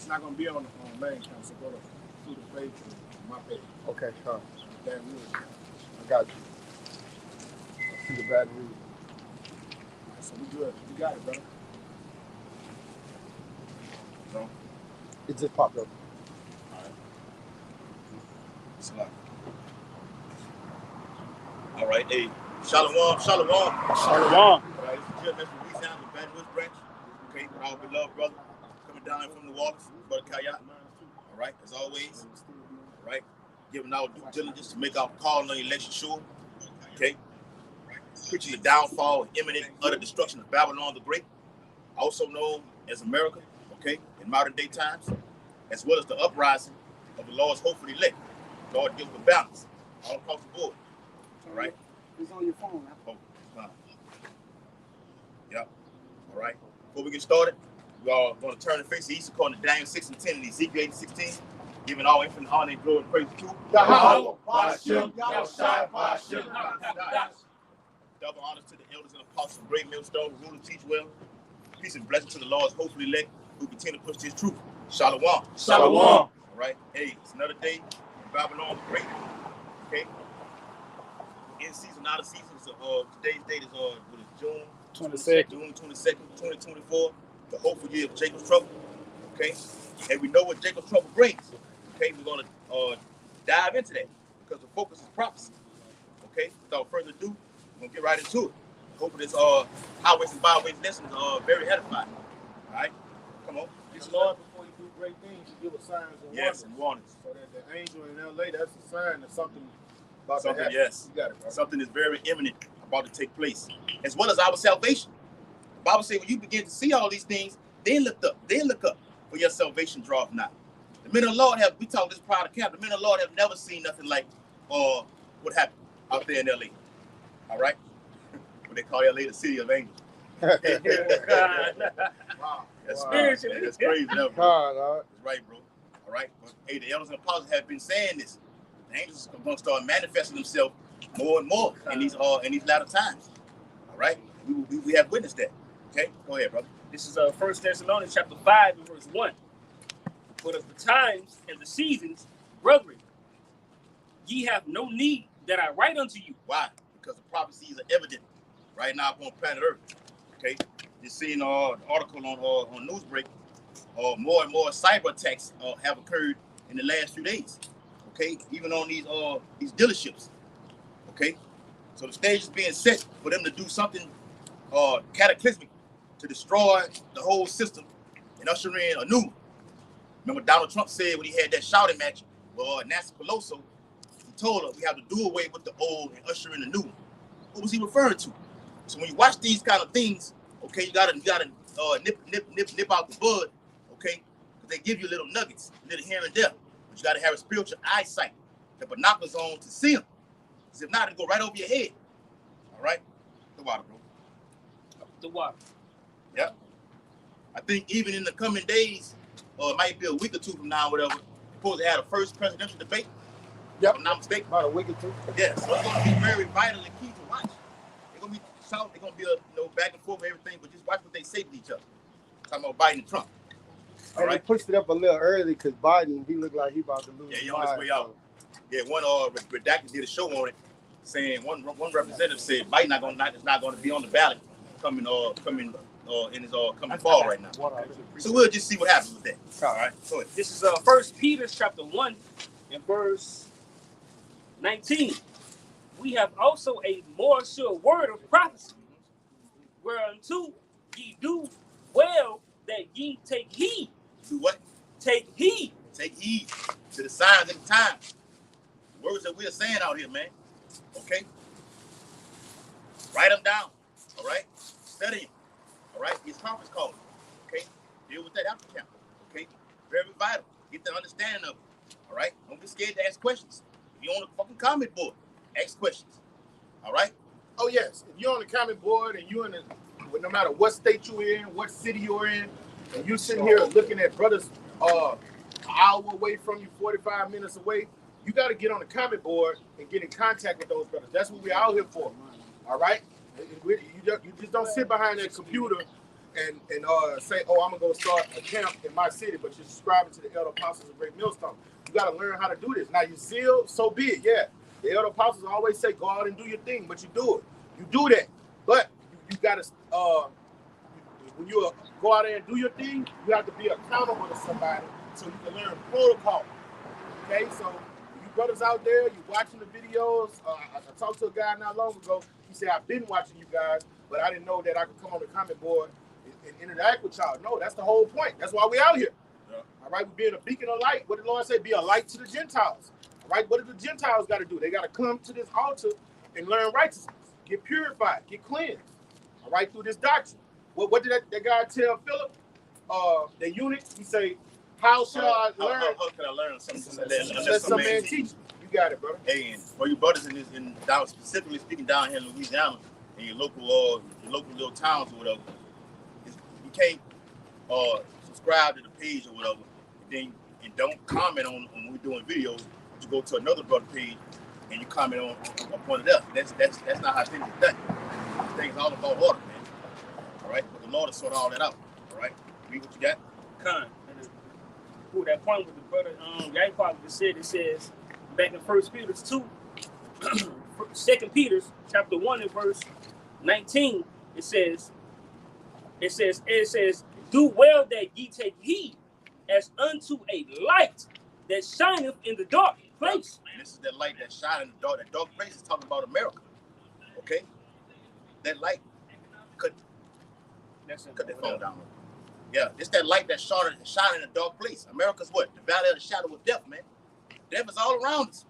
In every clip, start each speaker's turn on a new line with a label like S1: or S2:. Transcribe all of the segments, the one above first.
S1: It's not gonna be on the main account, so go to the page on my page.
S2: Okay, sure.
S1: Baton Rouge.
S2: I got you. I see the Baton Rouge.
S1: So we good. You got it, brother. No?
S2: It just popped up.
S1: All right. It's a lot.
S3: All right, hey, Shalom.
S1: Shalom.
S3: All right, this is Jim, Mr. Louisiana, the Baton Rouge branch. Okay, with our beloved brother coming down from New Orleans, Brother Kayat. All right, as always. All right, giving our due diligence to make our call on the election sure. Okay, preaching the downfall and imminent utter destruction of Babylon the Great, also known as America. Okay, in modern day times, as well as the uprising of the Lord's hopeful elect. Lord gives the balance all across the board. All right.
S1: It's on your phone.
S3: Oh, yeah. All right. Before we get started, we are going to turn and face the east according to Daniel 6 and 10 and Ezekiel 8 and 16, giving all infinite honor and glory and praise to
S2: Yahweh.
S3: double honors to the elders and apostles of Great Millstone who rule and teach well. Peace and blessing to the Lord's hopeful elect who continue to push this truth. Shalom. All right. Hey, it's another day in Babylon the Great. Okay. In season, out of season. So today's date is June
S1: 22nd.
S3: June 22nd, 2024. The hopeful year of Jacob's trouble. Okay. And we know what Jacob's trouble brings. Okay, we're gonna dive into that because the focus is prophecy. Okay, without further ado, we're gonna get right into it. Hopefully this highways and byways lessons are very edifying. All right, come on.
S1: It's Lord, before you do great things, you give us signs and wonders.
S3: Yes, and warnings.
S1: So that the angel in LA, that's a sign that something about
S3: Something,
S1: to happen.
S3: yes.
S1: You got it, bro.
S3: Something is very imminent about to take place, as well as our salvation. The Bible says when you begin to see all these things, then look up, for your salvation draweth nigh. The men of the Lord we talked this prior to camp, the men of the Lord have never seen nothing like what happened out there in LA. All right? What they call LA the city of angels.
S1: Wow.
S3: That's
S1: Wow.
S3: spiritual. That's crazy, bro.
S2: God,
S3: That's right, bro. All right? But, hey, the elders and apostles have been saying this. The angels are going to start manifesting themselves more and more in these latter times. All right? We have witnessed that. Okay? Go ahead, brother.
S4: This is 1 Thessalonians chapter 5 and verse 1. But of the times and the seasons, brethren, ye have no need that I write unto you.
S3: Why? Because the prophecies are evident right now upon planet Earth. Okay? Just seeing the article on Newsbreak, more and more cyber attacks have occurred in the last few days. Okay? Even on these dealerships. Okay? So the stage is being set for them to do something cataclysmic to destroy the whole system and usher in a new one. Remember Donald Trump said when he had that shouting match with Nancy Pelosi, he told her we have to do away with the old and usher in a new one. What was he referring to? So when you watch these kind of things, okay, you gotta nip out the bud, okay, because they give you little nuggets, little here and there, but you gotta have a spiritual eyesight, the binoculars on to see them. Because if not, it'll go right over your head. All right, the water, bro.
S4: The water.
S3: Yep. I think even in the coming days, or it might be a week or two from now, whatever, you're supposed to have the first presidential debate.
S2: Yep.
S3: If I'm not mistaken.
S2: About a week or two.
S3: Yeah, so it's going to be very vital and key to watch. They're going to be shouting, they're going to be back and forth and everything, but just watch what they say to each other. Talking about Biden and Trump. All
S2: And
S3: right.
S2: they pushed it up a little early because Biden, he looked like he about to lose.
S3: Yeah, he on his way out. Yeah, one redacted did a show on it, saying one representative said Biden is not going to be on the ballot coming in his coming fall right now. So we'll just see what happens with that. All right. So
S4: This is 1 Peter chapter 1 and verse 19. We have also a more sure word of prophecy, whereunto ye do well that ye take heed.
S3: do what?
S4: Take heed.
S3: Take heed to the signs of the times. The words that we're saying out here, man. Okay? Write them down. All right? Study them. All right? These conference calls. Okay? Deal with that after camp. Okay? Very vital. Get the understanding of it. All right? Don't be scared to ask questions. If you're on the fucking comment board, ask questions. All right?
S1: Oh, yes. If you're on the comment board and you're in no matter what state you're in, what city you're in, and you're sitting here looking at brothers an hour away from you, 45 minutes away, you got to get on the comment board and get in contact with those brothers. That's what we're out here for. All right? You just don't sit behind that computer and say, oh, I'm gonna go start a camp in my city, but you're subscribing to the Elder Apostles of Great Millstone. You got to learn how to do this. Now, you zeal, so be it. Yeah, the Elder Apostles always say, go out and do your thing, but you do it. You do that, but you got to. When you go out there and do your thing, you have to be accountable to somebody so you can learn protocol. Okay, so you brothers out there, you watching the videos. I talked to a guy not long ago. He said, I've been watching you guys, but I didn't know that I could come on the comment board and interact with y'all. No, that's the whole point. That's why we out here. Yeah. All right, we're being a beacon of light. What did the Lord say? Be a light to the Gentiles. All right, what do the Gentiles got to do? They got to come to this altar and learn righteousness, get purified, get cleansed. All right, through this doctrine. What did that guy tell Philip? The eunuch, he say, how shall I learn?
S3: How can I learn something?
S1: Let some man teach you. You got it, brother.
S3: Hey, and for you brothers down, specifically speaking down here in Louisiana, in your local little towns or whatever, you can't subscribe to the page or whatever, and don't comment on when we're doing videos. But you go to another brother page and you comment on upon it up. That's not how things are done. Things all about order, man. All right, but the Lord will sort all that out. All right, read what you got.
S4: Con. Cool. That point with the brother, Yaakov just said. It says back in 1 Peter 2, 2 Peter chapter 1 and verse 19. It says, do well that ye take heed as unto a light that shineth in the dark place.
S3: And this is that light that shines in the dark. That dark place is talking about America. Okay, that light. Cut that phone down. Yeah, it's that light that shine in a dark place. America's what? The valley of the shadow of death, man. Death is all around us.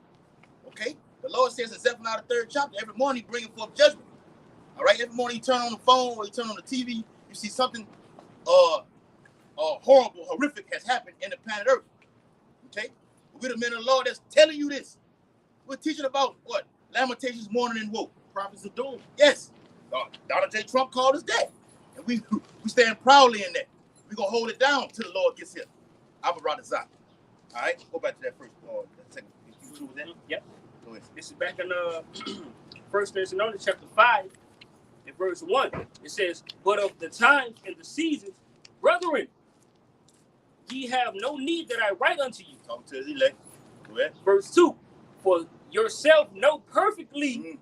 S3: Okay? The Lord says in Zephaniah the 3rd chapter, every morning He bringing forth judgment. All right? Every morning you turn on the phone or you turn on the TV, you see something horrible, horrific has happened in the planet Earth. Okay? We're the men of the Lord that's telling you this. We're teaching about what? Lamentations, mourning, and woe. Prophets of doom. Yes. Donald J. Trump called us that. And we stand proudly in that. We're going to hold it down till the Lord gets here. I'm a Zion. All right? Go back to that first part. Second. You through with that?
S4: Yep.
S3: Go ahead.
S4: This is back in 1 Thessalonians chapter 5 and verse 1. It says, but of the times and the seasons, brethren, ye have no need that I write unto you.
S3: Talk to his elect. Go ahead.
S4: Verse 2, for yourself know perfectly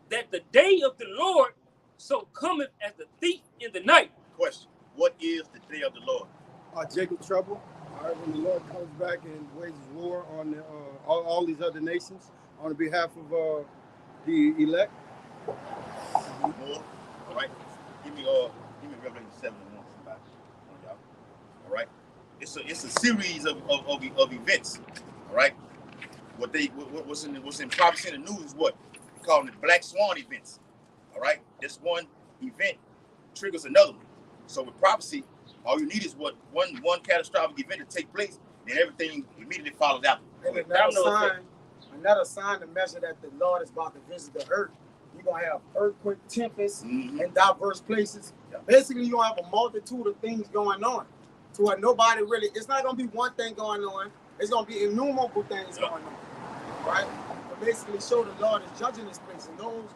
S4: that the day of the Lord so cometh as the thief in the night.
S3: Question. What is the day of the Lord?
S2: Jacob trouble. All right, when the Lord comes back and wages war on the, all these other nations on behalf of the elect.
S3: More. All right. Give me Revelation 7:1, somebody. All right. It's a series of events. All right. What's in prophecy in the news is what we call the Black Swan events. All right. This one event triggers another one. So with prophecy, all you need is what one catastrophic event to take place, then everything immediately follows after.
S5: Another sign to measure that the Lord is about to visit the earth. You're gonna have earthquake, tempests in diverse places. Yeah. Basically, you're gonna have a multitude of things going on. To where nobody really, it's not gonna be one thing going on, it's gonna be innumerable things going on. Right? But basically show the Lord is judging this place, and those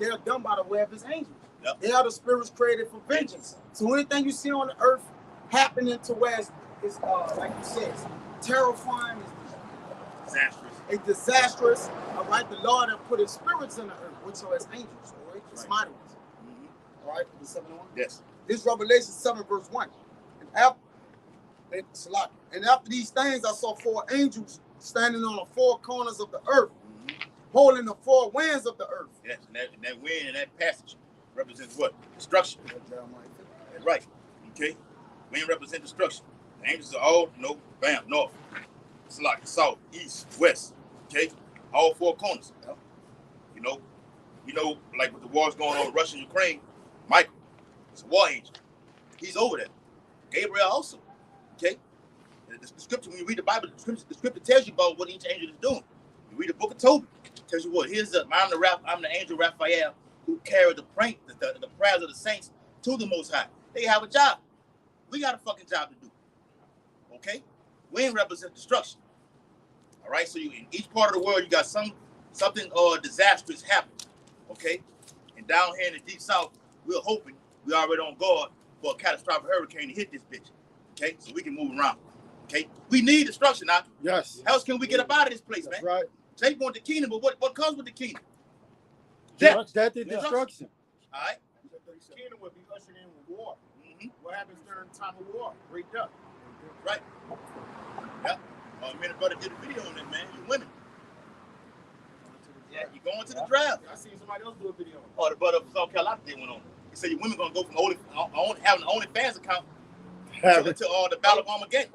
S5: they're done by the way of his angels. Yep. They are the spirits created for vengeance. So anything you see on the earth happening to where it's like you said, it's terrifying, it's disastrous. All right, the Lord has put his spirits in the earth, which are his angels, all right, his mighty ones. All right, the 7:1.
S3: Yes.
S5: This Revelation 7 verse 1. And after these things, I saw 4 angels standing on the 4 corners of the earth, holding the 4 winds of the earth.
S3: Yes, and that wind and that passage represents what? Destruction. That's right. Okay. Wind represents destruction. The angels are all, north, south, east, west. Okay. All 4 corners. Like with the wars going on in Russia and Ukraine, Michael is a war angel. He's over there. Gabriel also. Okay. The scripture, when you read the Bible, the scripture tells you about what each angel is doing. You read the book of Tobit, it tells you what. I'm the angel Raphael who carried the prayers of the saints to the Most High. They have a job. We got a fucking job to do. Okay? Wind represents destruction. All right? So in each part of the world, you got something disastrous happening. Okay? And down here in the deep south, we're hoping we already on guard for a catastrophic hurricane to hit this bitch. Okay, so we can move around. Okay, we need destruction now.
S2: Yes.
S3: How else can we get up out of this place,
S2: That's
S3: man?
S2: right.
S3: They want the kingdom, but what comes with the kingdom?
S2: Death and destruction.
S3: All right.
S1: The kingdom will be ushered in with war.
S3: Mm-hmm.
S1: What happens during the time of war? Great death.
S3: Right. Yeah. Me and the brother did a video on that, man. You women. Yeah, you going to the draft.
S1: I seen somebody else do a video.
S3: Oh, the brother from South Carolina did one on. He said your women gonna go from having an OnlyFans account to all the Battle of Armageddon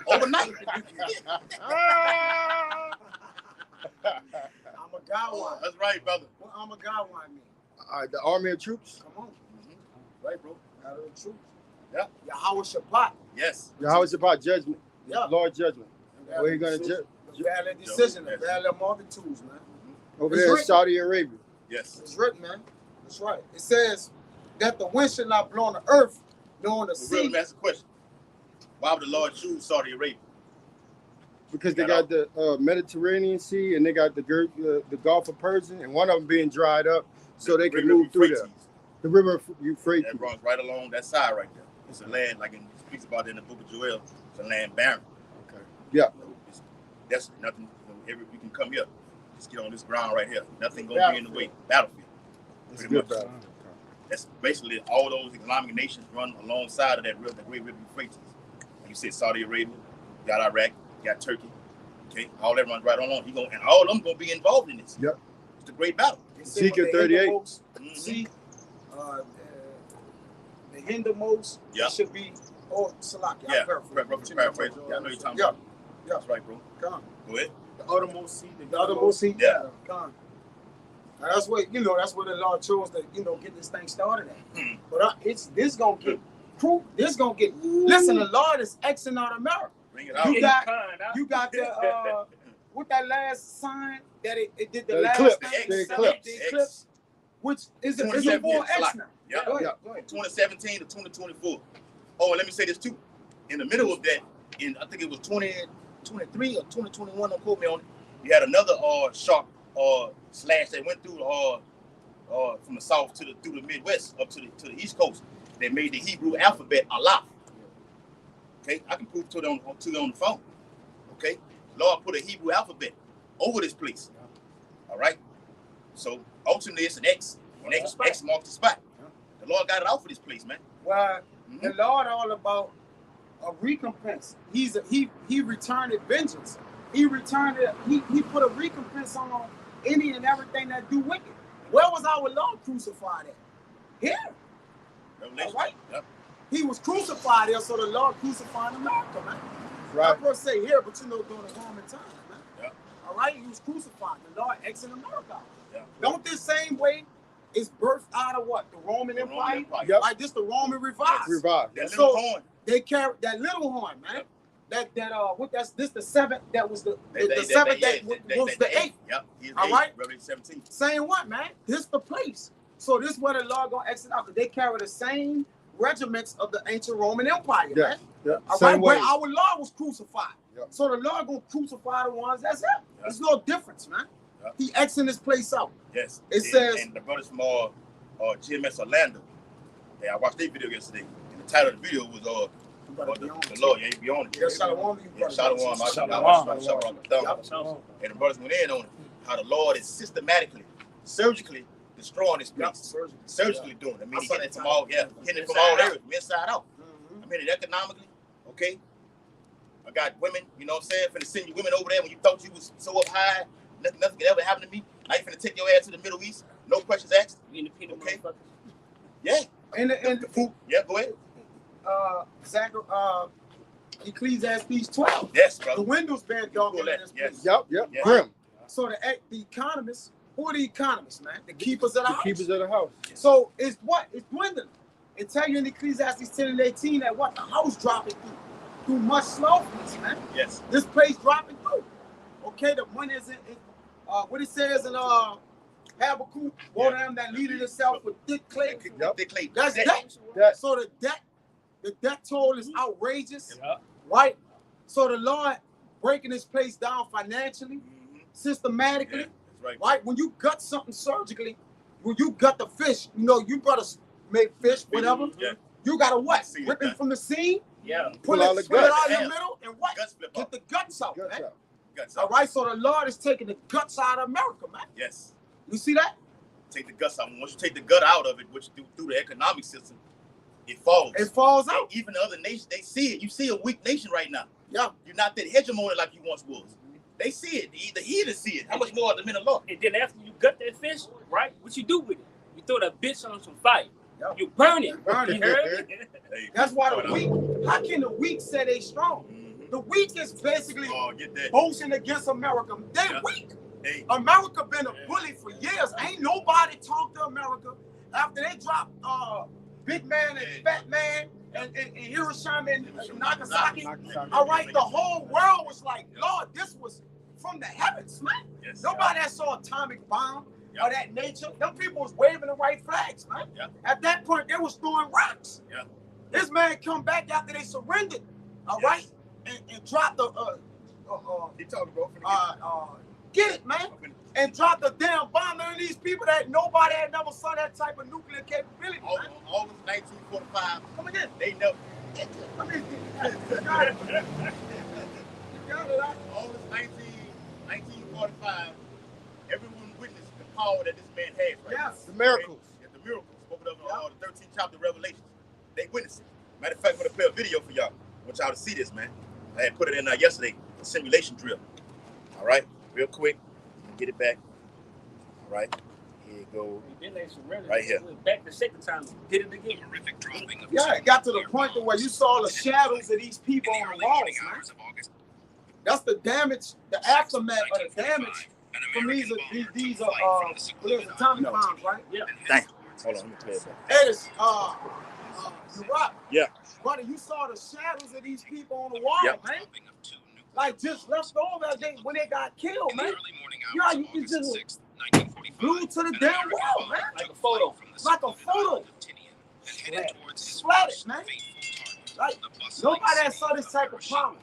S3: overnight.
S5: I'm a Godwine.
S3: That's right, brother.
S5: What I'm a Godwine mean?
S2: All right, the army of troops.
S5: Come on.
S3: Right, bro.
S5: Out of the truth.
S3: Yeah.
S5: Yahweh Shabbat.
S3: Yes.
S2: How is it about judgment?
S5: Yeah.
S2: Lord judgment. Where you gonna judge?
S5: The valid decision, the valid multitudes, man.
S2: Over
S5: It's
S2: there in
S5: written.
S2: Saudi Arabia.
S3: Yes.
S5: It's written, man. That's right. It says that the wind should not blow on the earth, nor on the
S3: But really,
S5: sea.
S3: that's the question. Why would the Lord choose Saudi Arabia?
S2: Because they got the Mediterranean Sea and they got the Gulf of Persia, and one of them being dried up, so they can move through there. The river Euphrates.
S3: That runs right along that side right there. It's a land, like it speaks about it in the book of Joel, it's a land barren.
S2: Okay. Yeah.
S3: That's nothing. We can come here. Just get on this ground right here. Nothing gonna be in the way. Battlefield.
S2: It's
S3: Pretty
S2: good
S3: much.
S2: battle.
S3: That's basically all those Islamic nations run alongside of that river, the great river Euphrates. Like you said, Saudi Arabia, you got Iraq, you got Turkey. Okay, all that runs right on. And all of them gonna be involved in this.
S2: Yep.
S3: It's a great battle.
S2: Ezekiel 38.
S3: Mhm.
S5: See, the hindermost
S3: Yeah.
S5: should be, Salaki.
S3: Yeah, paraphrase. Yeah, I know you're talking about.
S5: Yeah.
S3: That's right, bro.
S5: Come.
S3: Go ahead.
S1: The uttermost sea,
S5: The othermost seat.
S3: Yeah.
S5: Come. Now, that's where the Lord chose to get this thing started at.
S3: Mhm.
S5: But this gonna get proof. This gonna get. Listen, the Lord is Xing out America.
S3: Bring it out.
S5: You got the what that last sign that it did the
S2: The
S5: last
S2: eclipse.
S5: thing?
S2: The eclipse.
S5: The eclipse, which is a
S3: 27
S5: full
S3: years.
S5: X now.
S3: Yeah.
S5: Go ahead.
S2: Yeah.
S5: Go ahead.
S3: 2017 to 2024. Oh, and let me say this too. In the middle of that, I think it was 2023 or 2021, don't quote me on it, you had another sharp slash that went through from the south through the Midwest up to the East Coast. They made the Hebrew alphabet Allah. Okay, I can prove to it on the phone. Okay, Lord put a Hebrew alphabet over this place. All right, so ultimately it's an X. And X marks the spot. The Lord got it out for this place, man.
S5: Well, the Lord all about a recompense. He returned vengeance. He returned it. He put a recompense on any and everything that do wicked. Where was our Lord crucified at? Here.
S3: Revelation.
S5: All right.
S3: Yep.
S5: He was crucified there, so the Lord crucified America, man.
S2: Right.
S5: I'm gonna say here, but during the Roman time, man.
S3: Yep.
S5: All right, he was crucified. The Lord exited America.
S3: Yep.
S5: Don't this same way is birthed out of what? The Roman
S3: The Roman
S5: Empire?
S3: Empire.
S2: Yep.
S5: Like this, the Roman revive.
S2: Revived.
S3: That
S5: So-
S3: little horn.
S5: They carried that little horn, man.
S3: Yep.
S5: This the seventh. That was the
S3: That-
S5: seventh. That
S3: that-
S5: was the eighth.
S3: Yep. He is
S5: All
S3: eight.
S5: right.
S3: Revelation 17.
S5: Saying what, man? This the place. So this where the Lord gonna exit out because they carry the same regiments of the ancient Roman Empire,
S2: Yeah.
S5: man.
S2: Yeah.
S5: All
S2: Same
S5: right,
S2: way.
S5: where our Lord was crucified.
S2: Yep.
S5: So the Lord gonna crucify the ones that's him.
S3: Yep.
S5: There's no difference, man.
S3: Yep.
S5: He exiting this place out.
S3: Yes.
S5: It says-
S3: And the brothers from GMS Orlando. Yeah, I watched their video yesterday. And the title of the video was
S5: You better be on
S3: the
S5: it.
S3: Lord. Yeah, he be on it.
S5: Yeah, Shalom, you
S3: Yeah,
S5: brother.
S3: Shalom. And the brothers went in on it. How the Lord is systematically, surgically destroying this
S5: Yep,
S3: place.
S5: surgery.
S3: Surgically doing it. I mean,
S5: I
S3: he
S5: saw
S3: hitting it
S5: that
S3: from
S5: title.
S3: all, hitting it from all areas, from inside out.
S5: Mhm.
S3: I mean, it economically, okay? I got women, you know what I'm saying, finna send you women over there when you thought you was so up high, nothing could ever happen to me. Now you finna take your ass to the Middle East, no questions asked.
S4: Independent
S3: Okay.
S4: motherfuckers.
S3: Yeah,
S5: And
S3: the food. Yeah, go ahead.
S5: Ecclesiastes 12.
S3: Yes,
S5: The
S3: brother.
S5: windows been dark in
S3: that,
S5: this
S3: yes.
S5: place.
S2: Yep. Yep.
S3: Yeah.
S2: Grim.
S5: So the economists, who are the economists, man? The keepers of the
S2: The
S5: house.
S2: keepers of the house.
S5: So it's what? It's dwindling. It tell you in Ecclesiastes 10 and 18 that what? The house dropping through much slowness, man.
S3: Yes.
S5: This place dropping through. Okay, the money is in what it says in Habakkuk, one of them that leaded itself with thick clay.
S2: Yep.
S3: They clay.
S5: That's debt.
S2: That.
S5: So the debt toll is outrageous,
S4: Yeah.
S5: right? So the Lord breaking this place down financially,
S3: Mhm.
S5: systematically,
S3: Yeah, that's right.
S5: right? When you gut something surgically, when you gut the fish, you brothers make fish, whatever.
S3: Yeah.
S5: You gotta what?
S3: See
S5: Rip
S3: it,
S5: it from the seam,
S4: Yeah.
S5: pull
S2: Pull all
S5: it,
S2: the
S5: split it
S2: guts.
S5: out in the
S3: Yeah.
S5: middle, and what?
S3: Guts flip
S5: Get
S3: up.
S5: the guts out,
S2: Guts
S5: man.
S2: out.
S3: Guts
S5: All
S3: out.
S5: right, so the Lord is taking the guts out of America, man.
S3: Yes.
S5: You see that?
S3: Take the guts out. Once you take the gut out of it, which you do through the economic system, it falls.
S5: It falls
S3: And
S5: out.
S3: even other nations, they see it. You see a weak nation right now.
S5: Yeah.
S3: You're not that hegemonic like you once was. They see it. The heathen see it. How much more the men of law?
S4: And then after you gut that fish, right? What you do with it? You throw that bitch on some fire.
S5: Yeah.
S4: You burn it.
S5: Burn it.
S4: You heard me?
S3: Hey,
S5: That's why the
S3: hold on.
S5: weak. How can the weak say they strong?
S3: Mhm.
S5: The weak is basically
S3: Oh, get that.
S5: boasting against America. They
S3: Yeah.
S5: weak.
S3: Hey,
S5: America been a bully for years. Ain't nobody talked to America after they dropped Big Man and Fat Man and Hiroshima and Nagasaki. All right, the whole world was like, Lord, this was from the heavens, man.
S3: yes.
S5: Nobody that saw atomic bomb
S3: Yeah.
S5: or that nature. Them people was waving the white flags, man.
S3: Yeah.
S5: At that point, they was throwing rocks.
S3: Yeah.
S5: This man come back after they surrendered, all
S3: Yes.
S5: right, and dropped the
S3: Keep talking, bro.
S5: get it, man, and dropped the damn bomb on these people that nobody had never saw that type of nuclear capability, man.
S3: August 1945,
S5: Come again.
S3: they never.
S5: I mean, you got it. You got it.
S3: August 1945, everyone witnessed the power that this man had. Right?
S5: Yes.
S2: The miracles.
S3: Yeah, the miracles spoken of in the 13th chapter of Revelations. They witnessed it. Matter of fact, I'm going to play a video for y'all. I want y'all to see this, man. I had put it in yesterday, a simulation drill. All right, real quick. Get it back. All right, here you go.
S4: Then they surrendered.
S3: Right here.
S4: Went back the second time. Did it again.
S5: Yeah, it got to the point to where you saw the shadows of these people on the walls, man. That's the damage, the aftermath of the damage from these atomic bombs, right?
S4: Yeah.
S3: Dang. Hold on, let me play it back.
S5: It is the rock.
S3: Yeah.
S5: Brother, you saw the shadows of these people on the wall,
S3: Yep.
S5: man. Like just left over when they got killed, man. Yeah, you can just glued to the damn wall, man.
S4: Like a photo.
S5: Like a photo. Splattered, man. Like nobody that saw this type of power.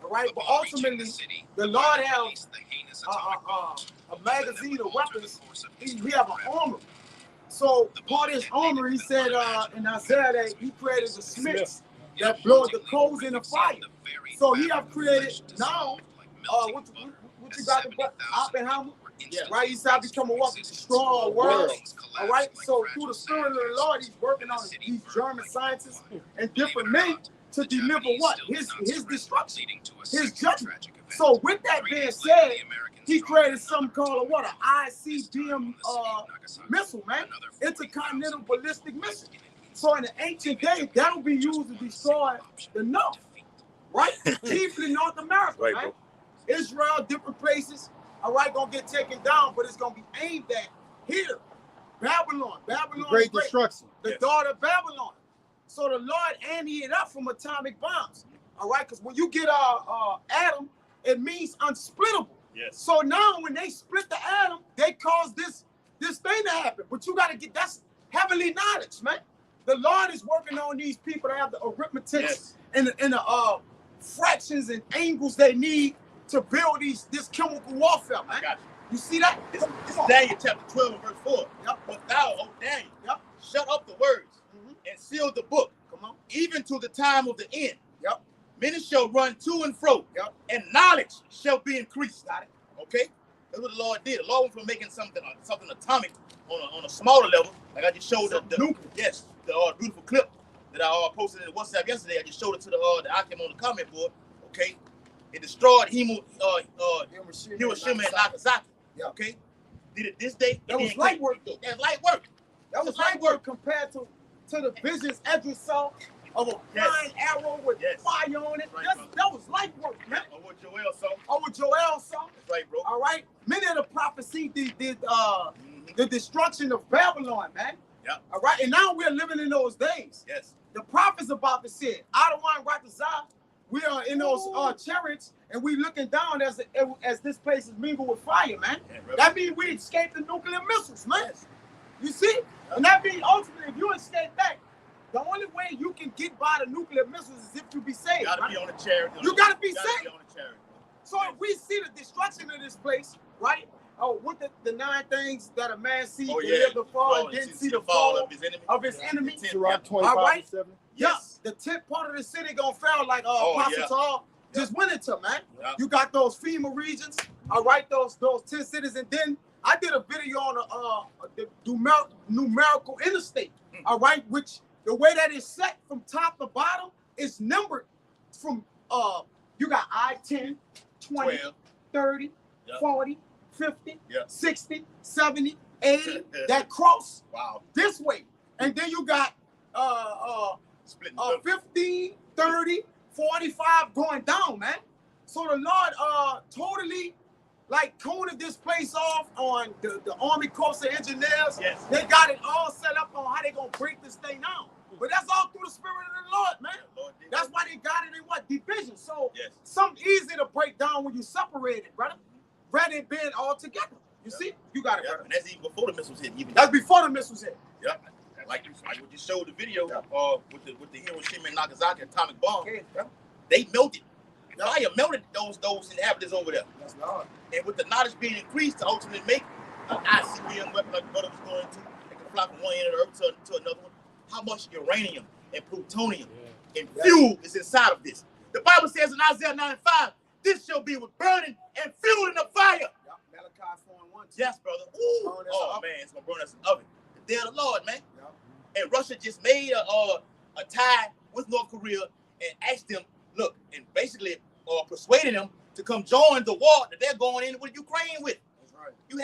S5: All right, but ultimately, the Lord has a magazine of weapons. We have an armor. So part of his armor, he said in Isaiah that he created the smiths that blow the coals in the fire. So he have created now what you got the Oppenheimer, right? He said I become a weapon to destroy our world. All right. So through the Spirit of the Lord, he's working on these German scientists and different men to deliver what? His destruction, his judgment. So with that being said, he created something called an ICBM missile, man. Intercontinental ballistic missile. So in the ancient days, that'll be used to destroy the North, right? Chiefly North America,
S3: Right,
S5: right?
S3: bro.
S5: Israel, different places, all right, gonna get taken down, but it's gonna be aimed at here. Babylon. Babylon
S2: Great
S5: is great.
S2: destruction.
S5: The
S3: Yes.
S5: daughter of Babylon. So the Lord anteed it up from atomic bombs. All right, because when you get atom, it means unsplittable.
S3: Yes.
S5: So now when they split the atom, they cause this thing to happen. But you gotta get that's heavenly knowledge, man. The Lord is working on these people to have the arithmetic
S3: Yes.
S5: and the fractions and angles they need to build this chemical warfare,
S3: I
S5: man.
S3: got
S5: You see that?
S3: you.
S5: Come
S3: This
S5: on.
S3: is Daniel chapter 12 and verse 4.
S5: Yep.
S3: But thou, O Daniel,
S5: Yep.
S3: shut up the words
S5: Mhm.
S3: and seal the book,
S5: Come on.
S3: even to the time of the end.
S5: Yep.
S3: Many shall run to and fro,
S5: Yep.
S3: and knowledge shall be increased.
S5: Got it.
S3: Okay? That's what the Lord did. The Lord went from making something atomic on a smaller level, like I just showed the beautiful clip that I posted in WhatsApp yesterday. I just showed it to the Akim on the comment board. Okay? It destroyed Hiroshima and Nagasaki.
S5: Yeah.
S3: Okay? Did it this day?
S5: That was light work, though.
S3: That's light work.
S5: That was light work compared to the visions Edris saw of a flying arrow with
S3: Yes.
S5: fire on it.
S3: Right,
S5: That was light work, man.
S3: Or what Joel saw.
S5: Or what Joel saw.
S3: That's right, bro.
S5: All right. Many of the prophecy did the destruction of Babylon, man.
S3: Yeah.
S5: All right. And now we're living in those days.
S3: Yes.
S5: The prophets about to say it. Adawan Ratazah, we are in those chariots and we looking down as this place is mingled with fire, man.
S3: Yeah,
S5: That means we escaped the nuclear missiles, man. You see? And that means ultimately, if you escape that, the only way you can get by the nuclear missiles is if you be saved.
S3: You gotta
S5: right?
S3: be on the chariot.
S5: You gotta be
S3: You
S5: saved.
S3: on the chariot.
S5: So if we see the destruction of this place, right? Oh, what the 9 things that a man sees
S3: Oh,
S5: to
S3: yeah.
S5: live the fall and didn't see the fall
S3: of his enemy.
S5: of his enemy?
S2: Sirach 25
S5: All right.
S2: and 7.
S3: Yes.
S5: Yeah, the 10th part of the city gonna fail like
S3: Oh,
S5: Apostle
S3: yeah.
S5: Paul just went into, man.
S3: Yeah.
S5: You got those FEMA regions, all right, those 10 cities, and then I did a video on the numerical interstate, all right, which the way that is set from top to bottom is numbered from you got I-10, 20,
S3: 12.
S5: 30,
S3: Yeah.
S5: 40, 50,
S3: Yeah.
S5: 60, 70, 80, that cross
S3: Wow.
S5: this way. And then you got
S3: Splitting the
S5: 15, 30, 45 going down, man. So the Lord totally like coded this place off on the Army Corps of Engineers.
S3: Yes.
S5: They got it all set up on how they gonna break this thing down. But that's all through the Spirit of the Lord, man.
S3: Lord did
S5: That's
S3: that.
S5: why they got it in what? Division. So
S3: Yes.
S5: something easy to break down when you separate it, brother. Rather than being all together. You see? You got it,
S3: Yeah.
S5: brother.
S3: And that's even before the missiles hit. Even
S5: That's before the missiles hit.
S3: yeah. Like what you showed the video with the Hiroshima and Nagasaki atomic bomb.
S5: Okay, yeah.
S3: They melted.
S5: Yeah.
S3: Fire melted those inhabitants over there.
S5: That's Lord.
S3: And with the knowledge being increased to ultimately make an ICBM weapon like brother was going to, it can fly from one end of the earth to another one. How much uranium and plutonium and fuel is inside of this? The Bible says in Isaiah 9:5, this shall be with burning and fuel in the fire.
S5: Yeah. Malachi 4:1.
S3: Yes, brother. Ooh.
S5: Burn us
S3: Oh
S5: up.
S3: man, it's gonna burn us in the oven. The day of the Lord, man.
S5: Yeah.
S3: And Russia just made a tie with North Korea and asked them, look, and basically persuading them to come join the war that they're going in with Ukraine with.
S5: That's right.
S3: You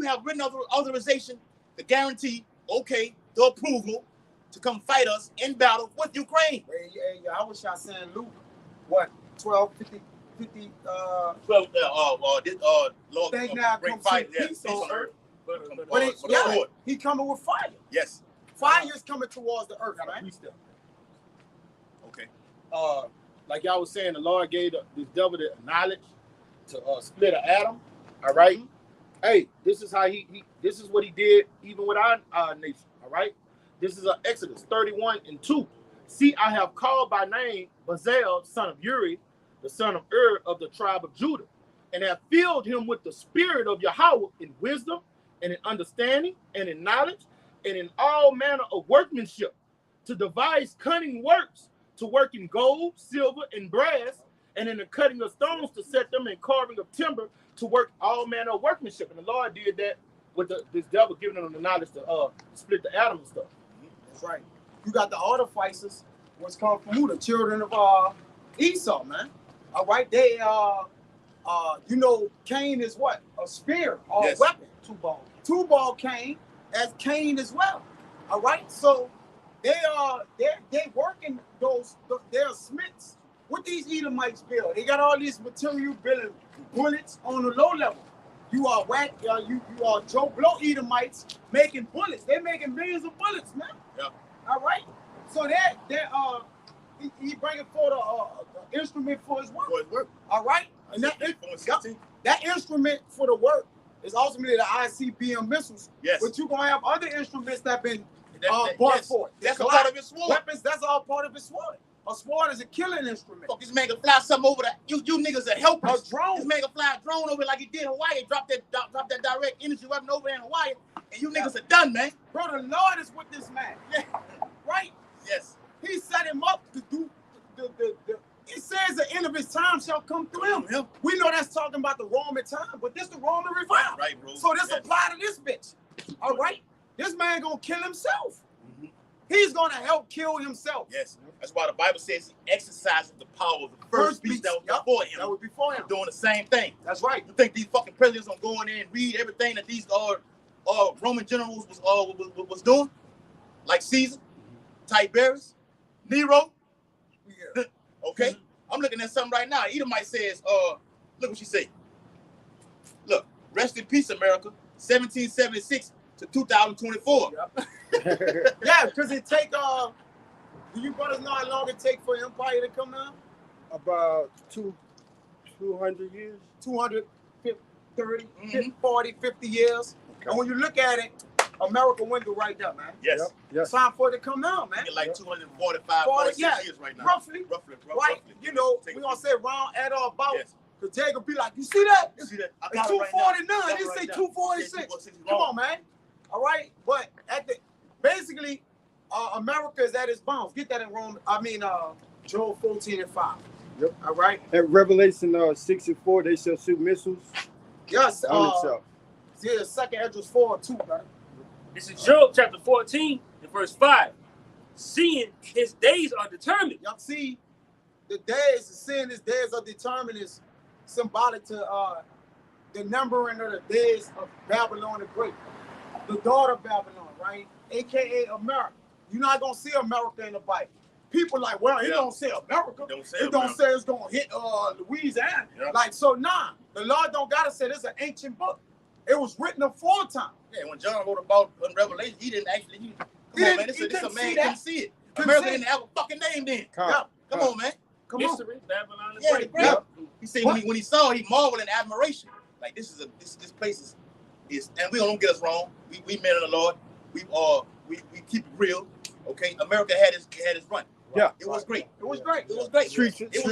S3: have written authorization to guarantee, okay, the approval to come fight us in battle with Ukraine.
S5: Hey, I was shot saying Luke, what, 12, 50,
S3: 12, Lord,
S5: Thank now
S3: bring
S5: comes
S3: fight,
S5: to
S3: yes,
S5: peace
S3: peace
S5: on
S3: on earth.
S5: But
S3: For the Lord.
S5: he coming with fire.
S3: Yes.
S5: Fire is coming towards the earth,
S2: Got a
S5: man.
S2: precept.
S3: Okay.
S2: Like y'all was saying, the Lord gave this devil the knowledge to split an atom. All right. Hey, this is how this is what he did even with our nation. All right. This is Exodus 31:2. See, I have called by name Bezalel, son of Uri, the son of Ur of the tribe of Judah, and have filled him with the spirit of Yahweh in wisdom and in understanding and in knowledge and in all manner of workmanship, to devise cunning works, to work in gold, silver, and brass, and in the cutting of stones, to set them in carving of timber, to work all manner of workmanship. And the Lord did that with this devil giving them the knowledge to split the atom and stuff.
S5: That's right. You got the artificers, which come from who? The children of Esau, man. All right. They you know, Cain is what? A spear or
S3: Yes.
S5: a weapon. Two-ball Cain as Cain as well. All right. So they working they're smiths. What these Edomites build? They got all these material building bullets on the low level. You are you are Joe Blow Edomites making bullets. They're making millions of bullets, man.
S3: Yeah.
S5: All right. So he bringing forth the instrument for his work.
S3: For his work.
S5: All right. And that instrument for the work is ultimately the ICBM missiles.
S3: Yes.
S5: But you're gonna have other instruments that been bought
S3: yes.
S5: for it.
S3: That's a part of his sword.
S5: Weapons. That's all part of his sword. A sword is a killing instrument.
S3: Fuck, this man can fly something over there. You niggas are helpers.
S5: A drone.
S3: This man can fly a drone over like he did Hawaii. Drop that direct energy weapon over there in Hawaii, and you niggas are done, man.
S5: Bro, the Lord is with this man.
S3: Yeah.
S5: Right?
S3: Yes.
S5: He set him up to do the he says the end of his time shall come through him. We know that's talking about the Roman time, but this the Roman revival.
S3: Right, bro.
S5: So this
S3: Yes.
S5: apply to this bitch. All right? This man gonna kill himself. He's gonna help kill himself.
S3: Yes. That's why the Bible says he exercises the power of the first beast that was before him.
S5: That was before him.
S3: Doing the same thing.
S5: That's right.
S3: You think these fucking presidents gonna go in there and read everything that these Roman generals was doing? Like Caesar, Tiberius, Nero.
S5: Yeah.
S3: Okay? I'm looking at something right now. Edomite says, look what she said. Look, rest in peace, America, 1776 to 2024.
S5: Yep. Yeah, because it take do you brothers know how long it take for empire to come down?
S2: About 200 years.
S5: 200, 30, 50, 40, 50 years.
S2: Okay.
S5: And when you look at it, America went to right there, man.
S3: Yes.
S2: Yes.
S5: It's time for it to come down, man.
S3: Get like 245,
S5: 40,
S3: 46
S5: yeah,
S3: years right now.
S5: Roughly.
S3: Roughly.
S5: Right? You know,
S3: Take
S5: we're
S3: a
S5: going to
S3: few.
S5: say around at or about
S3: Yes.
S5: The Jay gonna be like, you see that?
S3: You see that? I
S5: It's
S3: got it right now.
S5: 249.
S3: Got it
S5: They
S3: right
S5: say
S3: now.
S5: 246.
S3: 246
S5: Come
S3: wrong.
S5: on, man. All right, but basically, America is at its bounds. Get that in Joel 14:5.
S2: Yep.
S5: All right.
S2: At Revelation 6:4, they shall shoot missiles
S5: Yes.
S2: on themselves.
S5: Yeah, 2nd Ezra 4:2, brother.
S4: This is Job chapter 14 and verse 5. Seeing his days are determined.
S5: Y'all see, the days, seeing his days are determined is symbolic to the numbering of the days of Babylon the Great, the daughter of Babylon, right? AKA America. You're not gonna see America in the Bible. People like, well, it don't say America. It don't say it's gonna hit Louisiana. Yeah. Like, so nah, the Lord don't gotta say this is an ancient book. It was written before time.
S3: Yeah, when John wrote about Revelation, he didn't actually. Come on, man. This a man couldn't see it. America didn't have a fucking name then.
S5: Yeah.
S3: Come on, man.
S5: Come on.
S4: History, Babylon the
S3: Yeah,
S4: Great.
S3: great. He said when he saw it, he marveled in admiration. Like this place is, and we don't get us wrong. We men of the Lord. We keep it real. Okay, America had its run.
S2: Yeah,
S3: it was great.
S5: It was great.
S3: It was great.
S2: Streets
S3: It
S2: of
S3: had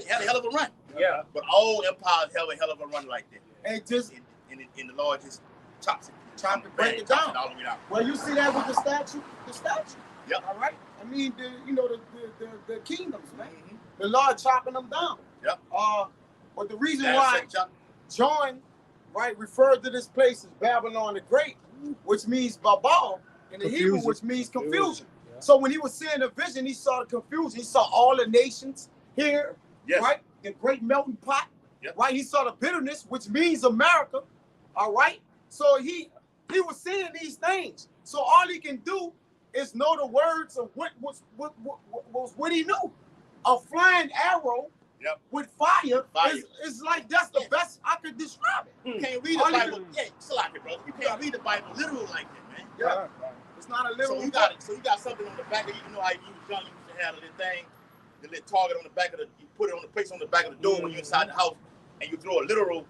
S3: a hell of a run.
S4: Yeah.
S3: But all empires have a hell of a run like that.
S5: And just
S3: in the Lord just chops it.
S5: trying to break it down.
S3: All the way down.
S5: Well, you see that with the statue? The statue.
S3: Yep.
S5: All right. I mean, the kingdoms, man. Mm-hmm. The Lord chopping them down.
S3: Yep.
S5: But the reason why John, right, referred to this place as Babylon the Great, which means Babal in the Hebrew, which means confusion. Yeah. So when he was seeing the vision, he saw the confusion. He saw all the nations here, right? The great melting pot, right? He saw the bitterness, which means America, all right? So he was seeing these things. So all he can do is know the words of what he knew. A flying arrow with fire is like, that's the best I could describe it.
S3: You can't read the Bible. Yeah, it's like it, brother. You can't read the Bible literal like that, man.
S5: Yeah. It's not a literal.
S3: So you got something on the back of you. You know how you used to have a little thing, the little target on the back of you put it on the place on the back of the door when you're inside the house, and you throw a literal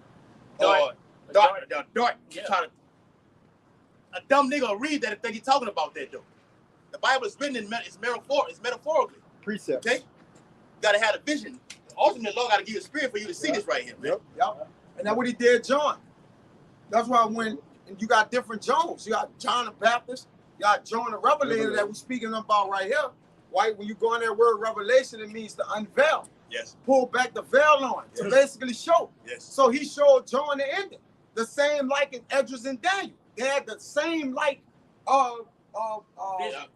S3: dart. You try to. A dumb nigga will read that and think he's talking about that though. The Bible is written it's metaphorically.
S2: Precepts.
S3: Okay? You gotta have a vision. Ultimately, the Lord gotta give you a spirit for you to see this right here, man.
S5: Yep. And that's what he did, John. That's why when you got different Johns, you got John the Baptist, you got John the Revelator that we're speaking about right here. Right? When you go in that word revelation, it means to unveil.
S3: Yes.
S5: Pull back the veil on to basically show.
S3: Yes.
S5: So he showed John the ending. The same like in Esdras and Daniel. They had the same like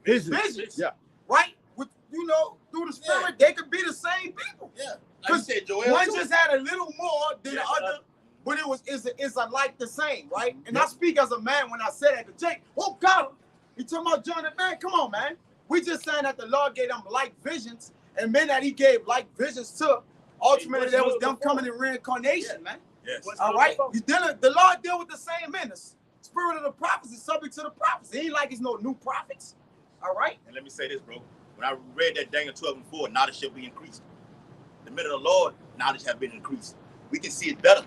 S5: visions.
S2: Yeah.
S5: Right? With through the spirit, they could be the same people.
S3: Yeah. Like you said, Joel.
S5: One just had a little more than the other, but it's like the same, right? And I speak as a man when I said that to Jake. Oh God, he talking about John and man. Come on, man. We just saying that the Lord gave them like visions, and men that he gave like visions to. Ultimately, there was them coming in reincarnation, man.
S3: Yes.
S5: All right. The Lord deal with the same men. The spirit of the prophets is subject to the prophets. It ain't like it's no new prophets. All right.
S3: And let me say this, bro. When I read that Daniel 12:4, knowledge shall be increased. The minute of the Lord, knowledge have been increased. We can see it better.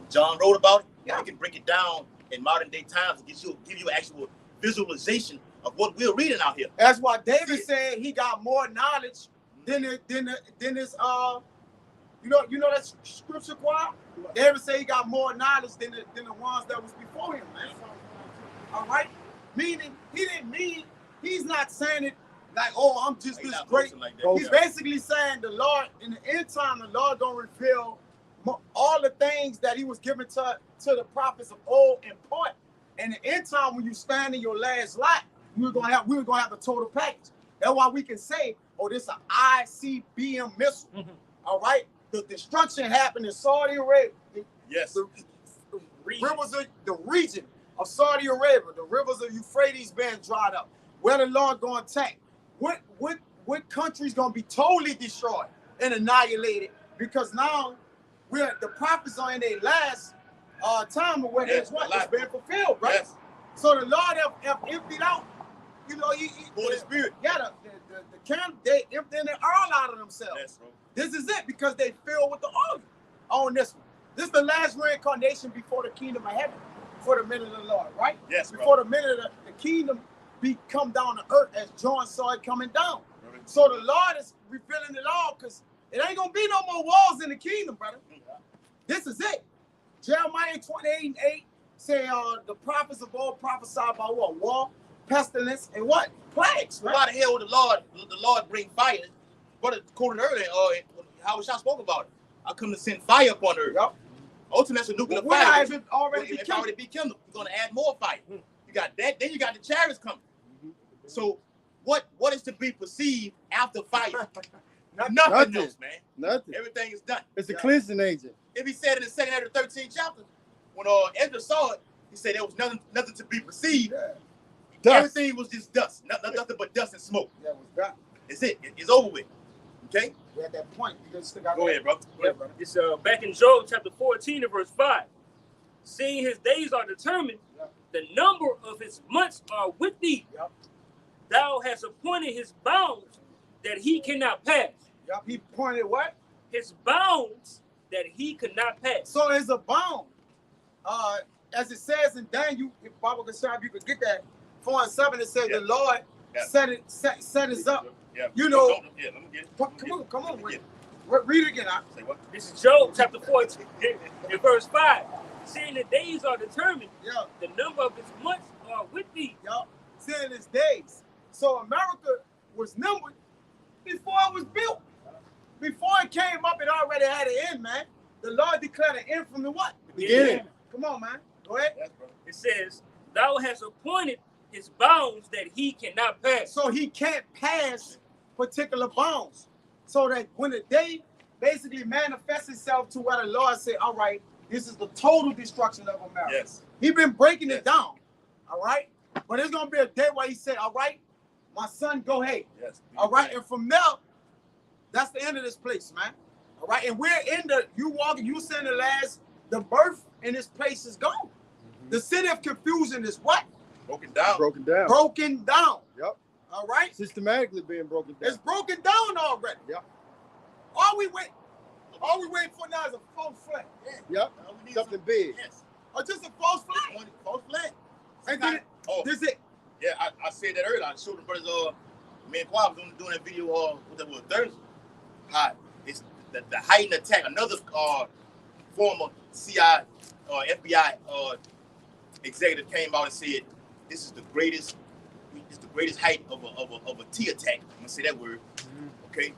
S3: John wrote about it. Yeah. We can break it down in modern day times and give you actual visualization of what we're reading out here.
S5: That's why David said he got more knowledge than his you know that scripture choir? David said he got more knowledge than the ones that was before him, man. All right? Meaning he didn't mean, he's not saying it like, oh, I'm just this great. Like he's basically saying the Lord, in the end time, the Lord gonna reveal all the things that he was given to the prophets of old in part. And the end time, when you stand in your last lot, we're gonna have the total package. That's why we can say, oh, this is an ICBM missile. Mm-hmm. All right? The destruction happened in Saudi Arabia.
S3: Yes.
S5: The region of Saudi Arabia, the rivers of Euphrates being dried up. Where the Lord going to attack? What country's going to be totally destroyed and annihilated? Because now the prophets are in their last time of where it's being fulfilled, right? Yes. So the Lord have emptied out,
S3: Holy Spirit.
S5: Yeah, the camp, they emptying the oil out of themselves.
S3: Yes, bro.
S5: This is it, because they filled with the oil on this one. This is the last reincarnation before the kingdom of heaven, before the minute of the Lord, right?
S3: Yes,
S5: before the minute of the kingdom come down to earth as John saw it coming down. Right. So the Lord is revealing it all, because It ain't gonna be no more wars in the kingdom, brother. This is it. Jeremiah 28:8 say the prophets of old prophesy about what? War, pestilence, and what? Plagues. Right?
S3: Why the hell would the Lord bring fire? But quoted earlier, how was y'all spoke about it? I come to send fire upon earth.
S5: Yep.
S3: Ultimately, that's a nuclear
S5: Well,
S3: fire.
S5: it's already
S3: Be kindled. We're gonna add more fire. You got that. Then you got the chariots coming. So what is to be perceived after fire? Nothing else, man.
S2: Nothing.
S3: Everything is done.
S2: It's a cleansing agent.
S3: If he said in the second out of the 13th chapter, when Ezra saw it, he said there was nothing to be perceived.
S2: Dust.
S3: Everything was just dust. Nothing but dust and smoke.
S5: Yeah, it was done.
S3: It's it. It's over with. Okay?
S5: We're at that point. You just still got
S3: Go ahead, bro.
S5: Go ahead, brother.
S4: It's back in Job chapter 14 and verse 5. Seeing his days are determined, the number of his months are with thee.
S5: Yep.
S4: Thou hast appointed his bounds that he cannot pass.
S5: Yep. He pointed what?
S4: His bounds that he could not pass.
S5: So it's a bound. As it says in Daniel, if Bible Gashab, you could get that 4 and 7, it says the Lord set us up.
S3: Yeah.
S5: You know,
S3: let me get it.
S5: come on. Read it again.
S3: Say what?
S4: This is Job chapter 14 and verse 5. Seeing the days are determined,
S5: Yeah.
S4: the number of his months are with thee.
S5: Yup. Saying his days. So America was numbered before it was built. Before it came up, it already had an end, man. The Lord declared an end from the what?
S2: Beginning.
S5: Come on, man. Go ahead.
S3: Yes, bro.
S4: It says, thou hast appointed his bounds that he cannot pass.
S5: So he can't pass particular bounds. So that when the day basically manifests itself to where the Lord said, all right, this is the total destruction of America.
S3: Yes.
S5: He's been breaking it down. All right. But there's going to be a day where he said, all right, my son, go ahead.
S3: Yes.
S5: All right. And from there, that's the end of this place, man. All right. And we're in you saying the birth in this place is gone. The city of confusion is what?
S3: Broken down.
S2: Broken down.
S5: Broken down.
S2: Yep.
S5: All right.
S2: Systematically being broken down.
S5: It's broken down already.
S2: Yep.
S5: All we waiting for now is a false flag.
S2: Yep.
S3: We need
S2: Something big.
S3: Yes.
S5: Or just a false flag.
S3: False flag.
S5: And then this it.
S3: Yeah, I said that earlier. I showed the brothers, me and Quab was doing that video, what that was, Thursday. It's the heightened attack. Another former CIA, FBI executive came out and said, this is the greatest height of a T attack. I'm gonna say that word, okay,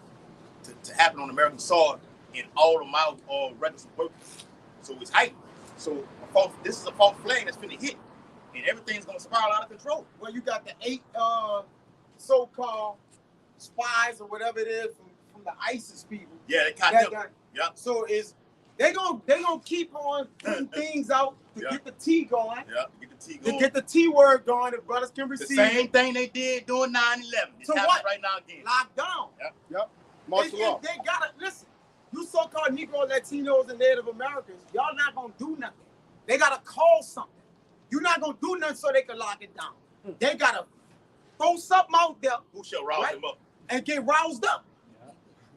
S3: to happen on American soil in all of my records of birth. So it's heightened. So this is a false flag that's finna hit, and everything's gonna spiral out of control.
S5: Well, you got the 8 so-called spies or whatever it is from the ISIS people.
S3: Yeah, they caught them. Yeah.
S5: So they gonna keep on putting things out to get the T going.
S3: Yeah, get the T going.
S5: To get the T word going, if brothers can
S3: The
S5: receive
S3: same thing they did during 9/11. It's
S5: So
S3: happening
S5: what?
S3: right now again.
S5: lockdown.
S2: Yep. Martial law.
S5: They gotta listen. You so-called Negro, Latinos, and Native Americans, y'all not gonna do nothing. They gotta call something. You're not gonna do nothing so they can lock it down. They gotta throw something out there
S3: Who shall rouse
S5: Right.
S3: them up?
S5: and get roused up.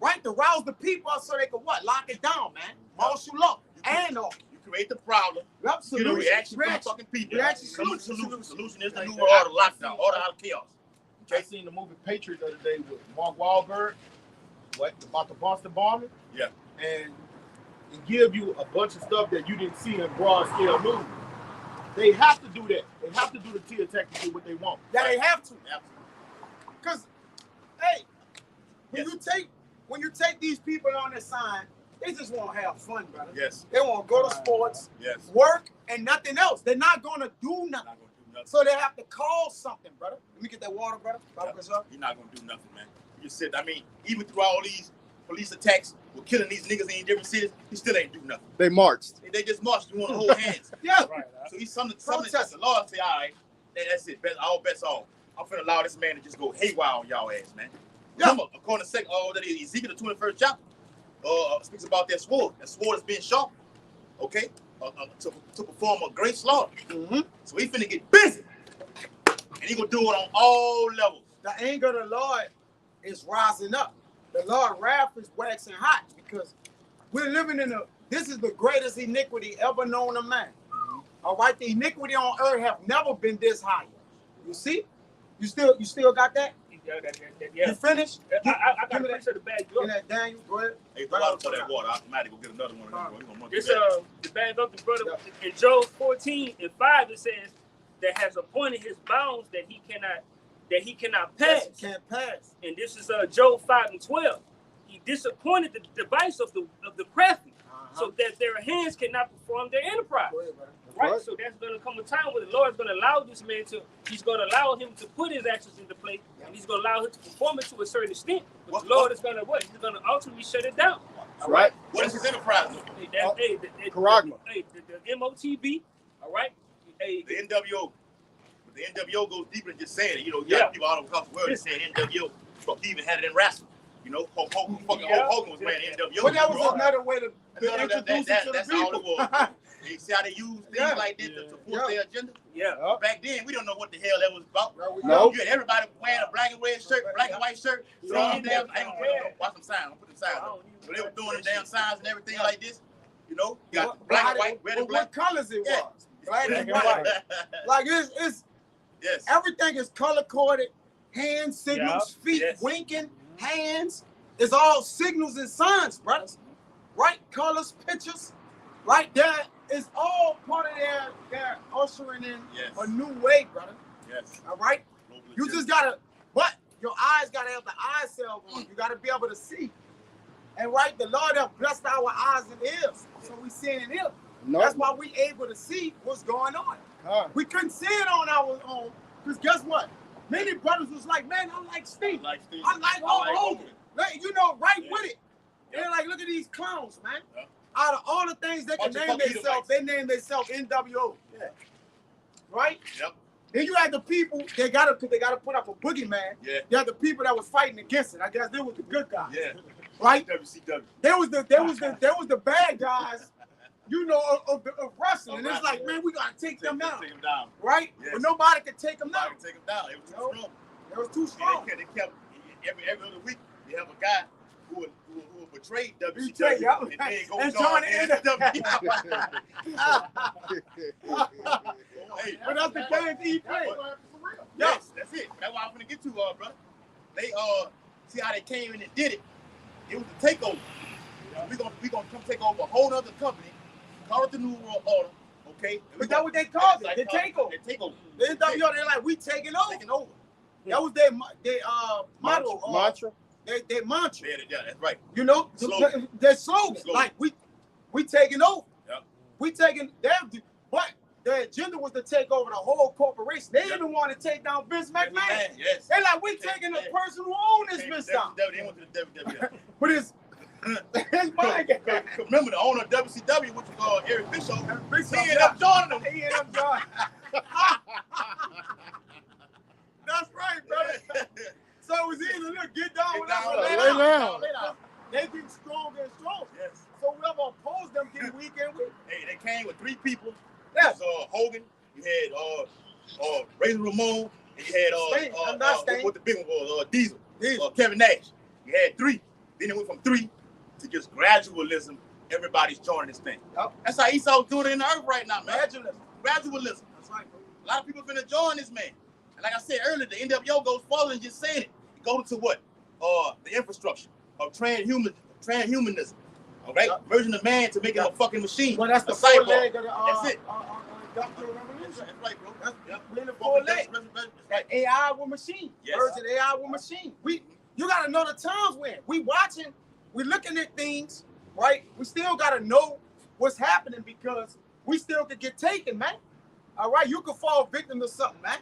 S5: Right? To rouse the people up so they can what? Lock it down, man. Martial law. And all.
S3: You create the problem.
S5: Yep,
S3: Get a
S5: solution.
S3: reaction from the fucking people.
S5: Reaction,
S3: Solution is the
S1: Like
S3: new
S1: that.
S3: world order lockdown, order out of chaos.
S1: I seen the movie Patriot the other day with Mark Wahlberg. About the Boston bombing?
S3: Yeah.
S1: And it give you a bunch of stuff that you didn't see in broad scale movies. They have to do that. They have to do the T attack to do what they want.
S5: Yeah, they have to.
S3: Absolutely.
S5: Because, hey,
S3: Yes.
S5: when you take these people on their sign, they just want to have fun, brother.
S3: Yes.
S5: They want to go to sports,
S3: Yes.
S5: work, and nothing else. They're not going to do
S3: You're
S5: nothing.
S3: not gonna do nothing.
S5: So they have to call something, brother. Let me get that water, brother.
S3: You're not gonna do nothing, man. You said, I mean, even through all these police attacks, we're killing these niggas in different cities, he still ain't do nothing.
S2: They marched.
S3: They just marched. You want to hold hands.
S5: Yeah.
S1: Right.
S3: So he's something that the Lord say, all right, that's it. All bets off. I'm finna allow this man to just go haywire on y'all ass, man.
S5: Yeah.
S3: Remember, according to Ezekiel, the 21st chapter, speaks about that sword. That sword is being sharpened, okay, to perform a great slaughter.
S5: Mm-hmm.
S3: So he finna get busy, and he gonna do it on all levels.
S5: The anger of the Lord is rising up. The Lord wrath is waxing hot because we're living this is the greatest iniquity ever known of man. All right, the iniquity on earth have never been this high. You see? You still got that?
S4: Yeah.
S5: You finished?
S4: I got a picture of the bag.
S5: In that Daniel, go ahead.
S3: Hey, throw out for that water. I might go get another one.
S4: This the bag up the brother in Job 14:5 it says that has appointed his bounds that he cannot pass.
S5: Yes, can't pass.
S4: And this is Job 5:12. He disappointed the device of the crafty, so that their hands cannot perform their enterprise.
S5: Go ahead, brother.
S4: Right, so that's going to come a time where the Lord is going to allow this man he's going to allow him to put his actions into play, and he's going to allow him to perform it to a certain extent. But the Lord is going to what? He's going to ultimately shut it down.
S2: All right.
S3: What is his enterprise?
S2: Karagma.
S4: The MOTB, all right?
S3: The NWO. The NWO goes deeper than just saying it. You know, you got people all across the world that say NWO. So he even had it in wrestling. You know, Hulk Hogan was wearing NWO.
S5: But that was another way to introduce it to the
S3: that's
S5: people.
S3: all it was. You see how they use things like that to support their agenda?
S4: Yeah.
S3: Back then, we don't know what the hell that was about.
S2: No.
S3: You had everybody wearing a black and red shirt, black and white shirt. So I ain't gonna watch them signs. I'll put them signs up. So they were doing the damn signs and everything like this. You know, you got black and white, red and black.
S5: What colors it
S3: Yeah.
S5: was? Black and
S2: Black and
S5: white. Like it's
S3: Yes.
S5: everything is color coded. Hand signals, feet winking, hands. It's all signals and signs, brothers. Right? Colors, pictures. Right there. It's all part of their ushering in a new way, brother.
S3: Yes.
S5: All right? You just gotta, but your eyes gotta have the eye salve on. You gotta be able to see. And right, the Lord have blessed our eyes and ears. So we seeing and hear.
S2: No.
S5: That's why we able to see what's going on. We couldn't see it on our own. Because guess what? Many brothers was like, man, I like Steve. I like Hogan. Like, you know, with it. They're like, look at these clowns, man. Out of all the things they can name themselves, they name themselves NWO.
S3: Yeah.
S5: Right?
S3: Yep.
S5: Then you had the people, they gotta put up a boogeyman.
S3: Yeah.
S5: You had the people that was fighting against it. I guess they was the good guys.
S3: Yeah.
S5: Right?
S3: WCW.
S5: There was the bad guys, you know, of wrestling. And it's like, man, we gotta take them down.
S3: Take them down.
S5: Right?
S3: Yes.
S5: But nobody could take them down.
S3: Take them down. It was too strong.
S5: It was too strong.
S3: They kept every other week. They have a guy who would betray WCW
S5: Betray,
S3: and then go
S5: and
S3: join
S5: join
S3: NWO. Hey,
S5: But that's the game he played.
S3: yes, that's it. That's what I'm gonna get to, brother. They see how they came in and did it. It was the takeover. We gonna come take over a whole other company, call it the New World Order, okay?
S5: But that's what they called it. The takeover.
S3: The takeover.
S5: The NWO, they're like, we taking over.
S3: Taking over.
S5: That was their motto.
S2: Mantra.
S5: Their mantra.
S3: Yeah, that's right.
S5: You know,
S3: Slogan.
S5: their slogan. Like we taking over.
S3: Yep.
S5: We taking but their agenda was to take over the whole corporation. They didn't want to take down Vince McMahon.
S3: Yes.
S5: They're like, we taking the person who owns this Vince down.
S3: They went to the WWE.
S5: But it's my guy.
S3: Remember the owner of WCW, which was Eric Bischoff.
S5: Bischoff,
S3: He ended up joining them.
S5: He ended up joining. That's right, brother. So it was either look, get down with us or lay down. They get stronger and stronger.
S3: Yes.
S5: So whoever opposed them get weak and weak.
S3: Hey, they came with 3 people.
S5: Yes.
S3: It was, Hogan. You had Razor Ramon. And you had what the big one was, Diesel. Kevin Nash. You had 3. Then it went from 3 to just gradualism. Everybody's joining this thing.
S5: Yep.
S3: That's how Esau's doing it in the earth right now, man. Gradualism.
S5: That's right, bro.
S3: A lot of people finna join this man. And like I said earlier, the NWO goes further than just saying it. It goes to what? The infrastructure of transhumanism. All right? Merging the man to make him a fucking machine.
S5: Well, that's the
S3: cyborg.
S5: 4 leg of the
S3: That's it.
S5: Industrial Revolution.
S3: That's right, bro.
S5: We're in the 4 leg.
S3: That's right.
S5: AI with machine.
S3: Yes.
S5: Merging AI with machine. You gotta know the times we're in. We watching, we looking at things, right? We still gotta know what's happening because we still could get taken, man. All right, you could fall victim to something, man.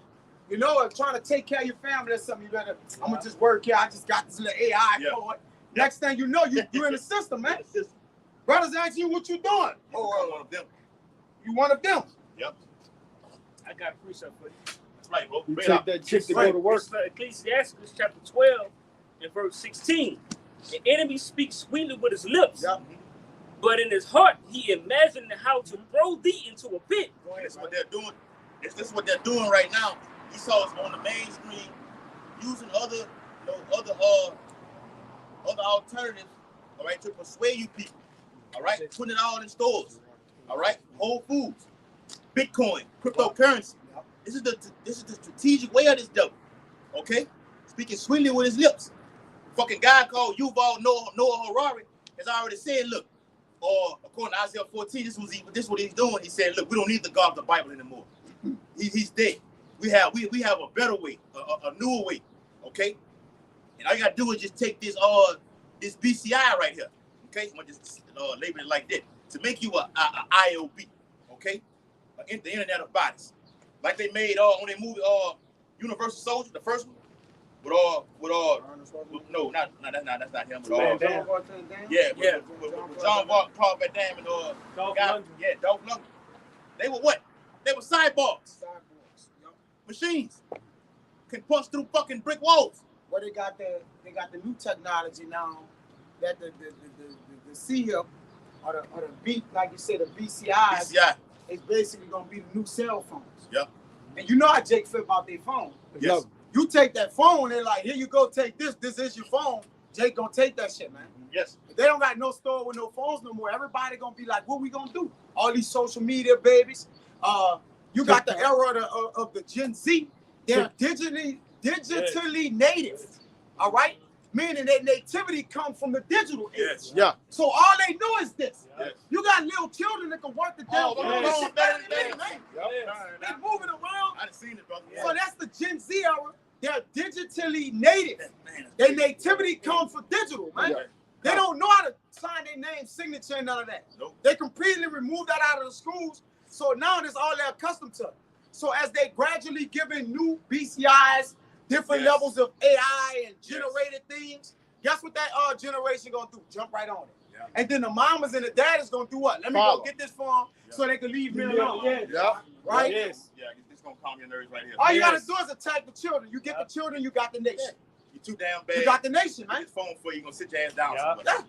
S5: You know, trying to take care of your family or something. You better, I'm gonna just work here. I just got this little AI card. Next thing you know, you're in the system, man. Brothers ask you what you doing.
S3: Oh, one of them.
S5: You one of them.
S3: Yep.
S4: I got a precept for you.
S3: That's right, bro.
S2: You take that chick to go to work.
S4: Ecclesiastes chapter 12 and verse 16. The enemy speaks sweetly with his lips, but in his heart he imagined how to throw thee into a pit.
S3: That's what they're doing. This is what they're doing right now. Esau's on the main screen using other alternatives, all right, to persuade you people, all right, putting it all in stores, all right, Whole Foods, Bitcoin, cryptocurrency. This is the strategic way of this devil, okay? speaking sweetly with his lips. Fucking guy called Yuval Noah Harari has already said, look, or according to Isaiah 14, this is what he's doing. He said, look, we don't need the God of the Bible anymore. He's dead. We have a better way, a newer way, okay? And all you gotta do is just take this BCI right here, okay? I'm gonna just label it like that to make you a IOB, okay? The Internet of Bodies, like they made on their movie Universal Soldier, the first one, no, that's not him. With John Paul Van Damme and Dolph Lundgren. They were what? They were cyborgs. Machines can punch through fucking brick walls.
S5: Well, they got the new technology now that the CHIP or the beat, like you said, the BCI is basically gonna be the new cell phones.
S3: Yep.
S5: And you know how Jake feel about their phone.
S3: Yes.
S5: You take that phone, they're like, here you go, take this. This is your phone. Jake gonna take that shit, man.
S3: Yes.
S5: If they don't got no store with no phones no more, everybody gonna be like, what we gonna do? All these social media babies. You got the era of the Gen Z. They're digitally native. All right? Meaning their nativity comes from the digital age.
S3: Yes.
S2: Yeah.
S5: So all they know is this.
S3: Yes.
S5: You got little children that can work the damn phone.
S3: yes.
S5: They're moving around.
S3: I done seen it, brother.
S5: So that's the Gen Z era. They're digitally native.
S3: Man,
S5: Their nativity comes from digital, man.
S3: Yeah.
S5: They don't know how to sign their name, signature, and none of that.
S3: Nope.
S5: They completely removed that out of the schools. So now that's all they're accustomed to. So as they gradually giving new BCIs, different levels of AI and generated things, guess what that generation gonna do? Jump right on it.
S3: Yeah.
S5: And then the mamas and the daddies gonna do what? Let me go get this phone so they can leave me alone.
S2: Yeah.
S5: Right?
S2: Yes.
S3: Yeah, this gonna calm your nerves right here.
S5: All you gotta do is attack the children. You get the children, you got the nation.
S3: You too damn bad.
S5: You got the nation, man.
S3: This phone for you, gonna sit your ass down
S4: Yeah.
S3: somewhere.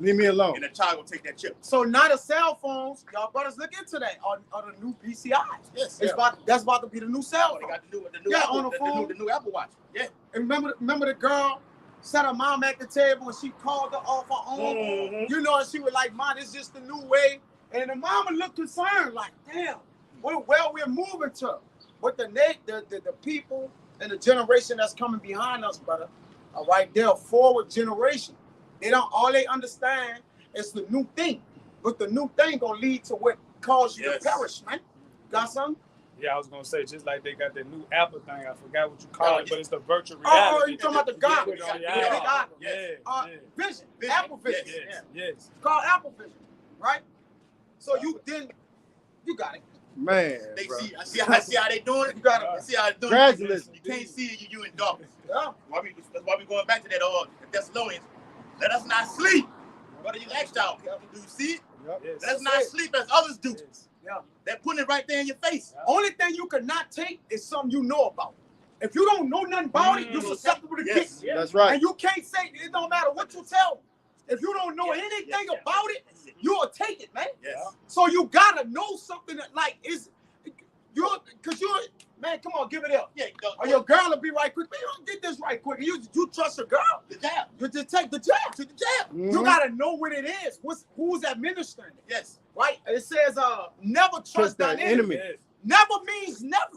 S2: Leave me alone.
S3: And the child gonna take that chip.
S5: So now the cell phones, y'all brothers look into that on the new BCIs.
S3: Yes.
S5: That's about to be the new cell
S3: They
S5: phone.
S3: got the new
S5: Yeah,
S3: Apple,
S5: on the phone.
S3: the new Apple Watch. Yeah.
S5: And remember the girl sat her mom at the table and she called her off her own.
S4: Mhm.
S5: You know, and she was like, "Mom, it's just the new way." And the mama looked concerned, like, "Damn, we're moving to." But the people and the generation that's coming behind us, brother, all right, they're a forward generation. All they understand is the new thing. But the new thing gonna lead to what caused you to perish, man. Got something?
S6: Yeah, I was gonna say, just like they got the new Apple thing. I forgot what you call
S3: Oh,
S6: it, but it's the virtual
S5: Oh,
S6: reality.
S5: you talking about the goggles?
S6: Yeah,
S5: The goggles.
S6: yeah,
S5: Vision.
S3: Vision.
S5: Apple Vision.
S6: yes, yes.
S5: It's called Apple Vision, right? So you got it.
S2: Man,
S3: They
S2: bro.
S3: see how they doing it.
S5: You got it.
S3: You see how they doing
S2: Congratulations.
S3: it. You can't see it, you in darkness.
S5: Yeah.
S3: That's why we going back to that Thessalonians. Let us not sleep. Brother, you asked y'all, do you see it?
S2: Yep.
S6: Yes.
S3: Let us not sleep as others do.
S6: Yes.
S5: Yeah.
S3: They're putting it right there in your face.
S5: Only thing you could not take is something you know about. If you don't know nothing about it, you're susceptible to
S3: Yes.
S5: get.
S2: That's right.
S5: And you can't say it don't matter what you tell me. If you don't know anything about it, you'll take it, man.
S3: Yes.
S5: So you gotta know something that man, come on, give it up.
S3: Yeah.
S5: Or your girl will be right quick. Man, you get this right quick. You trust your girl.
S3: The jab.
S5: You just take the jab.
S3: To the jab.
S5: You gotta know what it is. Who's administering it,
S3: Yes.
S5: right? It says, never trust thine enemy.
S6: Yes.
S5: Never means never.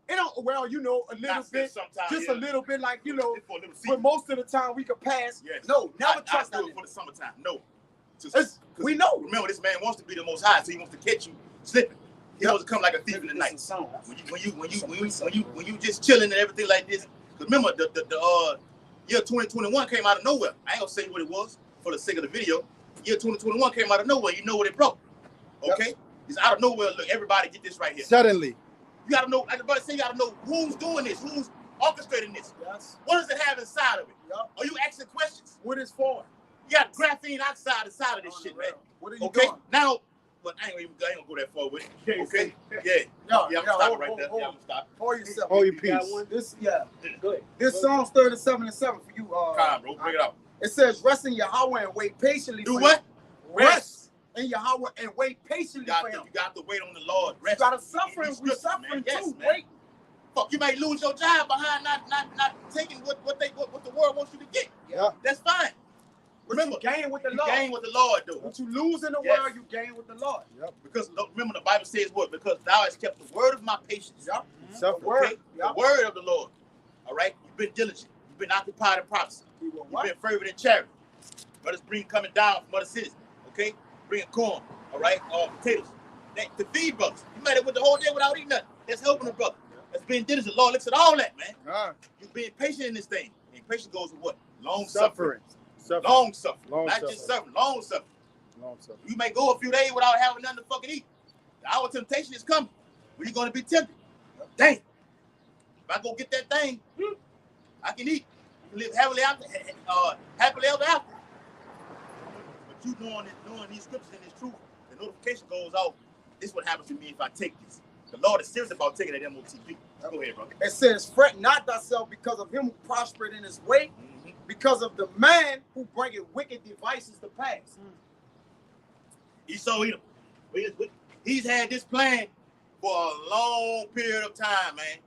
S5: It don't. Well, you know, a little
S3: Not
S5: bit,
S3: sometimes,
S5: just
S3: yeah.
S5: a little bit, like, you know.
S3: For a little
S5: But
S3: season.
S5: most of the time we can pass.
S3: Yes.
S5: No, never trust
S3: I
S5: thine
S3: do it for
S5: enemy.
S3: the summertime. No.
S5: We know.
S3: Remember, this man wants to be the most high, so he wants to catch you slipping. He wants to come like a thief in the night. When you just chilling and everything like this. Because remember, the year 2021 came out of nowhere. I ain't gonna say what it was for the sake of the video. Year 2021 came out of nowhere. You know what it broke. Okay? It's out of nowhere. Look, everybody get this right here.
S2: Suddenly.
S3: You gotta know, like the brother said, you gotta know who's doing this, who's orchestrating this.
S5: Yes.
S3: What does it have inside of it?
S5: Yup.
S3: Are you asking questions?
S5: What is for?
S3: You got graphene oxide inside of this shit, man.
S5: What are you
S3: Okay?
S5: doing?
S3: Now, but I ain't gonna go that far with it. Okay? Yeah.
S5: No,
S3: Yeah, I'm gonna stop it right there. Yeah, I'm gonna stop.
S5: Hold yourself.
S2: Hold your
S6: You got
S2: peace.
S6: one?
S5: This,
S4: Go ahead.
S5: this Psalms 37:7 for you.
S3: Come, bro, bring it out.
S5: It says, "Rest in Yahweh and wait patiently."
S3: Do
S5: for
S3: what?
S5: Rest in Yahweh and wait
S3: You
S5: patiently
S3: got,
S5: for
S3: to,
S5: Him.
S3: you got to wait on the Lord.
S5: You
S3: Rest.
S5: gotta suffer.
S3: These
S5: We
S3: scriptures,
S5: suffering
S3: man. Yes,
S5: too.
S3: man.
S5: Wait.
S3: Fuck, you may lose your job behind not taking what the world wants you to get.
S2: Yeah.
S3: That's fine. Remember,
S5: You gain with the
S3: you
S5: Lord.
S3: gain with the Lord, though.
S5: What you lose in the
S3: Yes.
S5: world, you gain with the Lord.
S3: Because remember, the Bible says what? Because thou hast kept the word of my patience.
S5: Yup.
S2: Suffer.
S5: The word.
S3: Okay? The
S5: Yup.
S3: word of the Lord. All right? You've been diligent. You've been occupied in prophecy.
S5: He will
S3: You've
S5: what?
S3: been fervent in charity. Brothers bring coming down from other cities. Okay? Bringing corn, all right? Potatoes. To feed brothers. You made it with the whole day without eating nothing. That's helping the brother. That's being diligent. Lord looks at all that, man. You're being patient in this thing. And patience goes with what? Long suffering. Long suffering. Not just suffering. Long suffering. You may go a few days without having nothing to fucking eat. The hour of temptation is coming. Where you going to be tempted? Dang. If I go get that thing, I can eat. I can live happily ever after. But you knowing these scriptures and this truth, the notification goes off. This is what happens to me if I take this. The Lord is serious about taking that MOTP. Go ahead, brother.
S5: It says, fret not thyself because of him who prospered in his way, because of the man who bringeth wicked devices to pass.
S3: Esau Edom. He's had this plan for a long period of time, man.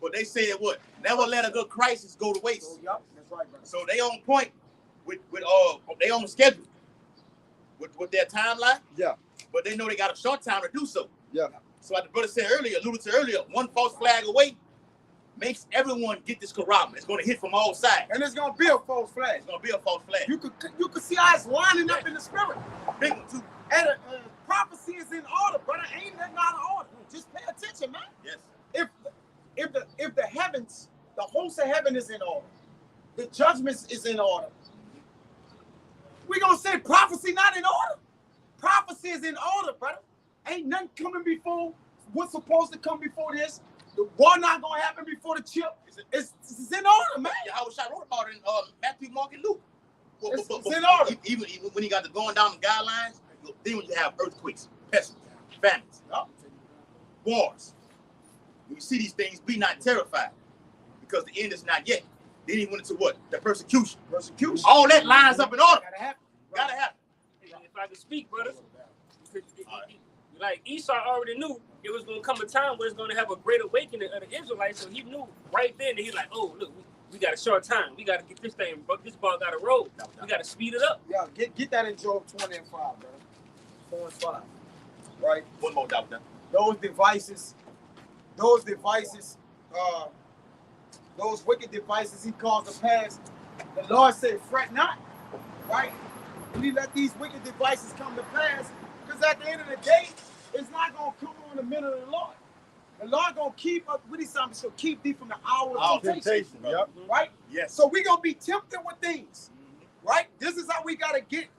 S3: But they said what? Never let a good crisis go to waste.
S5: So, yep, that's right, brother.
S3: So they on point with they on schedule with their timeline.
S5: Yeah.
S3: But they know they got a short time to do so.
S5: Yeah.
S3: So like the brother said earlier, alluded to earlier, one false flag away makes everyone get this corral. It's going to hit from all sides.
S5: And it's going to be a false flag.
S3: It's going to be a false flag.
S5: You could see how it's lining up in the spirit.
S3: Big one too.
S5: And prophecy is in order, brother. Ain't nothing out of order. Just pay attention, man.
S3: Yes.
S5: If the heavens, the host of heaven is in order, the judgments is in order, we gonna say prophecy not in order. Prophecy is in order, brother. Ain't nothing coming before what's supposed to come before this. The war not gonna happen before the chip. It's in order, man.
S3: Yeah, I wrote about it in Matthew, Mark, and Luke.
S5: It's in order.
S3: Even when you got the going down the guidelines, then when you have earthquakes, pestilence, famines, wars. When you see these things, be not terrified, because the end is not yet. Then he went into what? The persecution. All that lines up in order. Gotta happen.
S4: If I could speak, brothers, like Esau already knew it was going to come a time where it's going to have a great awakening of the Israelites, so he knew right then that he's like, oh, look, we got a short time. We got to get this thing, bro. This ball got to roll. We got to speed it up.
S5: Yeah, get that in Job 20 and 5, brother. 4 and 5. Right?
S3: One more doubt there.
S5: Those wicked devices he caused to pass. The Lord said, fret not, right? And he let these wicked devices come to pass, because at the end of the day, it's not going to come on the men of the Lord. The Lord going to keep up with these something, so keep thee from the hour of temptation.
S3: Yep.
S5: Right?
S3: Yes.
S5: So we're going to be tempted with things, right? This is how we got to get.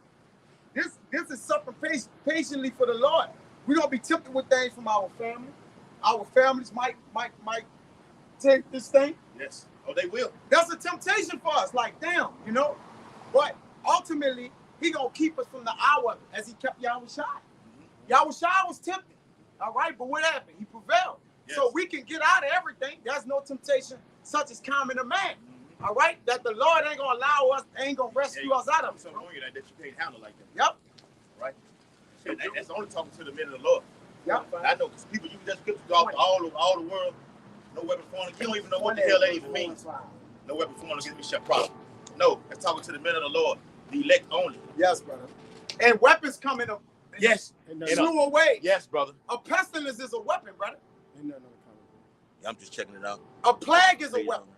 S5: This is suffering patiently for the Lord. We're going to be tempted with things from our family. Our families might take this thing.
S3: Yes. Oh, they will.
S5: That's a temptation for us. Like, damn, you know. But ultimately, he gonna keep us from the hour as he kept Yahushua. Yahushua was tempted. All right, but what happened? He prevailed.
S3: Yes.
S5: So we can get out of everything. There's no temptation such as common to man. All right, that the Lord ain't gonna allow us, ain't gonna rescue us out of.
S3: So on you that you can't handle like that.
S5: Yep.
S3: Right. That's only talking to the men of the Lord.
S5: Yep.
S3: I know, because people use that scripture all the world. No weapon formed. You don't even know what the hell that even means. No weapon formed against me shall prosper. No, that's talking to the men of the Lord, the elect only.
S5: Yes, brother. And weapons come in a slew away.
S3: Yes, brother.
S5: A pestilence is a weapon, brother.
S3: Yeah, I'm just checking it out.
S5: A plague is a weapon.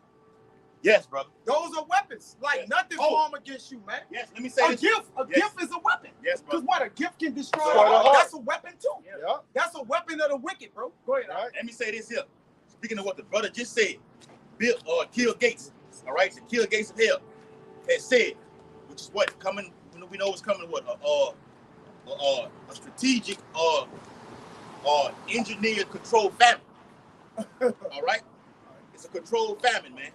S3: Yes, brother.
S5: Those are weapons. Like nothing formed against you, man.
S3: Yes, let me say
S5: a
S3: this.
S5: gift. A gift is a weapon.
S3: Yes, brother.
S5: Because what? A gift can destroy.
S3: So
S5: That's a weapon too.
S3: Yeah.
S5: That's a weapon of the wicked, bro. Go ahead.
S3: All right. Let me say this here. Speaking of what the brother just said, kill Gates. All right, so kill Gates of hell. Has said, which is what coming. We know it's coming. What a strategic engineered controlled famine. All right. It's a controlled famine, man.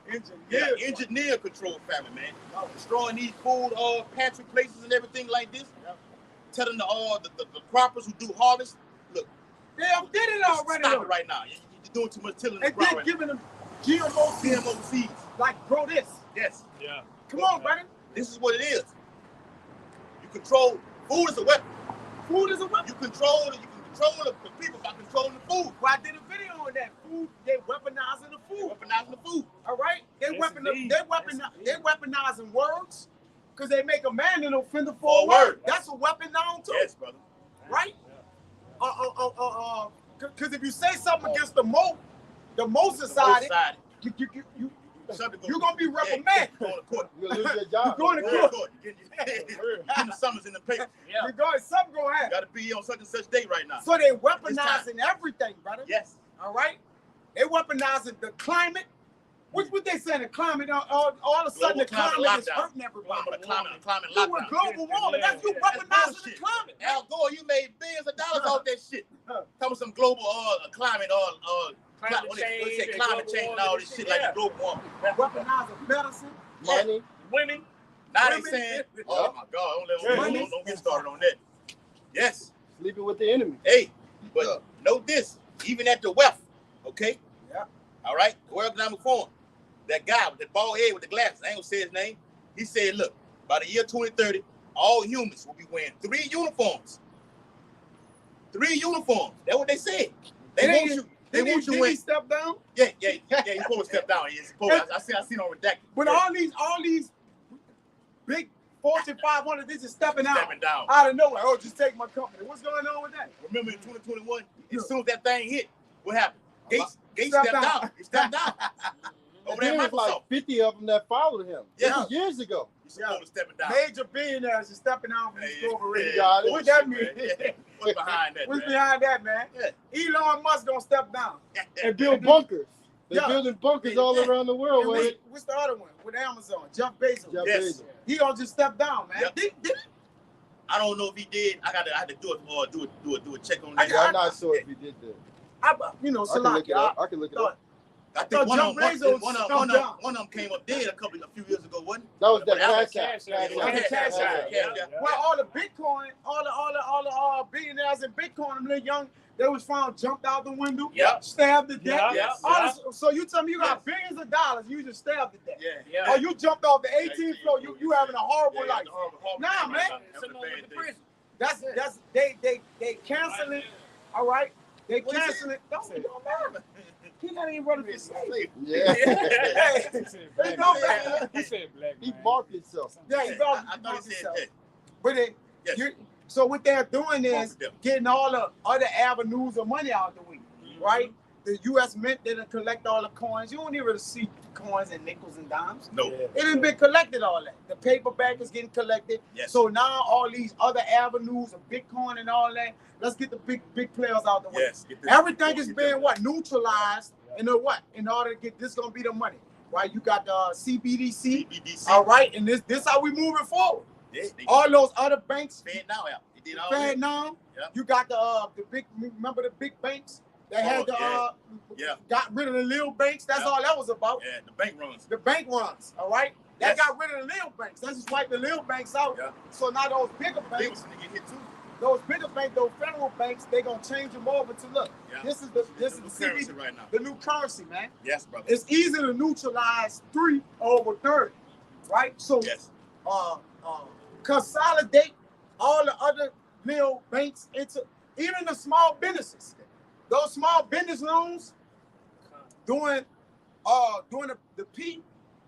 S3: Engineer controlled famine, man. Destroying these food pantry places and everything like this. Telling the croppers who do harvest, look.
S5: They did it already.
S3: Stop it right now. You're doing too much tilling the
S5: and
S3: ground.
S5: then
S3: Right
S5: giving them GMO
S3: seeds.
S5: Like, grow this.
S3: Yes.
S6: Yeah.
S5: Come on, brother.
S3: This is what it is. You control. Food is a weapon.
S5: Food is a weapon.
S3: You can control the people by controlling the food.
S5: Well, I did a video on that. Food, they weaponizing the food. All right? They weaponizing words, because they make a man an offender for a word. That's a weapon now too.
S3: Yes, brother.
S5: Right? Because if you say something against the Mo society, you
S3: Subject
S5: You're going to be
S3: yeah,
S5: reprimanded.
S3: you're going to court.
S2: You're gonna lose your
S5: You're
S2: job.
S5: going to
S3: You're going to
S5: court.
S3: court. You're getting the summons in the paper.
S4: Yeah.
S5: You're going, something going to
S3: You
S5: happen.
S3: got to be on such and such date right now.
S5: So they
S3: It's
S5: weaponizing everything, brother.
S3: Yes.
S5: All right? They weaponizing the climate. What they saying? The climate, all of a sudden the
S3: Global
S5: climate is
S3: lockdown.
S5: hurting everybody.
S3: But a climate
S5: You with
S3: lockdown.
S5: global warming.
S6: Yeah,
S5: That's you
S3: That's
S5: weaponizing the
S3: bullshit.
S5: climate.
S3: Al Gore, you made billions of dollars off that shit. Talking some global climate climate change and all this shit like the global warming.
S5: Weaponizing medicine.
S2: Money.
S4: Women.
S3: Now they
S5: Women.
S3: saying, oh my God, don't get started on that. Yes.
S2: Sleeping with the enemy.
S3: Hey, but note this, even at the WEF, okay?
S5: Yeah.
S3: All right, the World Economic Forum, that guy with the bald head with the glasses, I ain't gonna say his name. He said, look, by the year 2030, all humans will be wearing 3 uniforms. 3 uniforms. That's what they said. They want you. They want you
S5: Did
S3: in.
S5: he step down?
S3: Yeah. He's supposed to step down. He's supposed. I seen on redacted.
S5: But
S3: Yeah,
S5: all these big Fortune 500, they just stepping out
S3: down.
S5: out of nowhere. Oh, just take my company. What's going on with that?
S3: Remember in 2021, as soon as that thing hit, what happened? Gates
S5: Stepped
S3: stepped
S5: down.
S3: down. He stepped down. Over there,
S2: There was
S3: Microsoft.
S2: like 50 of them that followed him.
S3: Yeah.
S2: This was years ago.
S3: He's supposed to stepping down.
S5: Major billionaires are stepping out from the
S3: Hey,
S5: corporation.
S2: yeah,
S5: What that mean?
S3: Yeah. What's behind that?
S5: What's
S3: man?
S5: behind that, man? Elon Musk gonna step down.
S2: And build bunkers. They're
S5: Yeah.
S2: building bunkers all around the world.
S5: And
S2: With
S5: what's the other one? With Amazon, Jeff Bezos.
S2: Jeff
S3: Yes.
S2: Bezos.
S5: He gonna just step down, man.
S3: Yep. I don't know if he did. I had to do a check on
S5: I
S3: that.
S2: Yeah, I'm not sure if he did that.
S5: I
S2: I can look
S5: Salaki,
S2: it up. I can look it up.
S3: I
S5: thought
S3: think one of
S5: Jeff
S3: them,
S5: Bezos
S3: one
S5: stepped down.
S3: of them came up dead a few years ago, wasn't
S2: That was that
S3: But
S2: cash
S6: Cash
S2: app.
S6: App.
S5: Yeah,
S3: it?
S5: Cash App.
S3: Yeah.
S5: Well, all the Bitcoin, all the billionaires in Bitcoin, them little young, they was found jumped out the window,
S3: Yep.
S5: stabbed to death.
S6: Yeah.
S3: Yes.
S5: So you tell me you got billions of dollars, you just stabbed to death.
S3: Yeah.
S4: Yeah.
S5: Or you jumped off the 18th floor, you having a horrible life. Nah, man.
S4: Someone went to prison.
S5: That's they canceling. All right, they canceling. Don't matter. He not even running for slavery.
S2: Yeah.
S5: Hey,
S6: He said
S5: it
S6: black
S5: don't
S6: man.
S5: matter.
S6: He said black
S2: He
S6: man.
S2: marked himself.
S5: Yeah, he brought
S3: I thought he said
S5: himself.
S3: that.
S5: But
S3: Yes.
S5: so what they're doing is
S3: Market them.
S5: getting all the other avenues of money out the way, right? The U.S. Mint didn't collect all the coins. You don't even see coins and nickels and dimes.
S3: No.
S5: It didn't been collected all that. The paperback is getting collected.
S3: Yes.
S5: So now all these other avenues of Bitcoin and all that, let's get the big players out the way.
S3: Yes. Get this-
S5: Everything is
S3: get
S5: being
S3: them.
S5: what? Neutralized in the what? In order to get this gonna be the money. Right? You got the CBDC.
S3: CBDC.
S5: All right, and this how we moving forward.
S3: They
S5: All those other banks,
S3: Fed now out. They did all
S5: Fed
S3: that.
S5: now.
S3: Yep.
S5: You got the big. Remember the big banks? They had the
S3: Yeah.
S5: got rid of the little banks. That's
S3: Yeah.
S5: all that was about.
S3: Yeah, the bank runs.
S5: The bank runs. All right. That
S3: Yes.
S5: got rid of the little banks. That's just wipe the little banks out.
S3: Yeah.
S5: So now those bigger
S3: They
S5: banks,
S3: was gonna get hit too.
S5: those bigger banks, those federal banks, they gonna change them over to look.
S3: Yeah.
S5: This is the
S3: New currency
S5: CBD,
S3: right now.
S5: the new currency, man.
S3: Yes, brother.
S5: It's easy to neutralize 3 over 30, right? So
S3: Yes.
S5: consolidate all the other little banks into even the small businesses. Those small business loans doing the P,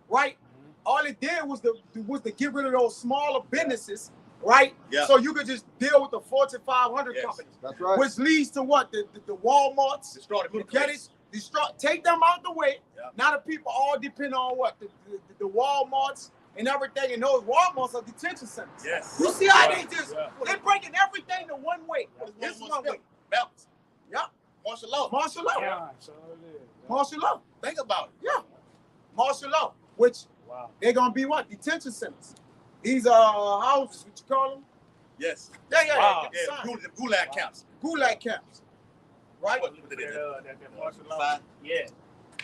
S5: right? All it did was to get rid of those smaller businesses, right?
S3: Yeah.
S5: So you could just deal with the Fortune 500
S3: Yes.
S5: companies,
S2: That's right.
S5: which leads to what? The Walmarts,
S3: Destroy the
S5: the
S3: middle class.
S5: Gettys, take them out the way.
S3: Yeah.
S5: Now the people all depend on what? The Walmarts and everything, and those Walmarts are detention centers.
S3: Yes.
S5: You see how
S6: Yeah.
S5: they just
S6: Yeah.
S5: they're breaking everything to one way. This is one way.
S3: Balance.
S5: Yep.
S3: Martial law.
S5: Martial law.
S6: Yeah, so it is.
S5: Martial law.
S3: Think about it.
S5: Yeah. Martial law. Which
S6: Wow.
S5: they're gonna be what? Detention centers. These houses, what you call them?
S3: Yes.
S5: Yeah.
S6: Wow.
S3: Yeah.
S5: Sign.
S3: The gulag camps.
S5: Gulag camps. Right?
S3: What it is.
S6: That martial law.
S3: Sign.
S4: Yeah.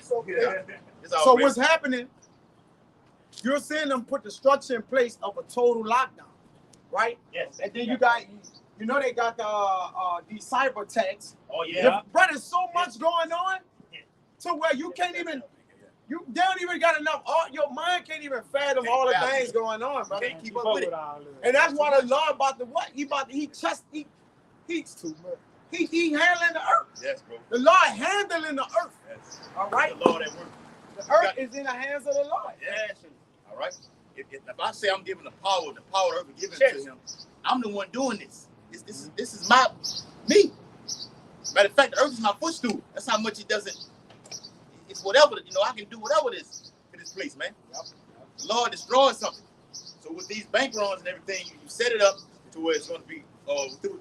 S5: So,
S3: It's all
S5: so
S3: ready.
S5: what's happening? You're seeing them put the structure in place of a total lockdown, right?
S4: Yes.
S5: And then you got, they got the cyber attacks.
S4: Oh yeah.
S5: But there's so much going on to where you can't even, they don't even got enough. Your mind can't even fathom all the things going on, bro.
S3: Can't keep up with it.
S6: all that.
S5: And that's why the Lord about the what? He handling the earth.
S3: Yes, bro.
S5: The Lord handling the earth.
S3: Yes.
S5: All right.
S3: The Lord at work.
S5: The earth is in the hands of the Lord.
S3: Yes. All right. If I say I'm giving the power of earth and giving it to him, I'm the one doing this. This is me. Matter of fact, the earth is my footstool. That's how much it doesn't. It's whatever, I can do whatever it is. place, man. The Lord destroyed something. So with these bank runs and everything, you set it up to where it's going to be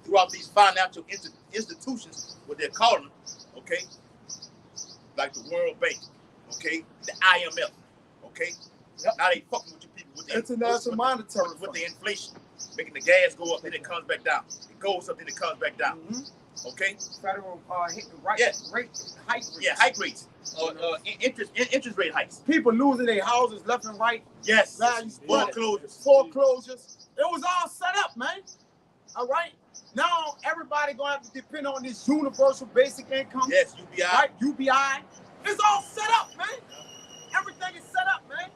S3: throughout these financial institutions, what they're calling them, okay? Like the World Bank, okay? The IMF, okay? Now they fucking with you people with the
S5: International Monetary
S3: with the inflation, making the gas go up, then it comes back down. It goes up, then it comes back down. Okay?
S5: Federal rate hike rates.
S3: Yeah, hike rates. Interest rate hikes.
S5: People losing their houses left and right.
S3: Yes.
S5: Foreclosures. It was all set up, man. All right. Now everybody gonna have to depend on this universal basic income.
S3: Yes, UBI.
S5: Right, UBI. It's all set up, man. Everything is set up, man.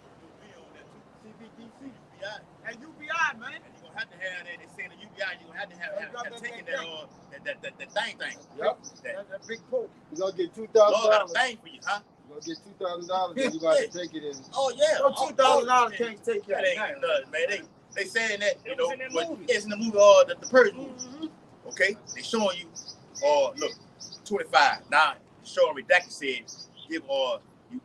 S3: CBDC, UBI.
S5: And UBI, man.
S3: And you're gonna have to have that. They're saying the UBI. You're gonna have to have taken that thing.
S5: Yep. That big poke.
S7: You're gonna get $2,000.
S3: Lord got a thing for you, huh?
S7: You're gonna get $2,000 and you gotta take it in.
S3: Oh yeah.
S5: So $2,000 can't take care of
S3: That
S5: that.
S3: ain't nothing, man. They saying that, you
S4: It
S3: know,
S4: was in that
S3: but
S4: movie.
S3: it's in the movie, the Purge movie. Okay, they showing you, look, 25. Now showing redacted said, give you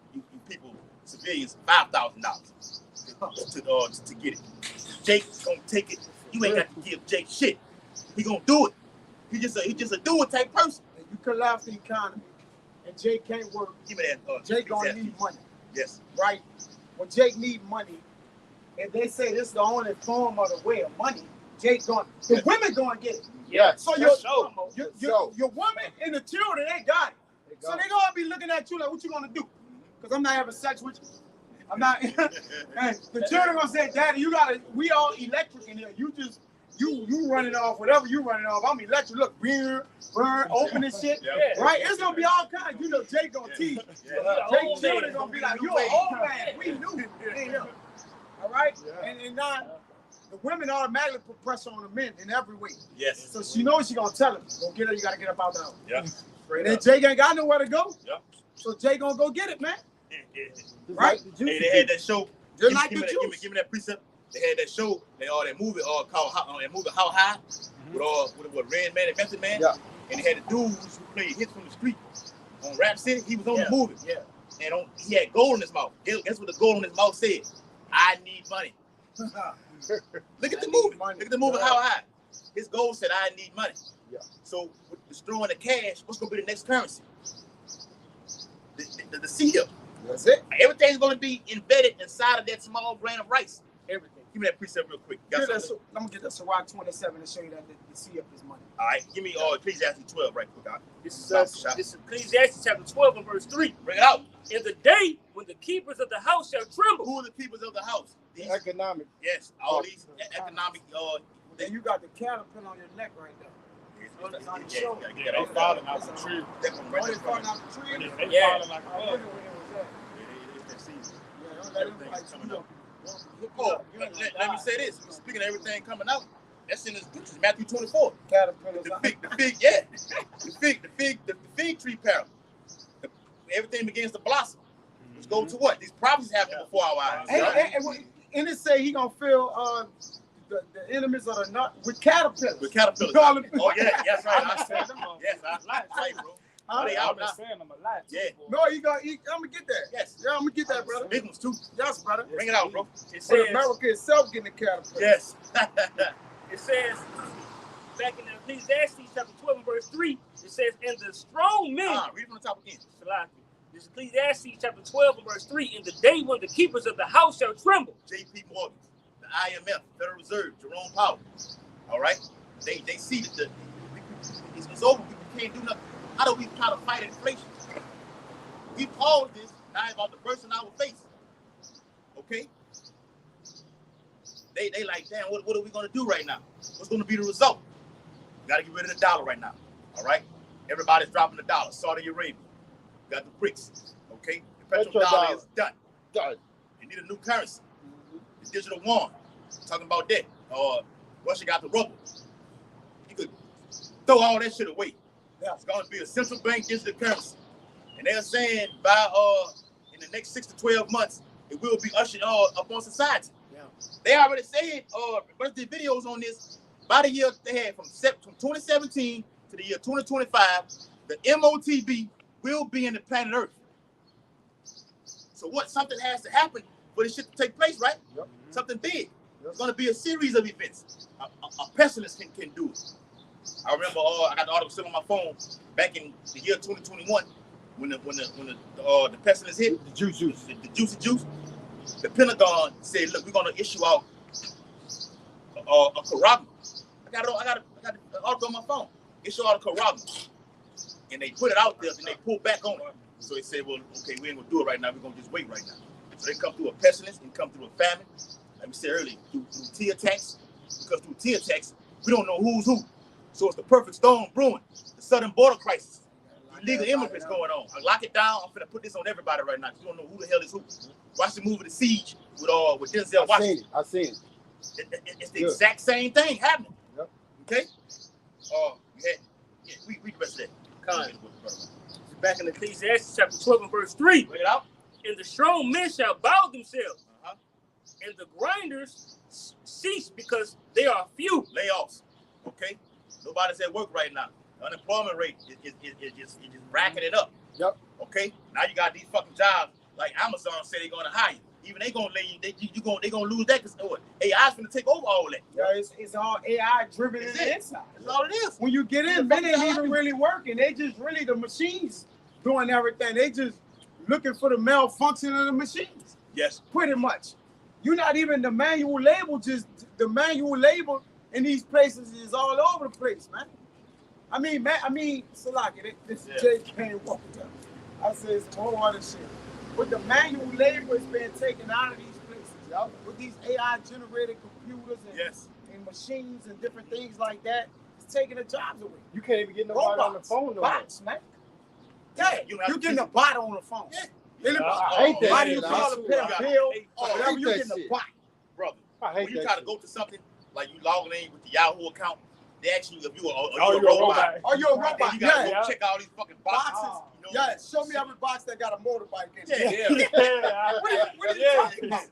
S3: people, civilians, $5,000 to get it. Jake's gonna take it. You ain't got to give Jake shit. He gonna do it. He just a do it type person.
S5: And you collapse the economy, and Jake can't work.
S3: Give me that.
S5: Jake gonna need money,
S3: Yes.
S5: right? When Jake need money, if they say this is the only form of the way of money, Jake gonna, the women gonna get it.
S4: Yeah.
S5: So your woman and the children, they got it. So they gonna be looking at you like, what you gonna do? Because I'm not having sex with you. I'm not. And the children gonna say, Daddy, we all electric in here. You just, you running off whatever you running off. I'm electric. Look, burn, open and shit.
S3: Yeah.
S5: Right? It's gonna be all kinds. You know, Jake gonna tease. Jake children gonna be like, you an old man. We knew it. All right? And now the women automatically put pressure on the men in every way.
S3: Yes.
S5: So she knows she gonna tell him, go get her, you gotta get up out the house.
S3: Yeah.
S5: And then Jake ain't got nowhere to go.
S3: Yep.
S5: So Jake gonna go get it, man.
S7: Right?
S3: Hey, they had that show.
S5: Just like the
S3: give
S5: juice.
S3: me that precept. They had that show. That movie called How High with Red Man and Method Man.
S7: Yeah.
S3: And they had the dudes who played hits from the street on Rap City. He was on the movie.
S5: Yeah.
S3: And he had gold in his mouth. Guess what the gold in his mouth said? I need money. Look at the movie. Look at the movie How High. His goal said I need money.
S7: Yeah.
S3: So with destroying the cash, what's gonna be the next currency? The seal.
S5: That's it.
S3: Everything's gonna be embedded inside of that small grain of rice.
S5: Everything.
S3: Give me that precept real quick. Got
S5: I'm
S3: something?
S5: gonna get the Ciroc 27 to show you that the sea up is money.
S3: All right, give me Ecclesiastes 12 right quick.
S4: This is Ecclesiastes chapter 12 and verse 3.
S3: Bring it out.
S4: In the day when the keepers of the house shall tremble.
S3: Who are the people of the house? These,
S7: Economic.
S3: yes, all these economic.
S5: Then you got the caterpillar on your neck right there.
S6: Yeah, they falling out the tree.
S5: Oh, they falling out the tree?
S6: They
S4: Yeah.
S6: falling like
S5: I
S6: a
S5: wonder
S6: bug.
S5: where it was at. Yeah, don't let him
S3: Everything's
S5: like
S3: coming
S5: you
S3: up.
S5: know.
S3: Let me say this. Speaking of everything coming out, that's in this Matthew 24.
S5: Caterpillars.
S3: The fig tree parable. Everything begins to blossom. Which goes to what? These prophecies happen before our eyes.
S5: And it say he gonna fill the enemies of the nut with caterpillars.
S3: With caterpillars.
S5: You call it-
S3: Oh yeah, yes right.
S6: I'm saying them
S3: Yes, I right, bro.
S5: Huh?
S3: They
S6: I've
S3: out
S6: been
S3: now.
S6: saying them a lot. too,
S3: Yeah.
S6: boy.
S5: No, I'm gonna get that.
S3: Yes.
S5: Yeah, I'm gonna get that, brother.
S3: Big ones too.
S5: Yes, brother.
S3: Bring it out, bro.
S4: It
S5: For
S4: says,
S5: America itself getting the caterpillar.
S3: Yes.
S4: it says back in Ecclesiastes chapter 12 and verse 3, it says, and the strong men,
S3: Read from the top again.
S4: this is Ecclesiastes chapter 12 and verse 3, in the day when the keepers of the house shall tremble.
S3: J.P. Morgan, the IMF, Federal Reserve, Jerome Powell. All right? They see that it's over. We can't do nothing. How do we try to fight inflation? We paused this. Now it's about to burst in our face. Okay? They like, damn, what are we going to do right now? What's going to be the result? Got to get rid of the dollar right now. All right? Everybody's dropping the dollar. Saudi Arabia. Got the BRICS. Okay? The petrodollar is done. You need a new currency. The digital yuan. Talking about that. Russia got the ruble. You could throw all that shit away.
S5: Yeah.
S3: It's going to be a central bank digital currency. And they're saying by in the next 6 to 12 months, it will be ushered up on society.
S5: Yeah.
S3: They already said, but the videos on this, by the year they had from 2017 to the year 2025, the MOTB will be in the planet Earth. So what? Something has to happen for this shit to take place, right?
S7: Yep.
S3: Something big.
S7: Yep.
S3: It's going to be a series of events. A pessimist can do it. I remember I got the article still on my phone back in the year 2021 when the pestilence hit.
S7: The juice.
S3: The juicy juice. The Pentagon said, "Look, we're going to issue out a corragma." I got the article on my phone. Issue out a corragma, and they put it out there, and they pulled back on it. So they said, "Well, okay, we ain't gonna do it right now. We're gonna just wait right now." So they come through a pestilence and come through a famine. Like we said earlier, through tea attacks. Because through tea attacks, we don't know who's who. So it's the perfect storm brewing. The southern border crisis. Illegal immigrants going on. I lock it down. I'm finna put this on everybody right now. You don't know who the hell is who. Watch the movie The Siege with Denzel Washington.
S7: I seen it.
S3: It's the exact same thing happening.
S7: Yep.
S3: Okay? We the rest of that.
S4: Back in Ecclesiastes chapter 12 and verse 3.
S3: Bring it out.
S4: And the strong men shall bow themselves, and the grinders cease because they are few.
S3: Layoffs. Okay? Nobody's at work right now. The unemployment rate is just racking it up.
S7: Yep.
S3: Okay? Now you got these fucking jobs like Amazon say they're gonna hire you. Even they gonna lay you, they gonna lose that because AI's gonna take over all that.
S5: Yeah, it's all AI driven in
S3: That's
S5: the
S3: it.
S5: inside.
S3: That's all it is.
S5: When you get in, they ain't even really working. They just really the machines doing everything. They just looking for the malfunction of the machines.
S3: Yes.
S5: Pretty much. You're not even the manual label. Just the manual label in these places is all over the place, man. Salaki, this Jay came walking up. I said it's a whole other shit. But the manual labor is being taken out of these places, y'all. With these AI-generated computers and machines and different things like that, it's taking the jobs away.
S7: You can't even get nobody on the phone no more.
S5: Bots, man. Yeah, you're getting a bot on the phone.
S3: Yeah.
S7: I hate that
S5: Why do you
S7: shit.
S5: call it a bill? Whatever, you're
S7: that
S5: getting a
S7: shit.
S5: bot.
S3: Brother.
S7: I hate
S3: When you
S7: that
S3: try to
S7: shit.
S3: go to something like you logging in with the Yahoo account, they ask you if you're
S6: Oh,
S3: a robot.
S5: Are you a
S3: Then
S5: robot?
S3: you gotta
S5: Yeah.
S3: go check all these fucking boxes.
S5: Boxes.
S3: You know?
S5: Yeah, show me every box that got a motorbike in it.
S3: Yeah.
S5: What are you talking about?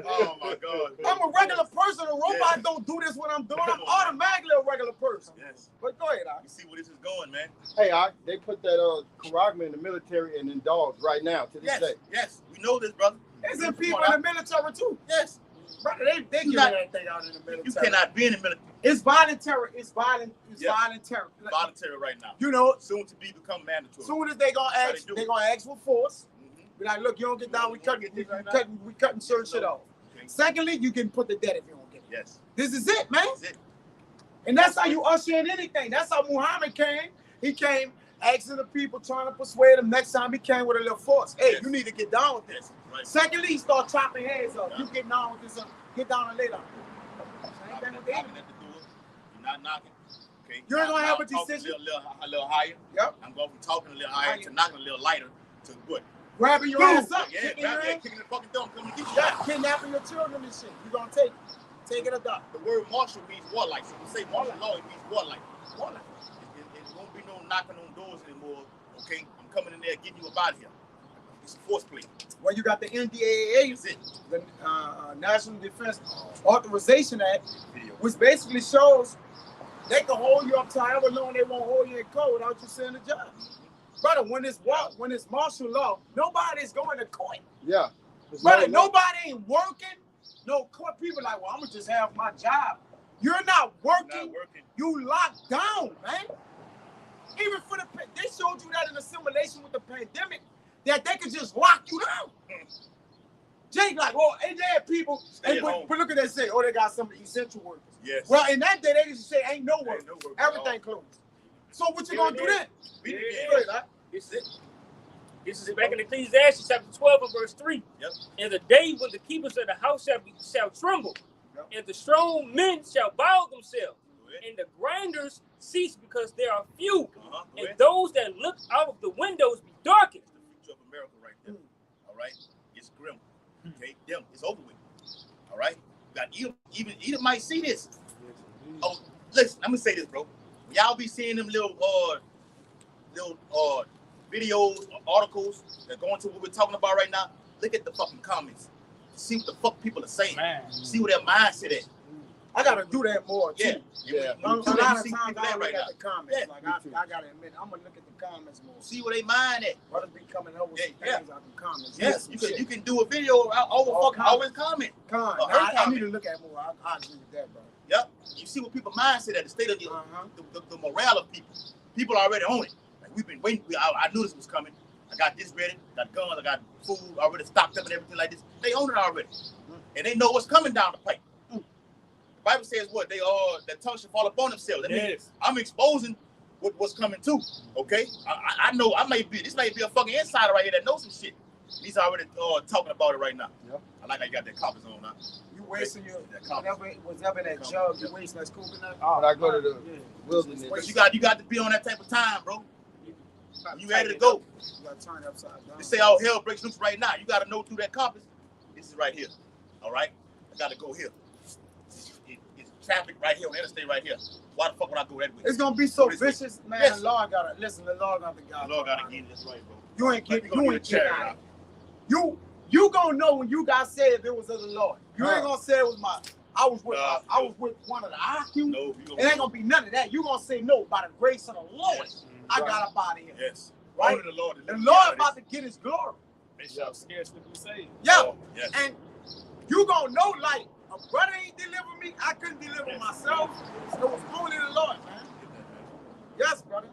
S3: Oh my God.
S5: I'm a regular person. A robot don't do this when I'm doing. I'm automatically a regular person.
S3: Yes.
S5: But go ahead,
S3: You see where this is going, man.
S7: Hey, they put that corragma in the military and in dogs right now to this
S3: Yes.
S7: day.
S3: Yes. We know this, brother.
S5: There's some people in the military too.
S3: Yes.
S5: Brother, they
S3: You
S5: give
S3: got-
S5: everything out in the military.
S3: You cannot be in the military.
S5: It's voluntary. It's violent. It's
S3: Yeah.
S5: voluntary.
S3: Voluntary right now.
S5: You know,
S3: Soon to become mandatory.
S5: soon as they gonna
S3: How
S5: ask,
S3: they do
S5: they
S3: it.
S5: gonna ask for force.
S3: Mhm.
S5: Be like, look, you don't get down. We cutting certain shit off.
S3: Okay.
S5: Secondly, you can put the debt if you don't get it.
S3: Yes.
S5: This is it, man.
S3: That's it.
S5: And that's how you usher in anything. That's how Muhammad came. He came asking the people, trying to persuade them. Next time he came with a little force. Hey,
S3: Yes.
S5: you need to get down with this.
S3: Yes. Right.
S5: Secondly, he start chopping heads up.
S3: Yeah.
S5: You get down with this. Get down and lay down. Same thing
S3: Knocking
S5: with the
S3: at the door. You're not knocking. Okay.
S5: You ain't gonna have a
S3: Talking
S5: decision.
S3: A little higher.
S5: Yep.
S3: I'm going from talking a little higher to knocking a little lighter to what?
S5: Grabbing your
S3: Boom.
S5: ass up.
S3: Yeah,
S5: Kicking your ass.
S3: kicking the fucking door, coming to get you.
S5: Yeah, kidnapping your children and shit. You gonna take it. Take it or die.
S3: The word martial means warlike. So when you say martial law, it means warlike.
S5: Warlike.
S3: It won't be no knocking on doors anymore. Okay, I'm coming in there getting you up out of here. It's a force play.
S5: Well, you got the NDAA,
S3: That's it.
S5: the National Defense Authorization Act,
S3: Video.
S5: which basically shows they can hold you up to however long they won't hold you in court without you seeing a judge. Brother, when it's martial law, nobody's going to court.
S7: Yeah. There's
S5: Brother,
S7: no-
S5: nobody ain't working. No court. People like, well, I'm gonna just have my job. You're not working.
S3: Not working.
S5: You locked down, man. Even for they showed you that in the simulation with the pandemic, that they could just lock you down. Jake, like, oh, and they had people,
S3: Stay at
S5: but
S3: home.
S5: look at that say, oh, they got some essential workers.
S3: Yes.
S5: Well, in that day, they used to say, ain't no work.
S3: Ain't no work at all.
S5: Everything closed. So what you gonna do then?
S3: We
S4: Yeah.
S3: began.
S5: Go ahead, huh?
S4: This is back in Ecclesiastes chapter 12 and verse 3.
S3: Yep.
S4: In the day when the keepers of the house shall tremble,
S5: Yep.
S4: and the strong men shall bow themselves,
S3: Go ahead.
S4: and the grinders cease because there are few,
S3: Go
S4: and
S3: ahead.
S4: those that look out of the windows be darkened.
S3: That's the future of America right there. All right? It's grim. Okay? Them. It's over with. All right? You got even might see this. Oh, listen, I'm gonna say this, bro. Y'all be seeing them little videos or articles that go into what we're talking about right now. Look at the fucking comments. See what the fuck people are saying.
S6: Man.
S3: See where their mindset at.
S5: I gotta do that more too.
S3: Yeah.
S7: Yeah.
S5: A lot of
S3: You
S5: times
S3: see
S5: I
S3: people
S5: look
S3: right
S5: at
S3: now.
S5: the comments.
S3: Yeah,
S5: Like
S7: me too.
S5: I gotta admit, I'm gonna look at the comments more.
S3: See where they mind at.
S5: Brothers be coming up with some
S3: Yeah,
S5: things out the comments.
S3: Yes,
S5: Some
S3: you
S5: shit.
S3: can do a video over
S5: All
S3: fucking always comment.
S5: Con.
S3: Or her
S5: I
S3: comment.
S5: need to look at more. I agree with that, bro.
S3: Yep. You see what people mindset at the state of the morale of people. People already own it. Like we've been waiting. I knew this was coming. I got this ready. Got guns. I got food already stocked up and everything like this. They own it already, and they know what's coming down the pipe. The Bible says what they that tongue should fall upon themselves. That means I'm exposing what's coming too. Okay, I know this may be a fucking insider right here that knows some shit. He's already talking about it right now.
S7: Yeah.
S3: I like how you got that compass on now.
S5: You wasting your
S3: That compass.
S5: whatever that jug you wasting that's coconut.
S7: When I go to the
S5: Yeah.
S7: wilderness.
S3: But you got to be on that type of time, bro. You ready to go?
S5: You gotta turn it upside down.
S3: They say all hell breaks loose right now. You got to know through that compass. This is right here. All right? I got to go here. It's traffic right here on the interstate right here. Why the fuck would I go that way?
S5: It's gonna be so vicious, man.
S3: Yes.
S5: The Lord gotta listen. The Lord got the guy.
S3: The Lord got to get it. That's right, bro.
S5: You ain't
S3: Like,
S5: getting.
S3: we gonna
S5: You
S3: get
S5: ain't
S3: a chair
S5: getting out.
S3: out.
S5: You gonna know when you got saved it was of the Lord. You ain't gonna say it was my. I was with one of the IQ.
S3: No, you
S5: It ain't gonna be none of that. You gonna say no by the grace of the Lord.
S3: Yes.
S5: I got up out of here.
S3: Yes.
S5: Right?
S3: Only the Lord.
S5: The Lord about to get His glory.
S6: They shall scarcely be saved.
S5: Yeah.
S3: Oh, yes.
S5: And you gonna know, like, a brother ain't deliver me. I couldn't deliver myself. It was only the Lord, man. Yes, brother.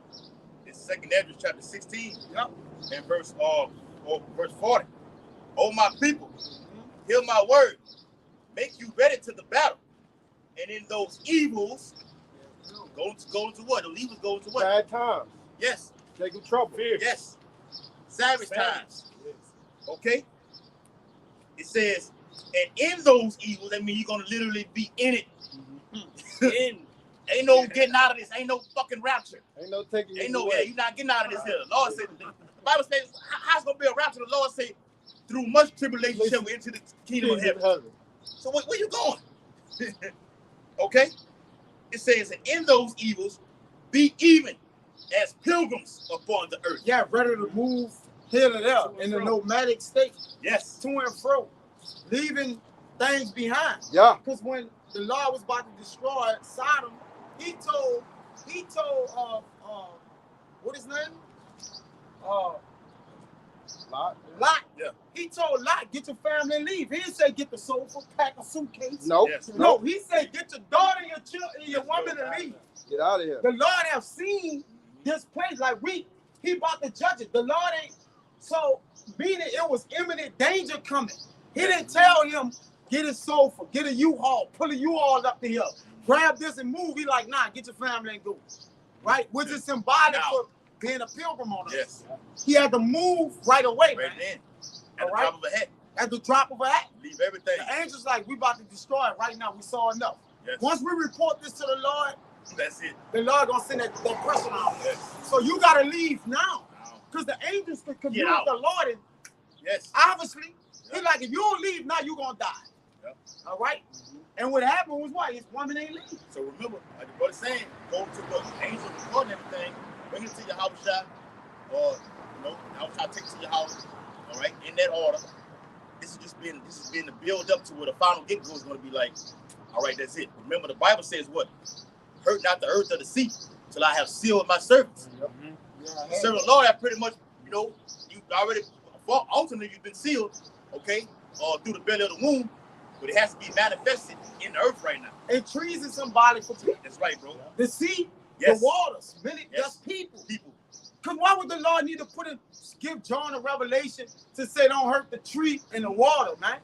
S3: It's 2nd Ezra chapter 16
S5: Yep.
S3: and verse 40. Oh my people, hear my word. Make you ready to the battle. And in those evils, go to what? Those evils go to what?
S7: Bad times.
S3: Yes.
S7: Taking trouble.
S6: Fear.
S3: Yes. Savage times. Okay? It says, and in those evils, that means you're going to literally be in it. Ain't no getting out of this. Ain't no fucking rapture.
S7: Ain't no taking
S3: Ain't
S7: you
S3: no,
S7: away.
S3: you're not getting out of this here. The Lord said, the Bible says, how's going to be a rapture? The Lord said, through much tribulation shall we enter the kingdom of heaven. So where you going? Okay? It says, and in those evils, be even as pilgrims upon the earth.
S5: Yeah, ready to move here to there in the nomadic state,
S3: Yes.
S5: to and fro, leaving things behind.
S7: Yeah.
S5: Because when the Lord was about to destroy Sodom, he told what his name?
S7: Lot.
S5: Lot.
S3: Yeah.
S5: He told Lot, get your family and leave. He didn't say get the sofa, pack a suitcase.
S7: Nope.
S3: Yes.
S5: No, he said get your daughter and your children and your woman and leave.
S7: Get out of here.
S5: The Lord have seen this place like he about to judge it. The Lord ain't, so meaning it was imminent danger coming. He didn't tell him, get a sofa, get a U-Haul, pull a U-Haul up to here, grab this and move. He like, nah, get your family and go. Right? Which is symbolic for being a pilgrim on earth.
S3: Yes.
S5: He had to move right away,
S3: Right
S5: man.
S3: then. At
S5: All
S3: the
S5: right.
S3: drop of a hat.
S5: At the drop of a hat.
S3: Leave everything.
S5: The angels like, we about to destroy it right now. We saw enough.
S3: Yes.
S5: Once we report this to the Lord,
S3: That's it.
S5: the Lord gonna send that pressure on.
S3: Yes.
S5: So you gotta leave now.
S3: Now.
S5: Because the angels can
S3: Get
S5: commune
S3: out.
S5: with the Lord. And
S3: Yes.
S5: obviously,
S3: Yep.
S5: he's like, if you don't leave now, you're gonna die.
S3: Yep.
S5: All right? And what happened was what? His woman ain't leave.
S3: So remember, like the brother saying, go to the angel recording everything, bring it to your house shop, or house shop take it to your house. All right, in that order. This has been the build up to where the final get go is going to be like. All right, that's it. Remember, the Bible says what? Hurt not the earth or the sea, till I have sealed my servants. The servant of the Lord have pretty much, you already, ultimately you've been sealed, okay, through the belly of the womb, but it has to be manifested in the earth right now.
S5: And trees is symbolic for people.
S3: That's right, bro.
S5: The sea,
S3: Yes.
S5: the waters, really,
S3: Yes.
S5: that's people.
S3: People.
S5: Because why would the Lord need to give John a revelation to say don't hurt the tree and the water, man?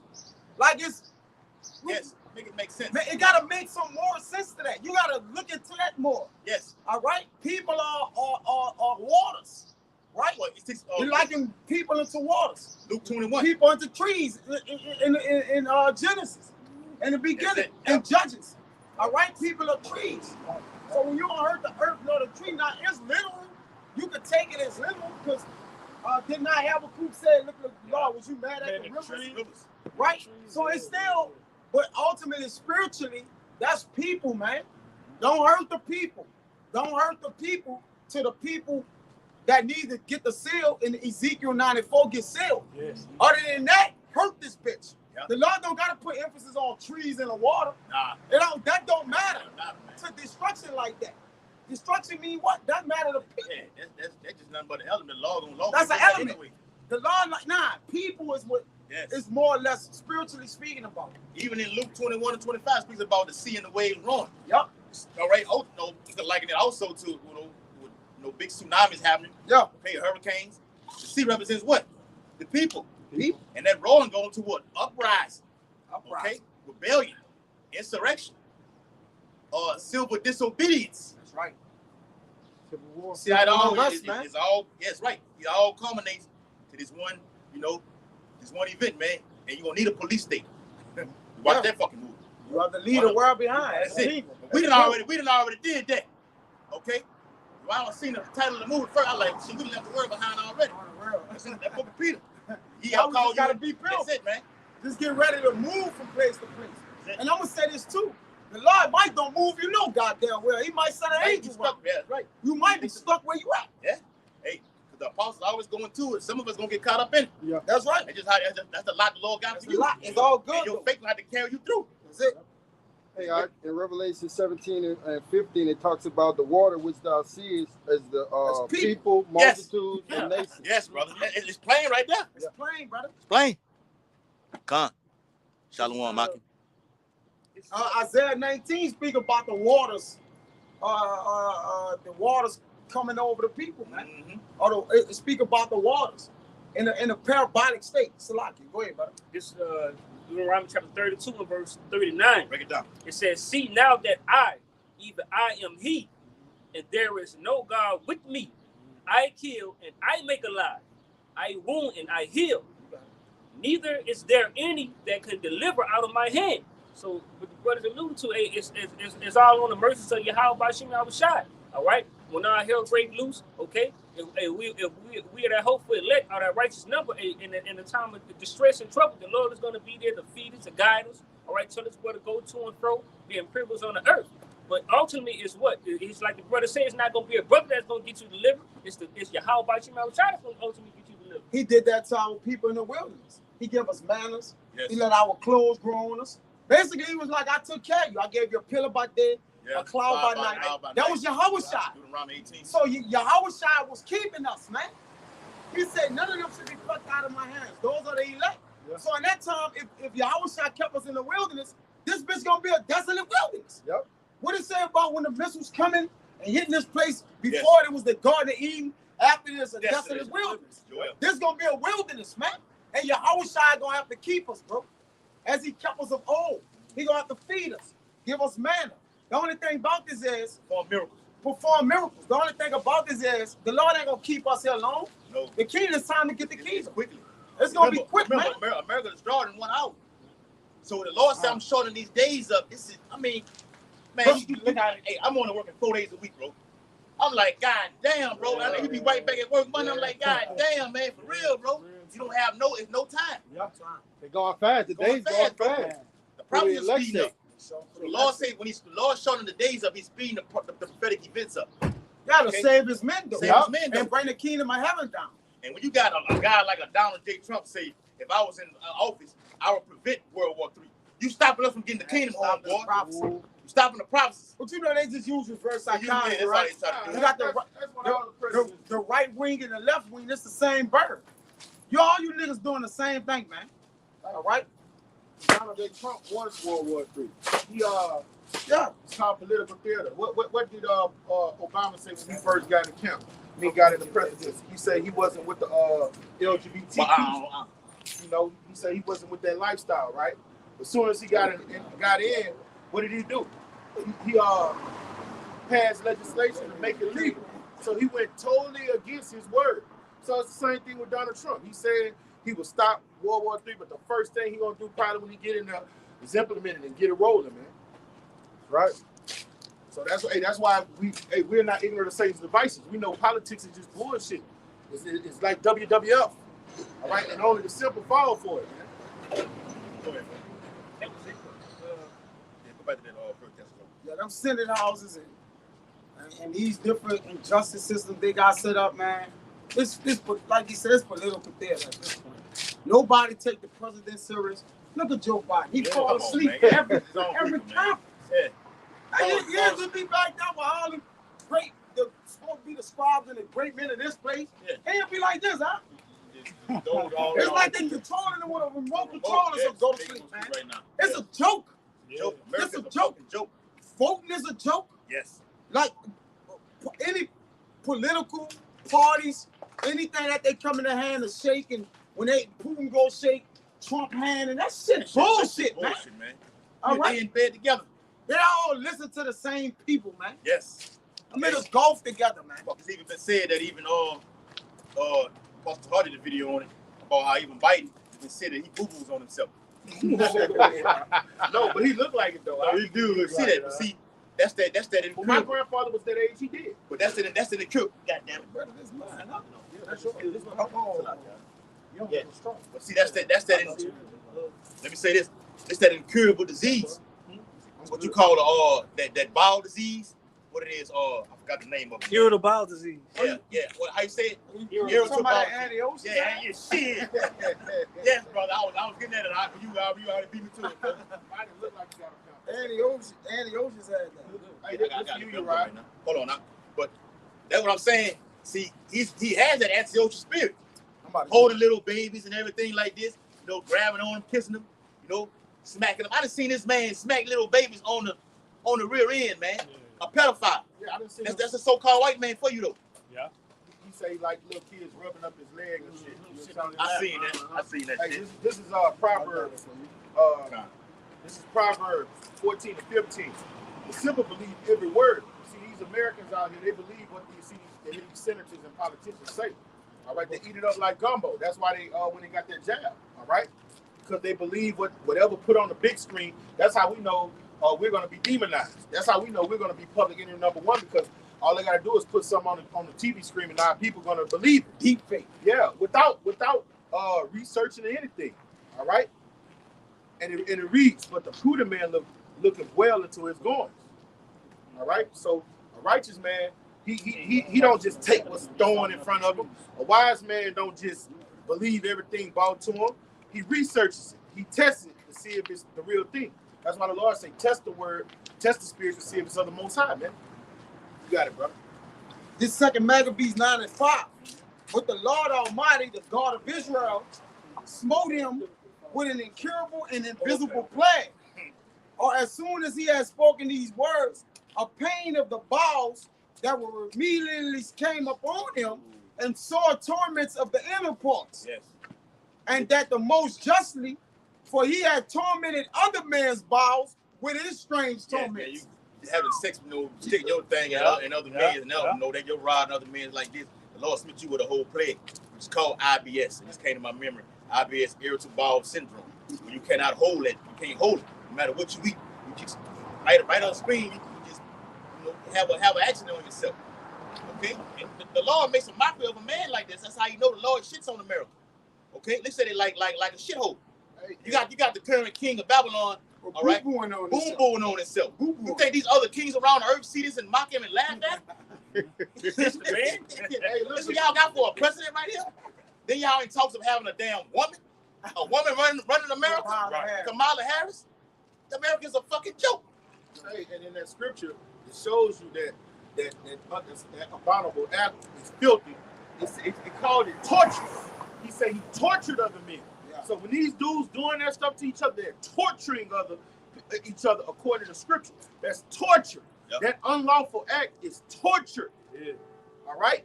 S5: Like
S3: Yes. Make it make sense.
S5: Man, it gotta make some more sense to that. You gotta look into that more.
S3: Yes.
S5: All right? People are waters. Right?
S3: Well, it's
S5: You're liking people into waters.
S3: Luke 21.
S5: People into trees in Genesis. In the beginning. And Judges. All right? People are trees. So when you don't hurt the earth nor the tree, now it's literal. You could take it as literal because didn't I have a group say, look, Lord, was you mad at the rivers? Right? So it's still, but ultimately, spiritually, that's people, man. Don't hurt the people. Don't hurt the people to the people that need to get the seal in Ezekiel 94 get sealed.
S6: Yes.
S5: Other than that, hurt this bitch.
S3: Yeah.
S5: The Lord don't gotta put emphasis on trees and the water.
S3: Nah.
S5: That don't matter
S3: Man.
S5: to destruction like that. Destruction mean what? Doesn't matter to people.
S3: Yeah, that's just nothing but an element. Law gonna law.
S5: That's an element.
S3: Anyway.
S5: The Lord, like, people is what is more or less spiritually speaking about.
S3: Even in Luke 21 and 25 speaks about the sea and the waves roaring.
S5: Yep.
S3: All right. Oh no, you can liken it also to with big tsunamis happening.
S5: Yeah.
S3: Okay, hurricanes. The sea represents what? The people. And that roaring going to what? Uprising. Okay? Rebellion. Insurrection. Civil disobedience.
S5: That's right.
S7: Civil War.
S3: See how it all
S5: man.
S3: it's all, yes, right. It all culminates to this one, this one event, man. And you're gonna need a police state. Watch that fucking movie.
S5: You have to lead the world behind.
S3: That's it. We done already did that. Okay? Well, I was seeing the title of the movie first. I like, shit, we left the word behind already. That's in that book of Peter.
S5: Yeah, we just gotta be built.
S3: That's it, man.
S5: Just get ready to move from place to place. And I'm gonna say this too. The Lord might don't move, goddamn well. He might send an angel.
S3: Stuck. Yeah, that's right.
S5: You might be stuck where you at.
S3: Yeah. Hey, because the apostles always going to it. Some of us gonna get caught up in it.
S7: Yeah.
S5: That's right.
S3: That's a lot the Lord got
S5: That's
S3: for
S5: a
S3: you.
S5: lot. It's all good.
S3: And your faith will have to carry you through.
S5: That's it.
S7: Hey, in Revelation 17 and 15, it talks about the water which thou seest as the people, multitudes, and nations.
S3: Yes, brother. It's plain right there.
S5: It's plain, brother.
S3: It's plain. Come. Shalom, Maki.
S5: Isaiah 19 speak about the waters coming over the people, man.
S3: Mm-hmm.
S5: Or it speak about the waters in a parabolic state. Salaki, go ahead, brother.
S4: This Deuteronomy chapter 32 and verse 39.
S3: Break it down.
S4: It says, "See now that even I am He, and there is no God with me. I kill and I make alive. I wound and I heal. Neither is there any that can deliver out of my hand." So what the brother's alluding to, it's all on the mercy of Yahweh Bashim Yahushai. All right? When our hell break loose, okay? If we are that hopeful elect, or that righteous number, in the time of distress and trouble, the Lord is going to be there to feed us, to guide us, all right? Tell us where to go to and fro, being privileged on the earth. But ultimately, it's what? It's like the brother said, it's not going to be a brother that's going to get you delivered. It's Yahweh Bashim Yahushai that's going to ultimately get you delivered.
S5: He did that to our people in the wilderness. He gave us manners.
S3: Yes.
S5: He let our clothes grow on us. Basically, he was like, I took care of you. I gave you a pillar by day, a cloud by night. That was Yahushua.
S3: Deuteronomy 18.
S5: So Yahushua was keeping us, man. He said, none of them should be plucked out of my hands. Those are the elect. Yeah. So in that time, if Yahushua kept us in the wilderness, this bitch gonna be a desolate wilderness.
S7: Yep.
S5: What it say about when the missiles coming and hitting this place? Before it was the Garden of Eden, after this a desolate wilderness. This gonna be a wilderness, man. And Yahushua gonna have to keep us, bro. As he kept us of old. He gonna have to feed us, give us manna. The only thing about this is perform miracles. The only thing about this is the Lord ain't gonna keep us here long.
S3: No.
S5: The key is time to get the keys
S3: quickly.
S5: It's gonna be quick, man.
S3: America destroyed in 1 hour. So the Lord said, I'm shorting these days up. This is, man, you look at it. Hey, I'm only working 4 days a week, bro. I'm like, God damn, bro. I know you be right back at work Monday. I'm like, God damn, man, for real, bro. You don't have it's no time.
S7: Yeah. They're going fast. The days going fast.
S3: The prophet is speeding up. So the Lord said when the Lord shortening the days up, he's speeding the prophetic events up.
S5: Yeah, to save his men, though.
S3: And
S5: bring the kingdom of heaven down.
S3: And when you got a guy like a Donald J. Trump say, if I was in office, I would prevent World War III. You stopping us from getting the kingdom home, boy. You stopping the prophecies.
S5: But you know they just use reverse psychology, right? You got the right wing and the left wing. It's the same bird. All you niggas doing the same thing, man. All right?
S2: Donald J. Trump won World War III. It's called political theater. What did Obama say when he first got in camp? He got in the presidency. He said he wasn't with the LGBT. He said he wasn't with that lifestyle, right? As soon as he got in, what did he do? He passed legislation to make it legal. So he went totally against his word. So it's the same thing with Donald Trump. He said he would stop World War III, but the first thing he gonna do probably when he get in there is implement it and get it rolling, man. Right? So that's why we're not ignorant of Satan's devices. We know politics is just bullshit. It's like WWF. All right, and only the simple fall for it, man.
S3: Go ahead, man. Go back to that
S5: yeah, them Senate houses and these different injustice systems they got set up, man. This like he said, it's political theater at this point. Nobody take the president serious. Look at Joe Biden. He
S3: Yeah,
S5: fall
S3: come on,
S5: asleep
S3: man.
S5: every
S3: His own
S5: every
S3: people, man.
S5: time.
S3: Yeah.
S5: And he would be back down with all the great, the supposed to be the scribes and the great men of this place.
S3: Yeah.
S5: And it'll be like this, huh?
S3: Just those all
S5: It's
S3: all-
S5: like they controlling it with a remote controller.
S3: Yes,
S5: So go to
S3: they
S5: sleep,
S3: gonna
S5: man.
S3: right now.
S5: It's
S3: Yeah.
S5: a joke.
S3: Joke.
S5: It's
S3: America's
S5: a joke.
S3: fucking joke.
S5: Voting is a joke.
S3: Yes.
S5: Like any political parties, anything that they come in their hand to shake, and when they Putin go shake Trump hand, and that shit bullshit, man.
S3: Bullshit, man.
S5: All
S3: They
S5: right,
S3: in bed together.
S5: they all listen to the same people, man.
S3: Yes.
S5: I'm in a golf together, man.
S3: It's even been said that even Pastor Hardy did a video on it about how even Biden even said that he boo-boos on himself.
S2: No, but he looked like it though.
S3: He do look see that, but see, that's that
S2: When my
S3: incurable.
S2: grandfather was that age, he did.
S3: But that's in the incurable. Goddamn it.
S5: Brother, this mine, huh?
S2: That's right. This one, you
S3: Yeah. But see, that's that. Let me say this. It's that incurable disease. What you call that bowel disease? What it is? I forgot the name of it.
S4: Irritable bowel disease.
S3: Yeah. What? How you say it?
S5: You're talking about antioxidant?
S3: Yeah, shit. Yes, brother. I was getting at it. You already beat me to it, brother.
S2: I didn't look like you got a
S5: Antioxidants had that.
S2: Hey,
S3: I
S2: this
S3: got
S2: you,
S3: it
S2: you
S3: right
S2: right.
S3: now. Hold on now. But that's what I'm saying. See, he has that antisocial spirit.
S5: I'm about to
S3: Holding little babies and everything like this, grabbing on them, kissing them, smacking them. I done seen this man smack little babies on the rear end, man. A pedophile.
S2: Yeah, I didn't see
S3: That's a so-called white man for you though.
S6: Yeah.
S2: he say like little kids rubbing up his leg and shit. You shit on his
S3: I
S2: lap.
S3: seen that. I seen that
S2: Hey,
S3: shit.
S2: this is Proverbs. This is Proverbs 14 and 15. The simple believe every word. See, these Americans out here, they believe what these senators and politicians say. All right, they eat it up like gumbo. That's why they when they got their jab. All right, because they believe whatever put on the big screen. That's how we know we're going to be demonized. That's how we know we're going to be public enemy number one, because all they got to do is put something on the TV screen, and now people are going to believe it.
S5: deep fake.
S2: Yeah, without researching anything. All right, and it reads, but the prudent man looking well into his goings. All right, so a righteous man, he don't just take what's thrown in front of him. A wise man don't just believe everything brought to him. He researches it. He tests it to see if it's the real thing. That's why the Lord say, test the word, test the spirit to see if it's of the Most High, man. You got it, brother.
S5: This second Maccabees 9 and 5. But the Lord Almighty, the God of Israel, smote him with an incurable and invisible plague. Or as soon as he had spoken these words, a pain of the bowels that were immediately came upon him, and sore torments of the inner parts.
S3: Yes.
S5: And that the most justly, for he had tormented other men's bowels with his strange torments.
S3: You having sex with sticking your thing in other men's, and know that you're riding other men's like this. The Lord smit you with a whole plague, which is called IBS. And this came to my memory. IBS, irritable bowel syndrome. When you cannot hold it, you can't hold it. No matter what you eat, you just right on the screen, you just have an accident on yourself. Okay? And the Lord makes a mockery of a man like this. That's how you know the Lord shits on America. Okay? Let's say they like a shithole. You got the current king of Babylon, all right? Boom on himself. You think these other kings around the earth see this and mock him and laugh at him? This what y'all got for a president right here? Then y'all ain't talks of having a damn woman, running America, Kamala Harris. America's a fucking joke.
S2: Hey, and in that scripture, it shows you that abominable act is filthy. It called it torture. He said he tortured other men. Yeah. So when these dudes doing that stuff to each other, they're torturing each other according to scripture. That's torture. Yep. That unlawful act is torture. Yeah. All right?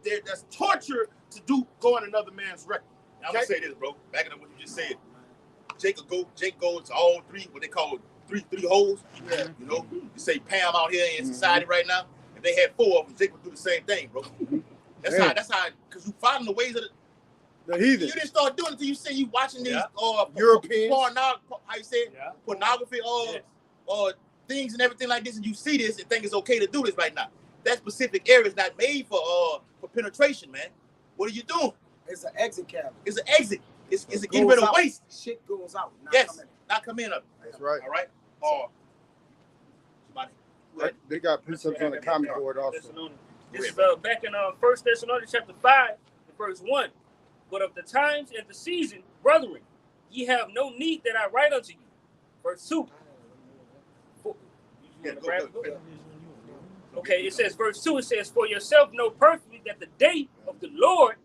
S2: That's torture to go on another man's record.
S3: Okay? I'm gonna say this, bro. Backing up what you just said. Jake goes to all three, what they call three holes. Yeah. You say Pam out here in society right now. If they had four of them, Jake would do the same thing, bro. That's how, because you following the ways of
S7: the heathen.
S3: You didn't start doing it until you say you watching these
S7: Europeans,
S3: how you say it? Pornography things and everything like this, and you see this and think it's okay to do this right now. That specific area is not made for penetration, man. What are you doing?
S5: It's an exit cavity.
S3: It's an exit. It's a getting rid of waste.
S5: Shit goes out.
S3: Not come in up.
S7: That's right.
S3: All right.
S7: They got precepts on the comment board also.
S4: This is back in 1 Thessalonians chapter 5, verse 1. But of the times and the season, brethren, ye have no need that I write unto you. Verse 2. Okay, it says, verse 2, it says, for yourself know perfectly that the day of the Lord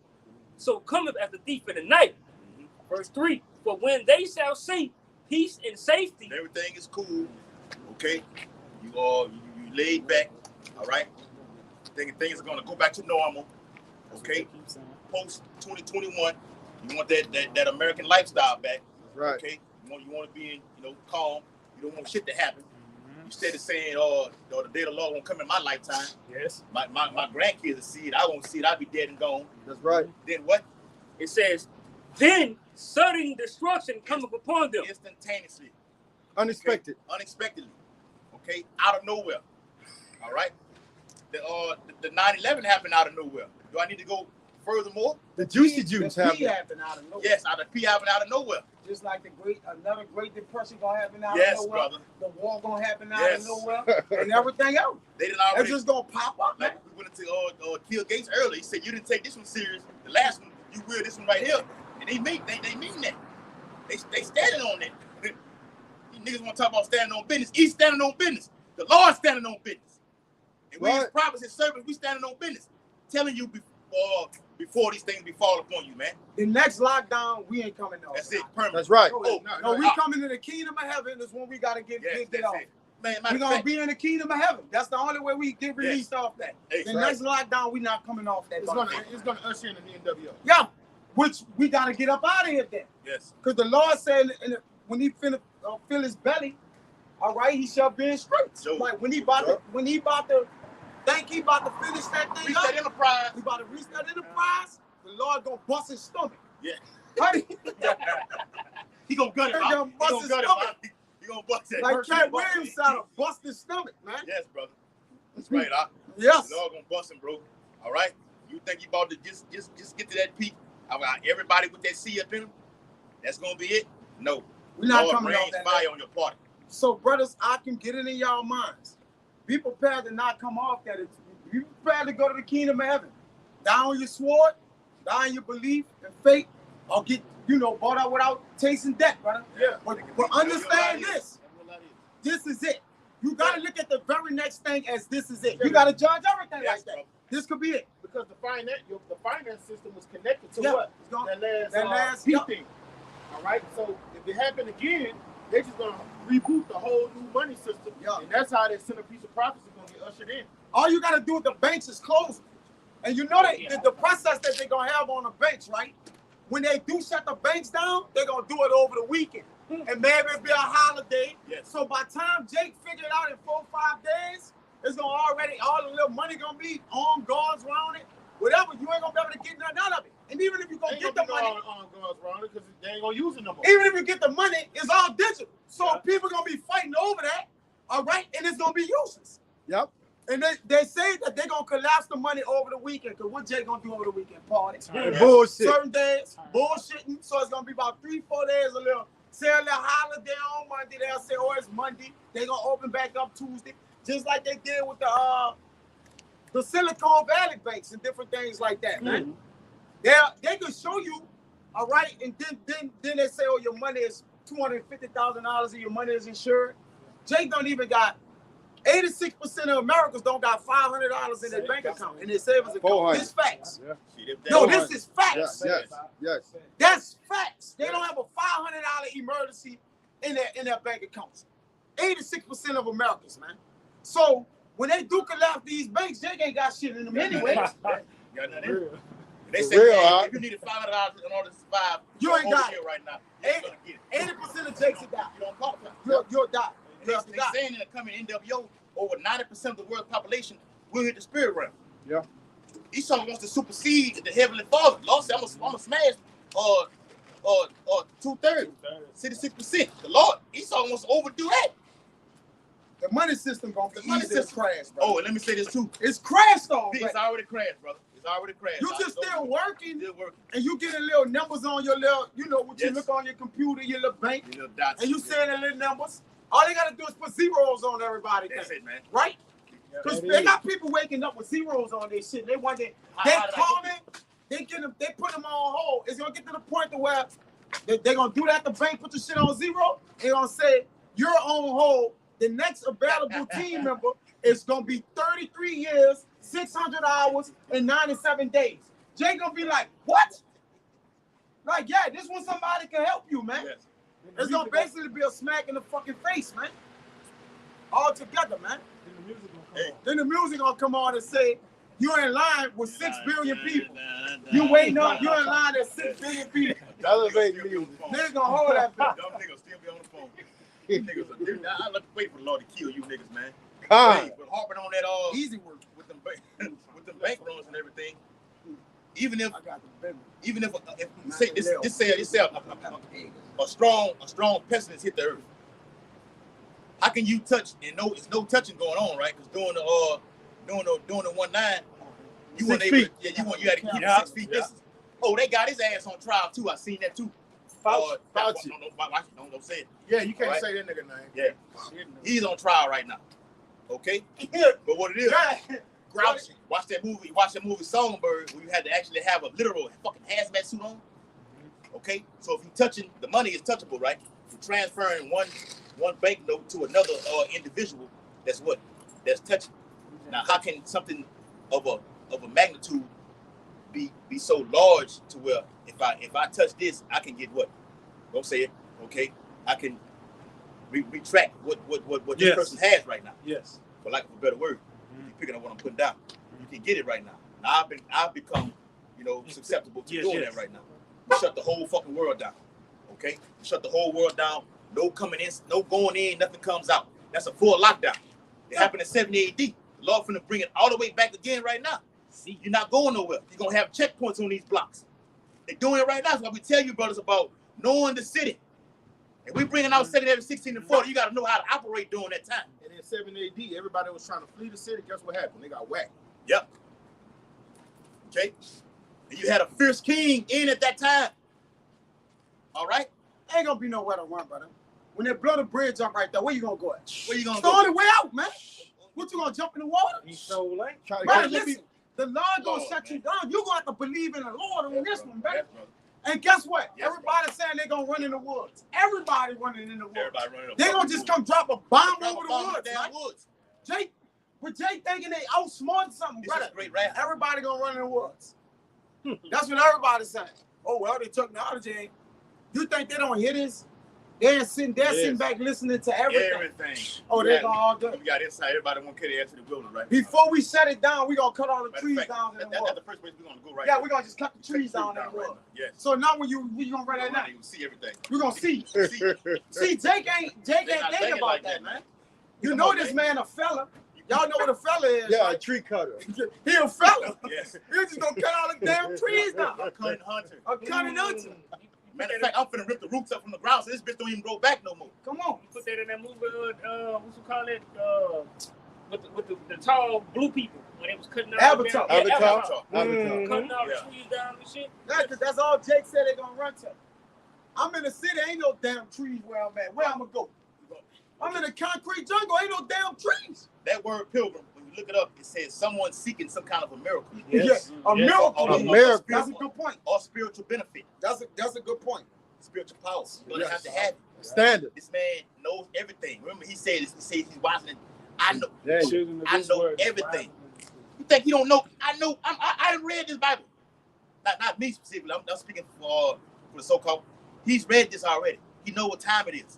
S4: so cometh as a thief in the night. Verse 3, for when they shall say peace and safety.
S3: Everything is cool, okay? You laid back, all right? Thinking things are gonna go back to normal, okay? Post 2021, you want that American lifestyle back,
S7: Right.
S3: okay? You want to be in, calm. You don't want shit to happen. Instead of saying, the day of the Lord won't come in my lifetime.
S6: Yes.
S3: My grandkids will see it. I won't see it. I'll be dead and gone.
S7: That's right.
S3: Then what?
S4: It says, then sudden destruction cometh upon them.
S3: Instantaneously.
S7: Unexpected.
S3: Okay? Unexpectedly. Okay? Out of nowhere. All right? The 9/11 happened out of nowhere. Do I need to go furthermore?
S7: The juicy juice
S5: The P
S7: happened.
S5: happened out of nowhere.
S3: Yes, the P happened out of nowhere.
S5: Just like another Great Depression gonna happen out
S3: Yes,
S5: of nowhere.
S3: brother.
S5: The war gonna happen out
S3: Yes.
S5: of nowhere, and everything else.
S3: They didn't
S5: It's
S3: already.
S5: just gonna pop up, man.
S3: Like we went into Kill Gates early. He said you didn't take this one serious. The last one, you will this one right here. And they mean that. They standing on that. These niggas want to talk about standing on business. He's standing on business. The Lord's standing on business. And we as prophets and servants, we standing on business. Telling you before these things befall upon you, man.
S5: The next lockdown, we ain't coming off.
S3: That's it. Permanent.
S7: That's right.
S5: No, we coming to the kingdom of heaven is when we gotta get off.
S3: It. Man,
S5: We're gonna be in the kingdom of heaven. That's the only way we get released off that. The next lockdown, we not coming off that.
S1: It's gonna usher in the NWO.
S5: Yeah, which we gotta get up out of here then.
S3: Yes.
S5: Because the Lord said when he fill his belly, all right, he shall be in straight.
S3: Sure.
S5: Like when he about to think he about to finish that thing
S3: Reach
S5: up,
S3: that enterprise.
S5: he about to reach that enterprise, the Lord gonna bust his stomach.
S3: Yeah.
S5: Honey,
S3: He gonna gut it
S5: He
S3: out.
S5: gonna bust his stomach.
S3: He gonna bust that.
S5: like Cat Williams said, bust his stomach, man.
S3: Yes, brother. That's right.
S5: Yes.
S3: The Lord gonna bust him, bro. All right. You think you about to just get to that peak? Everybody with that C up in them, that's gonna be it? No.
S5: We're not
S3: Lord
S5: coming off
S3: rains
S5: that.
S3: fire on your party.
S5: So, brothers, I can get it in y'all minds. Be prepared to not come off that. Be prepared to go to the kingdom of heaven. Down your sword, down your belief and faith, or get, bought out without tasting death, brother.
S3: Yeah.
S5: But understand this. This is it. You got to look at the very next thing as this is it. You got to judge everything like that. This could be it.
S1: Because the finance system was connected to
S5: Yeah.
S1: what?
S5: It's gonna-
S1: That last
S5: yeah.
S1: thing. All right. So if it happened again, they're just gonna reboot the whole new money system,
S5: Yeah.
S1: and that's how that centerpiece of prophecy is gonna get ushered in.
S5: All you got to do with the banks is close. And you know that the process that they're going to have on the banks, right? When they do shut the banks down, they're going to do it over the weekend. And maybe it'll be a holiday.
S3: Yes.
S5: So by the time Jake figured it out in 4 or 5 days, it's going to already, all the little money going to be armed guards around it. Whatever, you ain't going to be able to get nothing out of it. And even if you go get the money,
S1: because they ain't gonna use it no more.
S5: even if you get the money, it's all digital. So people going to be fighting over that, all right? And it's going to be useless.
S7: Yep.
S5: And they say that they're going to collapse the money over the weekend. Because what Jay going to do over the weekend? Party.
S7: Bullshit.
S5: Certain days, bullshitting. So it's going to be about 3-4 days, say a little holiday on Monday. They'll say, oh, it's Monday. They're going to open back up Tuesday. Just like they did with the Silicon Valley banks and different things like that, man. They can show you, all right, and then they say, oh, your money is $250,000 and your money is insured. Jake don't even got 86% of Americans don't got $500 in their bank account, in their savings account. This facts.
S7: Yeah.
S5: No, this is facts.
S7: Yes.
S5: That's facts. They don't have a $500 emergency in their bank accounts. 86% of Americans, man. So when they do collapse these banks, they ain't got shit in them anyway.
S3: Got nothing in. They say, if you need $500 in order to survive,
S5: You ain't got it.
S3: right now. You're gonna get it.
S5: 80% of Jakes will die.
S3: You don't qualify.
S5: You'll die.
S3: They saying in the coming NWO, over 90% of the world's population will hit the spirit realm.
S7: Yeah.
S3: Esau wants to supersede the heavenly Father. Lord said, I'm gonna smash 2/3, 66%. The Lord, Esau wants to overdo that.
S5: The money system gonna be easy to crash, bro.
S3: Oh, and let me say this too.
S5: It's crashed on.
S3: It's already crashed, brother. It's already crashed.
S5: You just still working,
S3: Still working.
S5: and you getting little numbers on your little, what you look on your computer, your little bank,
S3: You little dots.
S5: and you saying the little numbers. All they gotta do is put zeros on everybody.
S3: That's it, man.
S5: Right? Because they got people waking up with zeros on their shit. They wonder, they calling, they put them on hold. It's gonna get to the point to where They're gonna do that at the bank, put the shit on zero. They're gonna say you're on hold. The next available team member is gonna be 33 years, 600 hours, and 97 days. Jay gonna be like, what? Like, yeah, this one somebody can help you, man.
S3: Yes.
S5: It's gonna basically be a smack in the fucking face, man. All together, man. Then the music gonna come on and say, you're in line with 6 billion people. You waiting up, you're in line at 6 billion people.
S7: Elevate music.
S5: Niggas gonna hold that bitch.
S3: Dumb niggas still be on the phone. You niggas are dude, I like to wait for the Lord to kill you niggas, man. Hey, but harping on that
S5: Easy work.
S3: with them bank loans and everything. Even if
S5: I got the business.
S3: even if say this say a strong pestilence hit the earth. How can you touch and no it's no touching going on, right? Because doing the 1-9, you weren't able to, you had to keep 6 feet distance. Oh, they got his ass on trial too. I seen that too.
S7: Fauci.
S3: Don't say it.
S1: Yeah, you can't
S3: Right.
S1: say that nigga name.
S3: Yeah. He's on trial right now. Okay? But what it is, grouchy. Watch that movie Songbird, where you had to actually have a literal fucking hazmat suit on. Okay? So if you touching, the money is touchable, right? You're transferring one banknote to another individual, that's what? That's touching. Now how can something of a magnitude be so large to where if I touch this, I can get what? Don't say it. Okay? I can retract what this person has right now.
S6: Yes.
S3: For lack of a better word. You're picking up what I'm putting down. You can get it right now. Now I've become, susceptible to doing that right now. You shut the whole fucking world down. Okay? You shut the whole world down. No coming in, no going in, nothing comes out. That's a full lockdown. It happened in 70 AD. The Lord finna bring it all the way back again right now. See, you're not going nowhere. You're gonna have checkpoints on these blocks. They're doing it right now. That's why we tell you, brothers, about knowing the city. If we bringing out 7, 16, and 40, you gotta know how to operate during that time.
S1: And in 7 AD, everybody was trying to flee the city. Guess what happened? They got whacked.
S3: Yep. Okay. And you had a fierce king in at that time. All right.
S5: Ain't gonna be nowhere to run, brother. When they blow the bridge up right there, where you gonna go at?
S3: Where you gonna
S5: It's the
S3: go?
S5: only way out, man. What, you gonna jump in the water?
S6: He's so late.
S7: Try to
S5: Brother,
S7: catch
S5: listen, the Lord gonna shut you down. You gonna have to believe in the Lord on this one, brother.
S3: Yes, brother.
S5: And guess what?
S3: Yes,
S5: Everybody saying they gonna run in the woods. Everybody running in the woods.
S3: Everybody running up.
S5: They gonna just come drop a bomb
S3: Drop
S5: over
S3: a
S5: the
S3: bomb in
S5: woods.
S3: damn
S5: Right?
S3: woods.
S5: Jay, but Jay thinking they outsmart something,
S3: This is
S5: brother.
S3: a great rap.
S5: Everybody gonna run in the woods. That's what everybody's saying. Oh well, they technology. You think they don't hear this? They're sitting back listening to everything. Oh, they're gonna all do it.
S3: We got inside. Everybody want to carry ass to the building, right?
S5: Before we shut it down, we gonna cut all the
S3: Matter of
S5: trees
S3: fact,
S5: down in the
S3: that's
S5: woods.
S3: the first place we're gonna go right
S5: Yeah,
S3: now.
S5: we're gonna just cut the trees down in the
S3: right
S5: woods.
S3: now. Yes.
S5: So now when you gonna run that now?
S3: You can see everything.
S5: We're gonna see.
S3: See,
S5: See, Jake ain't
S3: They not
S5: think
S3: thinking
S5: about
S3: like
S5: that,
S3: that,
S5: man. You
S3: Come
S5: know
S3: on,
S5: this
S3: Jake.
S5: man a fella. Y'all know what a fella is.
S7: Yeah, a
S5: right?
S7: tree cutter.
S5: He a fella.
S3: yes.
S5: He's just gonna cut all the damn trees down.
S3: A cunning hunter.
S5: A cutting hunter.
S3: Matter of fact, I'm finna rip the roots up from the ground so this bitch don't even grow back no more.
S5: Come on.
S4: You put that in that movie, what you call it? With the tall blue people when it was cutting out
S5: Avatar.
S4: the damn- yeah,
S7: Avatar.
S5: Mm-hmm.
S4: Cutting all
S3: Yeah.
S4: the trees down and shit.
S5: That's all Jake said they gonna run to. I'm in the city, ain't no damn trees where I'm at. Where I'm gonna go? I'm in a concrete jungle, ain't no damn trees.
S3: That word pilgrim, when you look it up, it says someone seeking some kind of a miracle
S6: Yes.
S5: Yeah, a
S6: Yes.
S5: miracle.
S7: A miracle.
S5: That's a good point.
S3: or spiritual benefit,
S5: That's a good point.
S3: spiritual power. You're gonna
S5: Yes.
S3: have to have it.
S7: Standard.
S3: This man knows everything. Remember, he said he's watching it. I know.
S7: Daniel.
S6: Children of
S3: I
S6: this
S3: know
S6: world is
S3: everything.
S6: wise.
S3: You think he don't know? I know. I read this Bible. Not me specifically. I'm speaking for the so-called. He's read this already. He know what time it is.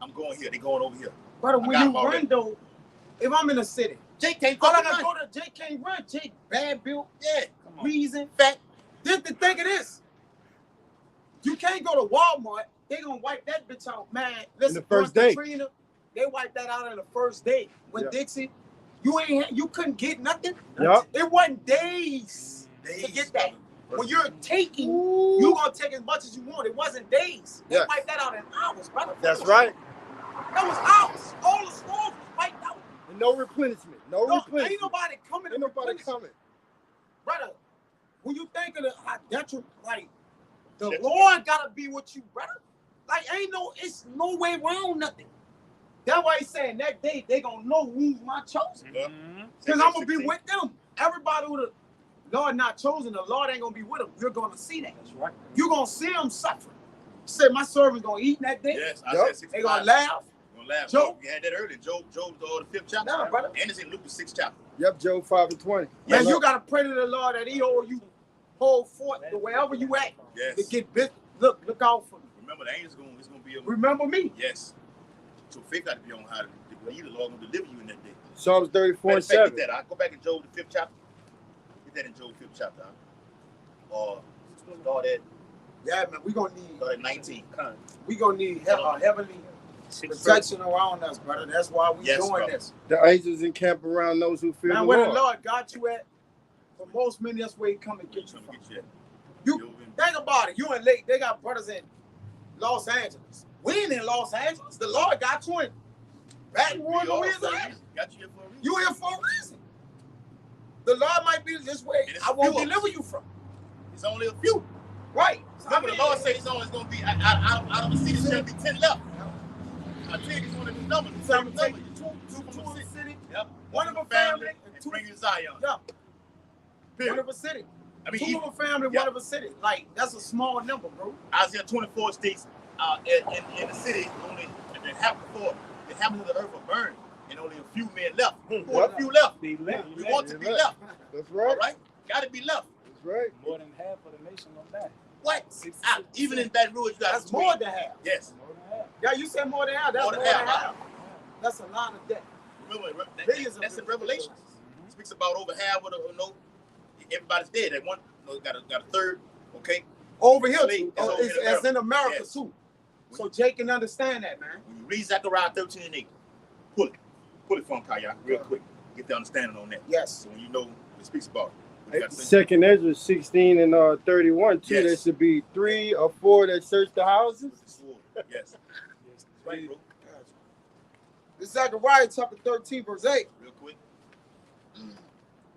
S3: I'm going here. They going over here.
S5: But
S3: I
S5: when
S3: got
S5: you
S3: him already.
S5: run though, if I'm in the city,
S3: Jake can't
S5: all I
S3: fucking
S5: gotta
S3: run.
S5: go to Jake can't run. Jake bad built,
S3: Yeah.
S5: reason, fat. This the thing of this. You can't go to Walmart. They gonna wipe that bitch out, man. Listen,
S7: the first
S5: once
S7: day.
S5: Katrina, they wiped that out in the first day. When
S7: Yeah.
S5: Dixie, you couldn't get nothing.
S7: Yup.
S5: It wasn't days to get that. When you're taking, you gonna take as much as you want. It wasn't days. They
S7: Yes.
S5: wiped that out in hours, brother.
S7: That's right.
S5: That was hours. All the stores was wiped out.
S7: And no replenishment. No
S5: No,
S7: replenishment.
S5: ain't nobody coming.
S7: Ain't
S5: to
S7: nobody
S5: replace it.
S7: coming.
S5: Brother. When you think of the how detriment, like the
S3: Detriment.
S5: Lord gotta be with you, brother. Like it's no way around nothing. That's why he's saying that day they gonna know who's my chosen.
S6: Mhm.
S5: Because I'm gonna be with them. Everybody with the Lord not chosen, the Lord ain't gonna be with them. You're gonna see that.
S6: That's right.
S5: You're gonna see them suffering. Say my servants gonna eat in that day.
S3: Yes, I
S7: Yep.
S3: said 65.
S5: They gonna laugh.
S3: Gonna laugh.
S5: Job?
S3: You had that earlier. Job the 5th chapter.
S5: Nah, brother.
S3: And it's in Luke the 6th chapter.
S7: Yep, Job 5:20.
S5: Man, you gotta pray to the Lord that He hold forth to wherever you at
S3: Yes.
S5: to get business. Look out for me.
S3: Remember, the angels it's gonna be a
S5: Remember me.
S3: yes. So faith got to be on how to believe the Lord gonna deliver you in that day.
S7: Psalms 34:7.
S3: Get that. I go back in Job the 5th chapter. Get that in Job 5th chapter. Start at
S5: Yeah, man, we gonna need
S3: 19.
S5: heavenly protection around us, brother. That's why we
S3: Yes,
S5: doing
S3: brother.
S5: this.
S7: The angels encamp around those who fear
S5: Man,
S7: the
S5: where
S7: Lord.
S5: the Lord got you at, for most men, that's where He come and get you from. You think about it. You in Lake, they got brothers in Los Angeles. We ain't in Los Angeles. The Lord got you in Baton Rouge, Louisiana.
S3: Got you here for a reason.
S5: You here for a reason. The Lord might be this way.
S3: And it's
S5: I won't
S3: few.
S5: deliver you from.
S3: It's only a few.
S5: Right.
S3: Remember, the Lord said it's only going to be out of the city, there's going to be 10 left. I tell you, it's one of these numbers.
S5: So I'm
S3: Two
S5: taking two in the city,
S3: Yep.
S5: one of a family, and two.
S3: bring you Zion.
S5: Yeah, one
S3: Period.
S5: of a city.
S3: I mean,
S5: Two of a family,
S3: yeah.
S5: one of a city. Like, that's a small number, bro.
S3: Isaiah 24 states in the city, only the half of the earth are burned, and only a few men left. Only a few left. We want to be left.
S7: That's
S3: All
S7: right.
S3: right? Got to be left.
S7: That's right.
S6: More than half of the nation gonna die.
S3: What? Even in Baton Rouge, you got
S5: That's more than half.
S3: Yes.
S6: More than half.
S5: Yeah, you said more than half. That's more than half. That's a lot of death.
S3: Remember,
S5: Millions of
S3: that's in
S5: people.
S3: Revelation. It speaks about over half of everybody's dead. That one got a third, okay?
S5: Over here,
S3: It's
S5: too.
S3: over in
S5: It's
S3: America.
S5: in America,
S3: Yes.
S5: too. So Jake can understand that, man.
S3: When you read Zechariah 13:8, pull it from Kayak real quick. Get the understanding on that.
S5: Yes.
S3: So when you know what it speaks about. What you got to say.
S7: Second Ezra 16 and 31 too.
S3: Yes.
S7: There should be 3 or 4 that search the houses.
S3: Yes. Right, bro.
S5: This is Zechariah chapter 13, verse 8.
S3: Real quick.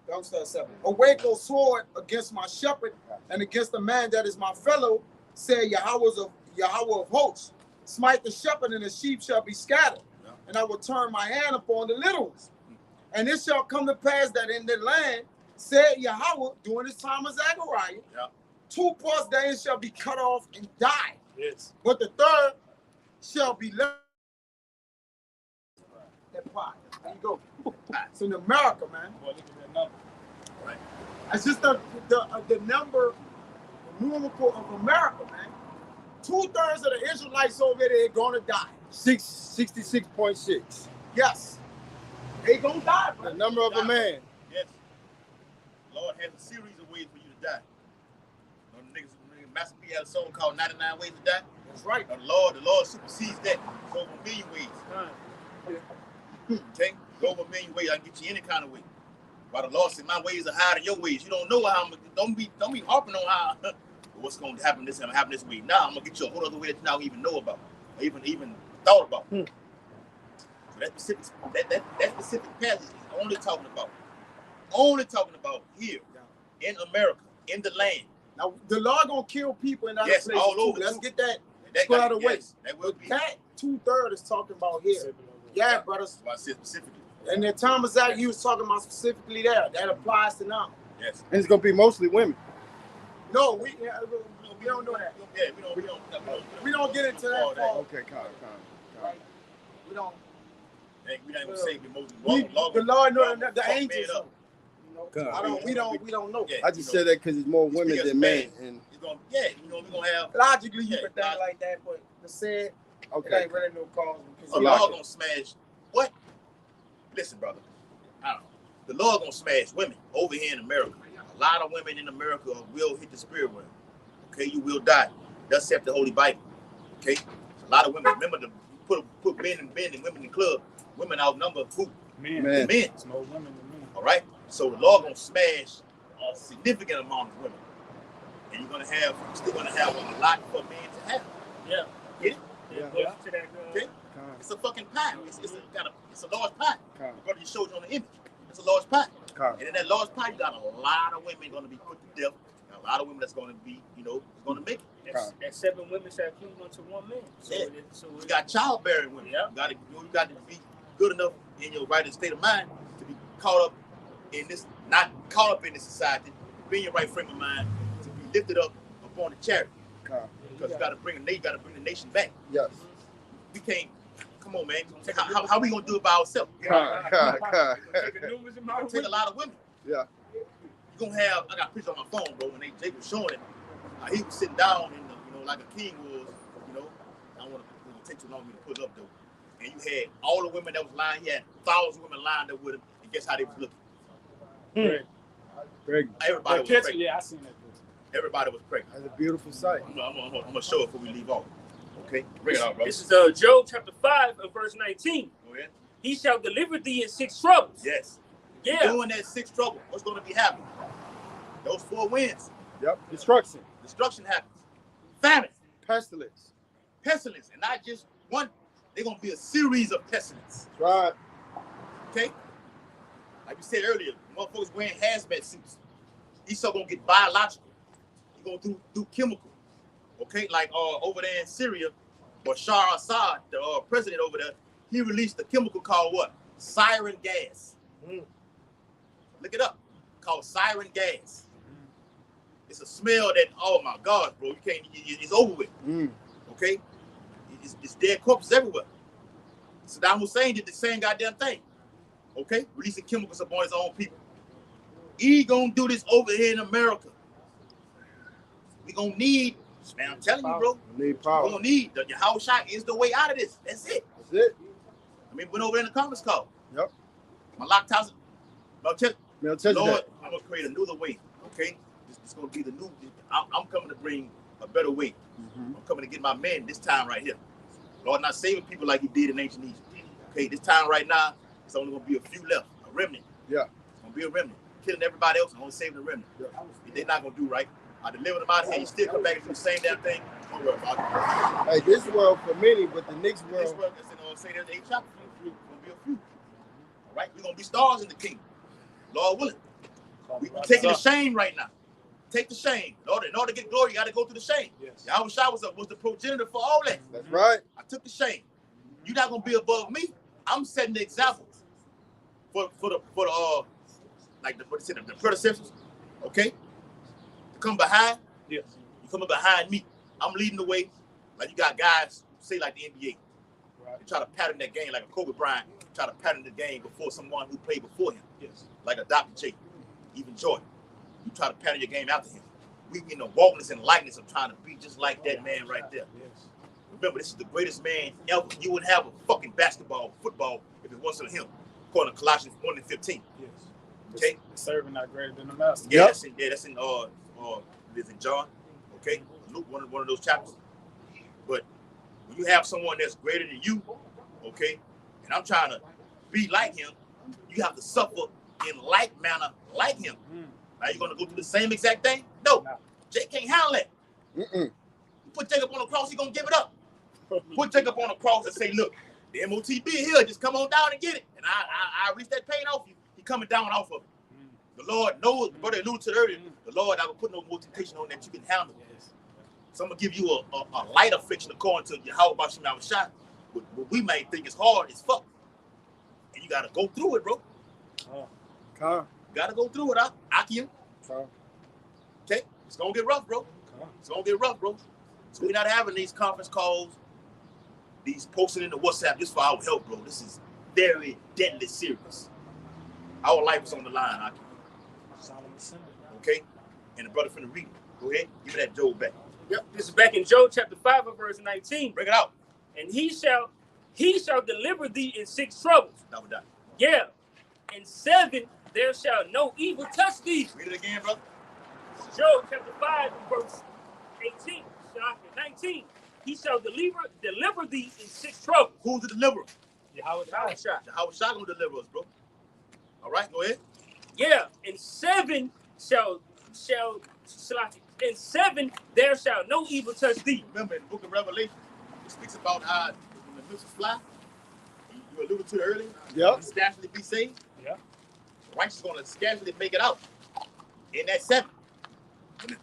S5: Don't start 7. Awake, O sword, against my shepherd and against the man that is my fellow, said Yahweh of hosts. Smite the shepherd, and the sheep shall be scattered.
S3: Yeah.
S5: And I will turn my hand upon the little ones. And it shall come to pass that in the land, said Yahweh, during this time of Zechariah,
S3: Yeah.
S5: 2 parts therein shall be cut off and die.
S6: Yes.
S5: But the third shall be left. That part. There you go. It's in America, man.
S6: Boy, look at that number.
S3: Right.
S5: It's just the number, the numerical of America, man. 2/3 of the Israelites over there are gonna die.
S7: 66.6.
S5: Yes. They gonna die, bro.
S7: The number of a man.
S3: Yes. Lord has a series of ways for you to die. You know, the niggas Master P had a song called 99 Ways to Die.
S5: That's right.
S3: The Lord supersedes that. It's over a million ways. Okay? It's over a million ways. I can get you any kind of way. But the Lord said, my ways are higher than your ways. You don't know how I'm don't be harping on how what's gonna happen this way. Now I'm gonna get you a whole other way that you don't even know about, or even thought about. So that specific passage is only talking about here in America, in the land.
S5: Now the Lord gonna kill people in other
S3: Yes,
S5: places
S3: all
S5: too.
S3: over,
S5: Let's
S3: too.
S5: get that
S3: That
S5: squared away.
S3: yes, that will be.
S5: That 2/3 is talking about here. Yeah, brothers.
S3: That's why I said specifically.
S5: And the time of Zach, you was talking about specifically there. That applies to now.
S3: Yes.
S7: And it's gonna be mostly women.
S5: No, we don't know that.
S3: Yeah,
S5: We don't get into that part.
S7: Okay, calm.
S5: Right? We don't.
S3: We not even saying the most
S5: The Lord knows the angels.
S3: up.
S7: God.
S5: We don't know.
S3: Yeah,
S7: I just said that because it's more women than men. And
S3: It's gonna, we're gonna have.
S5: Logically, you
S3: Yeah,
S5: could think like that, but the said, it
S7: okay,
S5: ain't really no cause.
S3: The Lord gonna smash what? Listen, brother. The Lord gonna smash women over here in America. A lot of women in America will hit the spirit realm. Okay, you will die. Thus saith the Holy Bible. Okay, a lot of women. Remember to put men and women in the club. Women outnumber who?
S6: Men.
S7: Man.
S3: Men.
S6: It's more women than men.
S3: All right. So the Lord gonna smash a significant amount of women, and you're still gonna have a lot for men to have.
S4: Yeah.
S3: Get it?
S6: Yeah.
S4: To that,
S3: Okay. It's a fucking pie. It's a large pie.
S7: calm.
S3: Brother, you showed you on the image. It's a large pie.
S7: Calm.
S3: And in that large pie, you got a lot of women going to be put to death. And a lot of women that's going to be, going to make it.
S4: and 7 women shall cleave unto 1 man. So
S3: You got childbearing women.
S4: Yeah.
S3: You got to be good enough in your right state of mind to be caught up in this, not caught up in this society, be in your right frame of mind, to be lifted up upon the chariot.
S7: Calm.
S3: because you got to bring the nation back.
S7: Yes.
S3: We can't. Come on, man. How we gonna do it by ourselves?
S7: God.
S3: It take a lot of women.
S7: Yeah.
S3: You gonna have. I got pictures on my phone, bro. When they was showing it, he was sitting down in the, like a king was. I don't want to take too long for me to put it up though. And you had all the women that was lying. He had 1,000 women lined up with him, and guess how they was looking?
S7: Greg.
S3: Everybody was pregnant.
S6: Yeah, I seen that picture.
S3: Everybody was pregnant.
S7: That's a beautiful sight.
S3: I'm gonna show it before we leave off. Okay, bring it out, bro.
S4: This is Job chapter 5 and verse 19.
S3: Go ahead.
S4: He shall deliver thee in 6 troubles.
S3: Yes.
S4: Yeah.
S3: Doing that 6 trouble, what's going to be happening? Those 4 winds.
S7: Yep. Destruction.
S3: Destruction happens. Famine.
S7: Pestilence.
S3: Pestilence. And not just one. They're going to be a series of pestilence.
S7: That's right.
S3: Okay? Like we said earlier, motherfuckers wearing hazmat suits. These are going to get biological. You're going to do chemical. Okay? Like over there in Syria, Bashar Assad, the president over there, he released a chemical called what? Siren gas. Look it up. Called siren gas. It's a smell that, oh my God, bro, you can't, it's over with. Okay? It's dead corpses everywhere. Saddam Hussein did the same goddamn thing. Okay? Releasing chemicals upon his own people. He gonna do this over here in America. We gonna need, man, I'm telling you, bro.
S7: We need power.
S3: We gonna need, the house shot is the way out of this. That's it.
S7: That's it.
S3: I mean, went over there in the conference call.
S7: Yep.
S3: My lock thousand. Lord,
S7: that.
S3: I'm gonna create another way. Okay, it's gonna be the new. I'm coming to bring a better way. I'm coming to get my men this time right here. Lord, not saving people like He did in ancient Egypt. Okay, this time right now, it's only gonna be a few left, a remnant.
S7: Yeah.
S3: It's gonna be a remnant. Killing everybody else and only saving the remnant.
S7: Yeah.
S3: If they're not gonna do right, I deliver them out of here. You still come back and do the same damn thing. Don't worry about it.
S7: Hey, this world for many, but the next
S3: This
S7: world.
S3: world, say there's 8 chapters. Gonna be a few. All right, we're gonna be stars in the kingdom. Lord willing. We're taking the shame right now. Take the shame. In order to get glory, you got to go through the shame.
S6: Yes.
S3: Yahweh Shah was the progenitor for all that.
S7: That's right.
S3: I took the shame. You're not gonna be above me. I'm setting the example for the like the predecessors. Okay, to come behind.
S6: Yes.
S3: You coming behind me. I'm leading the way. Like you got guys say like the NBA.
S6: Right.
S3: They try to pattern that game like a Kobe Bryant. Try to pattern the game before someone who played before him.
S6: Yes.
S3: Like a Dr. J, even Jordan. You try to pattern your game after him. We in the walkness and likeness of trying to be just like that man right there.
S6: Yes.
S3: Remember, this is the greatest man ever. You wouldn't have a fucking basketball, football if it wasn't him. According to Colossians 1:15.
S6: Yes.
S3: Okay.
S6: The servant not greater than the master.
S3: Yeah, that's in it's in John. Okay, Luke, one of those chapters. But when you have someone that's greater than you, okay, and I'm trying to be like him, you have to suffer in like manner like him. Now you're gonna go through the same exact thing? No. Jay can't handle it. You put Jacob on the cross, he gonna give it up. Put Jacob on the cross and say, look, the MOTB here, just come on down and get it. And I release that pain off you. He coming down off of it. The Lord knows, brother alluded to it earlier, the Lord, I will put no more temptation on that you can handle. So I'm gonna give you a light affliction according to Yahweh Bashim Shah. What we may think is hard is fuck. And you gotta go through it, bro. You gotta go through it, Akim. Okay? It's gonna get rough, bro. It's gonna get rough, bro. So we're not having these conference calls, these posting in the WhatsApp just for our help, bro. This is very deadly serious. Our life is on the line, Akim. Okay? And the brother finna read it. Go ahead, give me that Job back.
S4: Yep. This is back in Job chapter 5 and verse 19.
S3: Bring it out.
S4: And he shall deliver thee in 6 troubles.
S3: That would die.
S4: Yeah. In 7 there shall no evil touch thee.
S3: Read it again, brother.
S4: Job chapter 5 and verse 18. 19. He shall deliver thee in 6 troubles.
S3: Who's the deliverer?
S4: Yahweh Shah.
S3: Yahweh Shah gonna deliver us, bro. All right, go ahead.
S4: Yeah. In 7 in 7 there shall no evil touch thee.
S3: Remember in the book of Revelation, it speaks about how when the missiles fly, you alluded to it earlier,
S7: Yep.
S3: scarcely be saved.
S6: Yeah.
S3: The righteous gonna scarcely make it out. In that 7,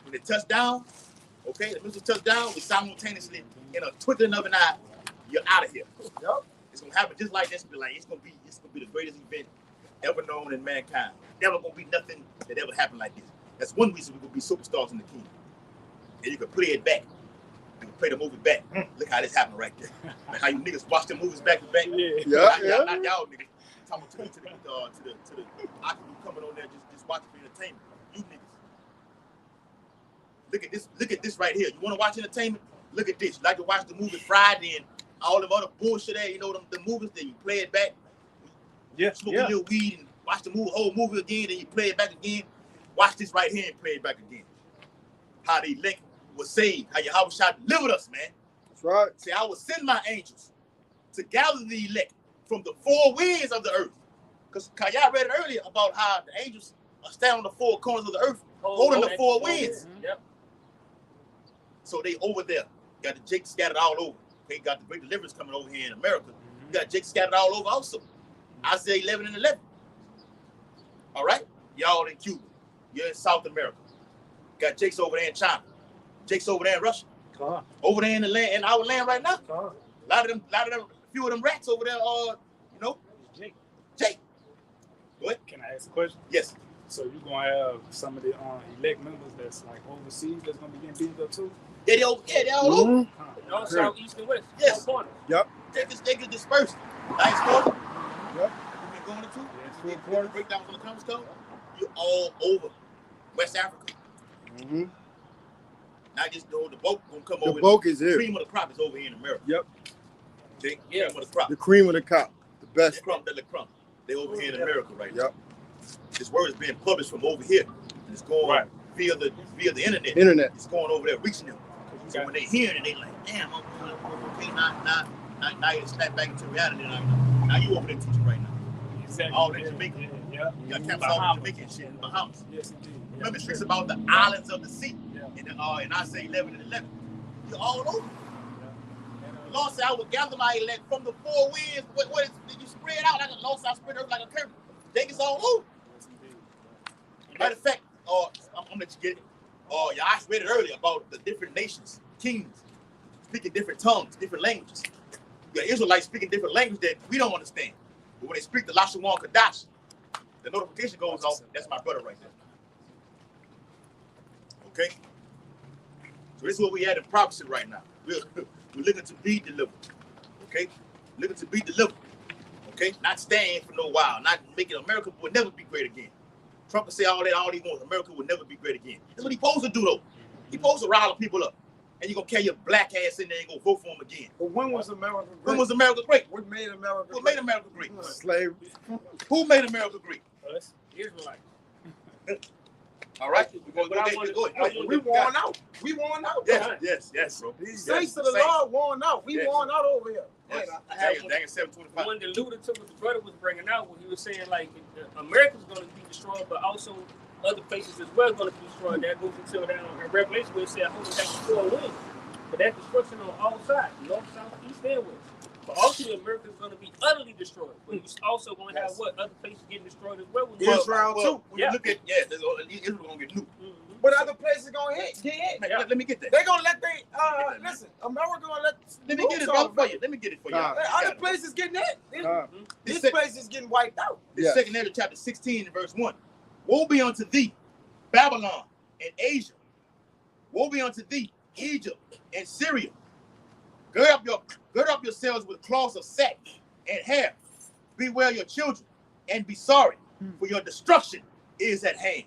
S3: when it touch down, okay, the missiles touch down, we simultaneously, in a twinkling of an eye, you're out of here.
S7: Yep.
S3: It's gonna happen just like this. It's gonna be the greatest event ever known in mankind. Never gonna be nothing that ever happened like this. That's one reason we're gonna be superstars in the kingdom. And you can play it back You play the movie back. Look how this happened right there. Like how you niggas watch the movies back to back.
S7: Yeah.
S3: Not y'all niggas. Talking to the I could be coming on there just watching for entertainment. You niggas. Look at this right here. You want to watch entertainment? Look at this. You like to watch the movie Friday and all them other bullshit there, you know, the movies, then you play it back. Smoke a little weed and watch the whole movie again, then you play it back again. Watch this right here and play it back again. How the elect was saved, how Yahweh Shah delivered us, man.
S7: That's right.
S3: See, I will send my angels to gather the elect from the four winds of the earth. Because y'all read it earlier about how the angels are standing on the four corners of the earth, holding the four winds.
S4: Yep.
S3: So they over there. Got the Jake scattered all over. They got the great deliverance coming over here in America. You got Jake scattered all over also. Isaiah 11 and 11. All right? Y'all in Cuba. You're in South America. Got Jake's over there in China. Jake's over there in Russia. Over there in the land, in our land right now. A lot of them, a few of them rats over there, you know. Jake. Go ahead.
S6: Can I ask a question?
S3: Yes.
S6: So you gonna have some of the elect members that's like overseas that's gonna be getting beat up too?
S3: Yeah, they all over.
S4: North, south, east, and west.
S3: Yes.
S6: Yep.
S3: They get dispersed. Nice corner.
S7: Yep.
S3: You've been going to two.
S7: Yes,
S3: You get breakdowns on the conference call. You're all over West Africa.
S7: Mm-hmm.
S3: Not just the boat gonna come
S7: The
S3: over.
S7: bulk is
S3: The
S7: here.
S3: cream of the crop is over here in America.
S7: Yep.
S3: Okay?
S4: Yeah.
S3: Cream of the crop.
S7: The cream of the crop. The best.
S3: The crumb de la crumb. They over here in America right now.
S7: Yep.
S3: This word is being published from over here. It's going via the internet.
S7: Internet.
S3: It's going over there, reaching them. So when they hear it, they like, damn, okay, now you snap back into reality. Now you over there teaching right now.
S6: Exactly.
S3: All in Jamaica.
S6: Yeah.
S3: You got camps all in Jamaica and shit in Bahamas.
S6: Yes, indeed.
S3: Remember, it speaks about the islands of the sea.
S6: Yeah.
S3: In Isaiah 11 and 11. You're all over. The Lord said, I will gather my elect from the four winds. What is, you spread out like a Lord said, I spread earth like a curtain. They get all over.
S6: Yes, indeed.
S3: Matter of fact, I'm gonna let you get it. I read it earlier about the different nations, kings, speaking different tongues, different languages. You got Israelites speaking different languages that we don't understand. But when they speak the Lashawan Kadash, the notification goes off. That's my brother right there. Okay? So this is what we had in prophecy right now. We're looking to be delivered. Okay? Looking to be delivered. Okay? Not staying for no while. Not making America will never be great again. Trump can say all he wants. America will never be great again. That's what he's supposed to do, though. He's supposed to rile people up. And you're going to carry your black ass in there and go vote for him again.
S5: But when was America great?
S3: When was America great?
S5: What made America
S3: What
S5: great?
S3: made America great?
S7: Slavery.
S3: Who made America great?
S4: Us, Israelites.
S3: All right?
S5: We won out. We won out.
S3: Yes, bro.
S5: Saints of the Lord won out. We won out over here.
S3: Yes. Dang, 725.
S4: When the Luther took what the brother was bringing out, when he was saying like America's going to be destroyed, but also other places as well going to be destroyed. That goes until down in Revelation where it said, "Hold back the four winds." But that's destruction on all sides, north, south, east, and west. But ultimately, America is going to be utterly destroyed. But you're also going to have what other places getting destroyed as well.
S5: Israel too.
S3: When you look at Israel going to get nuked.
S5: But other places going to get hit.
S3: Hey, let me get that.
S5: They're going to let listen, America going to
S3: Let me get it for you. Let me get it for you.
S5: Other places getting hit. This place is getting wiped out.
S3: The second Ezra chapter 16 verse 1. Woe be unto thee, Babylon and Asia. Woe be unto thee, Egypt and Syria. Gird up yourselves with cloths of sack and hair. Beware your children and be sorry, for your destruction is at hand.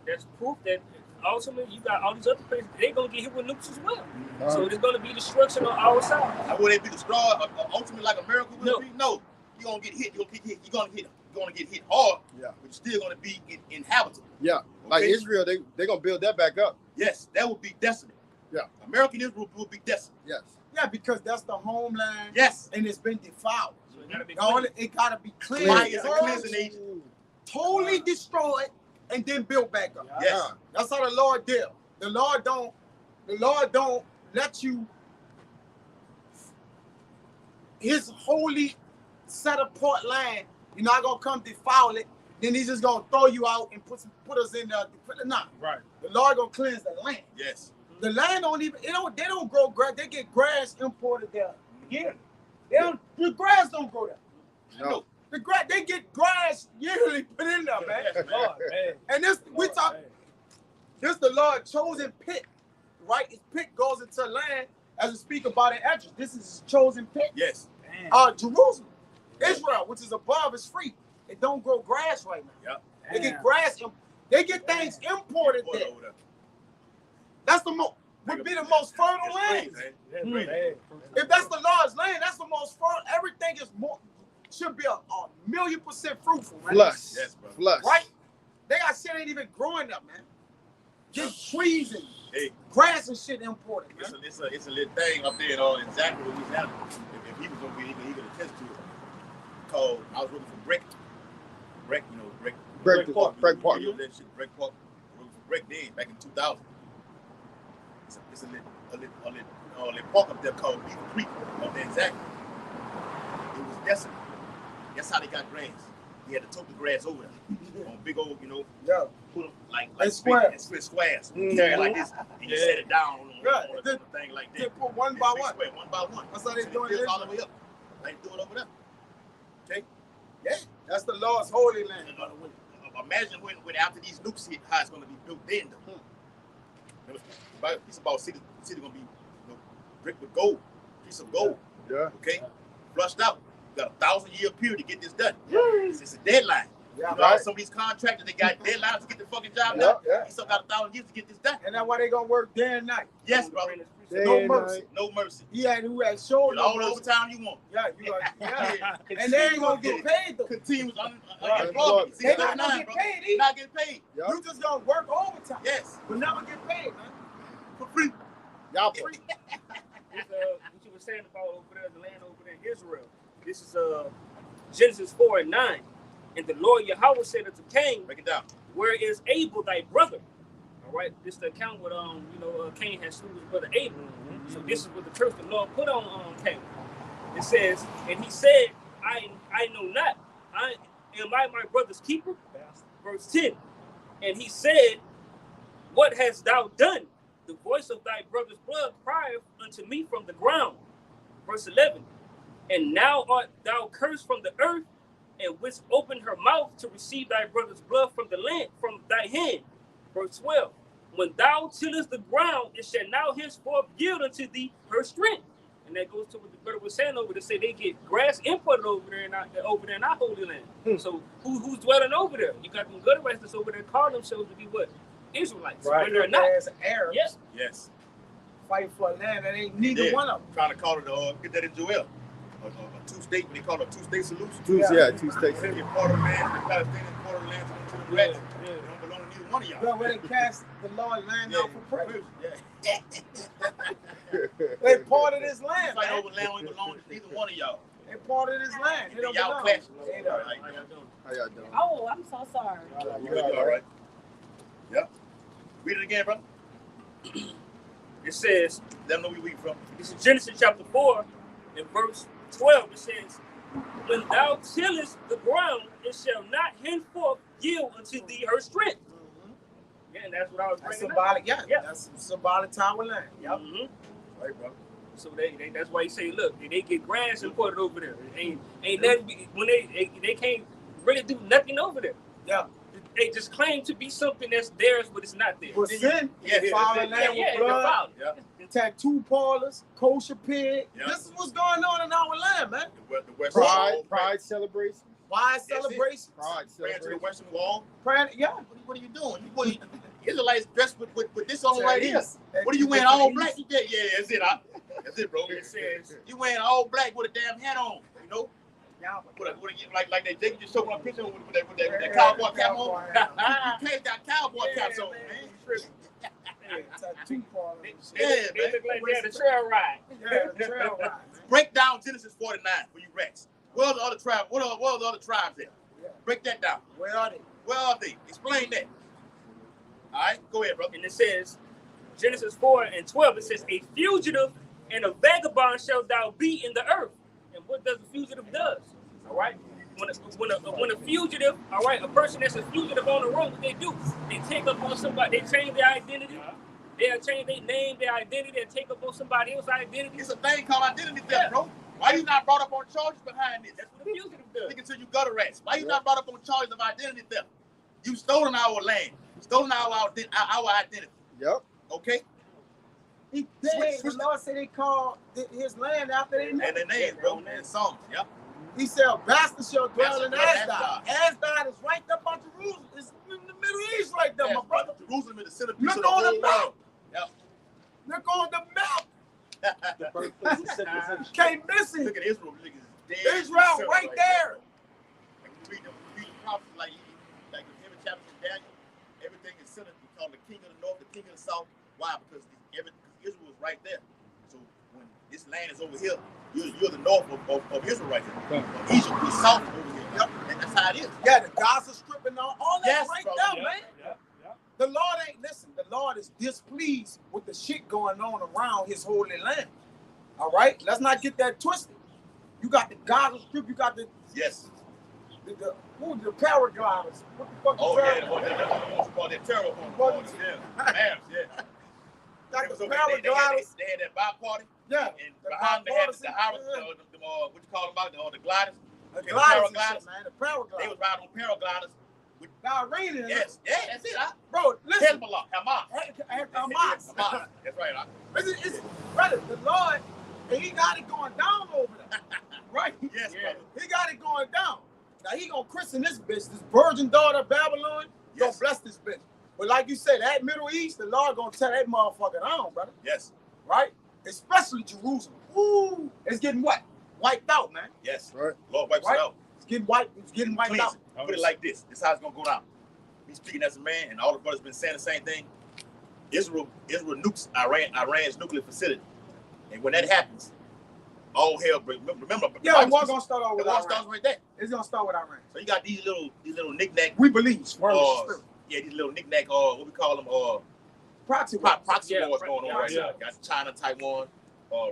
S4: That's proof that ultimately you got all these other places, they're going to get hit with nukes as well. So there's going to be destruction on our side.
S3: Now, will they be destroyed ultimately like America will be? No. You're going to get hit. You're going to get hit hard, but you're still going to be inhabited.
S7: Yeah. Like Israel, they're going to build that back up.
S3: Yes, that would be desolate.
S7: Yeah.
S3: American Israel will be desolate.
S7: Yes.
S5: Yeah, because that's the homeland.
S3: Yes.
S5: And it's been defiled.
S4: So it gotta be
S5: It got to be cleansed.
S3: Fire is a cleansing agent.
S5: Totally destroyed and then built back up.
S3: Yes.
S5: That's how the Lord deal. The Lord don't let you, his holy set apart land, you're not gonna come defile it, then he's just gonna throw you out and put us in there. Nah.
S6: Right.
S5: The Lord gonna cleanse the land.
S3: Yes.
S5: The land they don't grow grass, they get grass imported there. Yeah. The grass don't grow there.
S7: No.
S5: They get grass yearly put in there, man.
S6: Lord, man.
S5: And this the Lord chosen pit right? His pick goes into land as we speak about it. Edges. This is his chosen pick.
S3: Yes.
S5: Jerusalem, Israel, which is above, is free. It don't grow grass right now.
S3: Yep.
S5: They get grass. They get things imported there. That's the would be the most fertile land. If that's the Lord's land, that's the most fertile. Everything is more should be a 1,000,000% fruitful, man.
S7: Plus,
S3: Yes, bro.
S7: plus.
S5: Right? They got shit ain't even growing up, man. Just trees and
S3: Hey,
S5: grass and shit imported, man.
S3: it's a little thing up there in exactly what he's having. If he was over here, he could attest to it. Called, I was working for Brick, Brick Park.
S7: Break Park.
S3: That shit, Brick Park. I worked for Brick then, back in 2000. It's a little park up there called Beaver Creek, up there exactly. It was desolate. That's how they got grass. He had to tote the grass over there on big old,
S5: Yeah.
S3: put them like
S5: squares.
S3: Squares. Carry it like this. And you set it down on
S5: Right.
S3: a thing like
S5: They
S3: that.
S5: put one by
S3: Big
S5: one.
S3: square, one by one.
S5: That's how they
S3: So
S5: doing
S3: built
S5: it.
S3: all the way up. Like they do it over there. Okay? Yeah.
S5: That's the Lord's holy land.
S3: Imagine when after these nukes hit, how it's going to be built then. It's about city going to be brick with gold, piece of gold.
S7: Yeah.
S3: Okay, flushed out. Got a 1,000-year period to get this done. It's a deadline.
S5: Yeah,
S3: You know, some of these contractors, they got deadlines to get the fucking job done.
S5: Yeah.
S3: He still got 1,000 years to get this done.
S5: And that's why they gonna work day and night.
S3: Yes, brother.
S5: No mercy.
S3: No mercy.
S5: He had who had showed
S3: With all the
S5: no mercy.
S3: overtime you want.
S5: Yeah, you like, yeah. And they ain't gonna get paid though.
S3: Continuous
S7: Right.
S3: unemployment. See,
S5: They
S3: that's
S5: not gonna
S3: nine,
S5: get
S3: bro.
S5: paid
S3: You're
S5: either.
S3: not getting paid.
S7: Yep.
S5: You just gonna work overtime.
S3: Yes,
S5: But never get paid, man.
S3: for free.
S7: Y'all
S4: What you were saying about over there, the land over there in Israel. This is Genesis 4:9. And the Lord Yahweh said unto Cain,
S3: Break it down.
S4: where is Abel thy brother? All right, this is the account with Cain has slew his brother Abel. So this is what the curse the Lord put on Cain. It says, and he said, I know not. Am I my brother's keeper? Verse 10. And he said, what hast thou done? The voice of thy brother's blood crieth unto me from the ground. Verse 11. And now art thou cursed from the earth, and which opened her mouth to receive thy brother's blood from the land, from thy hand. Verse 12. When thou tillest the ground, it shall now henceforth yield unto thee her strength. And that goes to what the brother was saying over there. Say they get grass imported over there in our holy land. So who's dwelling over there? You got them gutter rats that's over there call themselves to be what? Israelites.
S5: Right.
S4: When they're not.
S5: As Arabs
S4: Yes.
S3: Yes.
S5: fight for a land that ain't neither one of them.
S3: Trying to call it, get that in Joel. A two-state, they call it a two-state solution.
S7: Two states.
S3: You're part of the land, the Palestinians part of the land to the rest. They don't belong to neither one of y'all.
S5: Well, when they cast the Lord land out for prayer.
S3: Yeah.
S5: They part of this land,
S3: Fight
S5: man.
S3: over land don't belong to neither one of y'all.
S5: They part of this land. They don't
S3: Y'all
S5: belong.
S3: clash.
S5: They don't.
S7: How y'all doing?
S8: Oh, I'm so sorry.
S3: You good? You all right? Yep. Read it again, bro.
S4: It says,
S3: Let them know where we from.
S4: this is Genesis chapter 4, and verse 12. It says, when thou tillest the ground, it shall not henceforth yield unto thee her strength. Yeah, and that's what I was
S5: That's
S4: bringing up.
S5: symbolic, yeah.
S4: Yeah.
S5: That's symbolic tower land. Yep.
S4: Mhm.
S3: Right, bro.
S4: So they that's why he say, look, they get grass imported over there. Ain't nothing when they can't really do nothing over there.
S5: Yeah.
S4: They just claim to be something that's theirs, but it's not theirs.
S5: With sin,
S3: Yeah,
S5: foul land
S4: Yeah,
S5: with
S4: yeah,
S5: blood,
S3: Yeah.
S5: tattoo parlors, kosher pig.
S3: Yeah.
S5: This is what's going on in our land, man.
S3: The West
S7: Pride celebration.
S5: Why
S3: That's it.
S5: celebrations?
S7: Pride
S3: Praying to the
S7: celebration.
S3: Western Wall.
S5: Praying, yeah.
S3: What are you doing? Israelites dressed with this on right here.
S5: Yes.
S3: What are you wearing all black? Yeah, that's it. That's it, bro.
S4: It says,
S3: You wearing all black with a damn hat on, you know?
S5: Yeah.
S3: Like that Jake just showed me a picture with that cowboy cap on. You can't got cowboy caps on, man.
S5: Tattoo parlors.
S3: Yeah,
S4: they
S3: man.
S4: look like they had a trail ride.
S5: Yeah, the trail ride.
S3: Break down Genesis 49 for you Rex. Where are the other tribes? What are the other tribes at?
S5: Yeah.
S3: Break that down.
S5: Where are they?
S3: Where are they? Explain that. All right, go ahead, bro.
S4: And it says, Genesis 4:12, it says, a fugitive and a vagabond shalt thou be in the earth. And what does a fugitive does? All right? When a fugitive, all right, a person that's a fugitive on the road, what they do? They take up on somebody, they change their identity. They'll change their name, their identity, they'll take up on somebody else's identity.
S3: It's a thing called identity theft, bro. Why you not brought up on charges behind this?
S4: That's what a fugitive does.
S3: Think until you gutter rats. Why you not brought up on charges of identity theft? You stolen our land, stolen our identity.
S7: Yep.
S3: Okay?
S5: He did. The Lord said they called his land after their name.
S3: And their names, bro. And Psalms. Yep.
S5: He said, bastard shall dwell in
S3: Bastard,
S5: Ashdod. Ashdod is right up on Jerusalem. It's in the Middle East right there,
S3: Yes,
S5: my brother.
S3: Jerusalem is the centerpiece
S5: Look
S3: of the
S5: on
S3: whole
S5: the map.
S3: world. Yep.
S5: Look on the map.
S4: The birthplace of civilization.
S5: Can't miss it.
S3: Look at Israel. Look at dead
S5: Israel right there.
S3: And we read the prophets like every chapter in Daniel, everything is centered. We call the king of the north, the king of the south. Why? Because Israel is right there. So when this land is over here, you're the north of Israel right here. Egypt is south over here. Yep. And that's how it is.
S5: Yeah, the Gaza Strip and all that
S3: Yes,
S5: right
S3: bro.
S5: there,
S6: Yeah,
S5: man.
S6: yeah, yeah.
S5: The Lord ain't, listen, the Lord is displeased with the shit going on around his holy land. All right? Let's not get that twisted. You got the Gaza Strip, you got the
S3: Yes.
S5: the paragliders. What the fuck
S3: Oh,
S5: is
S3: yeah.
S5: paragliders?
S3: They're terrible. Yeah. Mavs, yeah.
S5: Got the
S3: They
S5: paragliders.
S3: had that bi-party.
S5: Yeah.
S3: And
S5: the
S3: behind they had the
S5: bipartisan-
S3: what you call them out, the gliders.
S5: The
S3: Okay,
S5: gliders, and
S3: paragliders.
S5: shit, man. The paragliders.
S3: They was riding on paragliders.
S5: The Iranians.
S3: Yes, yeah, that's it.
S5: Bro, listen.
S3: Hezbollah, Hamas.
S5: Hamas.
S3: That's right.
S5: It's, brother, the Lord, and he got it going down over there. Right?
S3: Yes, brother.
S5: He got it going down. Now he gonna christen this bitch, this virgin daughter of Babylon. He gonna
S3: Yes.
S5: bless this bitch. But like you said, that Middle East, the Lord gonna tear that motherfucker down, brother.
S3: Yes,
S5: Right? Especially Jerusalem. Ooh, it's getting what? Wiped out, man.
S3: yes.
S7: Right.
S3: Lord wipes
S5: Right.
S3: it out.
S5: It's getting wiped. It's getting wiped
S3: Cleanse
S5: out.
S3: it. Put it like this. This is how it's gonna go down. He's speaking as a man, and all the brothers been saying the same thing. Israel nukes Iran's nuclear facility, and when that happens, all hell breaks. Remember,
S5: Yeah, the war gonna start off
S3: the
S5: with
S3: war
S5: Iran.
S3: starts right there.
S5: It's gonna start with Iran.
S3: So you got these little knick-knack,
S5: We believe. Word of the spirit.
S3: yeah, these little knick-knack, what we call them,
S5: Proxy war.
S3: proxy
S4: Yeah,
S3: wars going on right
S6: yeah.
S3: now. Got China, Taiwan,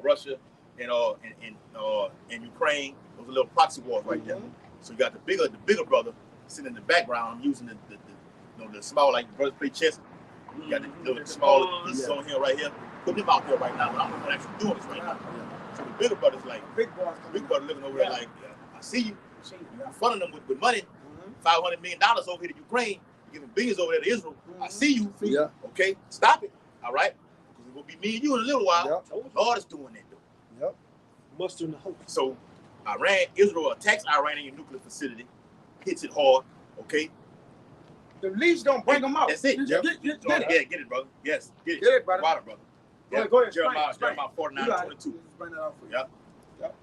S3: Russia, and Ukraine. Those are little proxy wars right there. So you got the bigger brother sitting in the background using the small, like the brothers play chess. You got the little smaller pieces on here right here. Put them out there right now, but I'm not actually doing this right now. So the bigger brother's like,
S5: Big boys.
S3: big brother looking over there like, I see you. You funding them with money, $500 million over here to Ukraine, giving billions over there to Israel. I see you.
S7: Yeah.
S3: Okay, stop it. All right, because it will be me and you in a little while.
S7: Yep.
S3: Lord is doing that though.
S7: Yep.
S4: Mustard and hope.
S3: So Israel attacks Iranian nuclear facility, hits it hard. Okay,
S5: The leaves gonna bring them out.
S3: that's it.
S5: Get,
S3: Yep.
S5: get, get,
S3: Oh,
S5: get it.
S3: get it, brother. Yes, get it.
S5: Get it, brother.
S3: Water, brother.
S5: Go ahead.
S3: Jeremiah
S5: Explain.
S3: 49:22.
S5: Bring that out for you.
S3: Yep.
S5: Yep.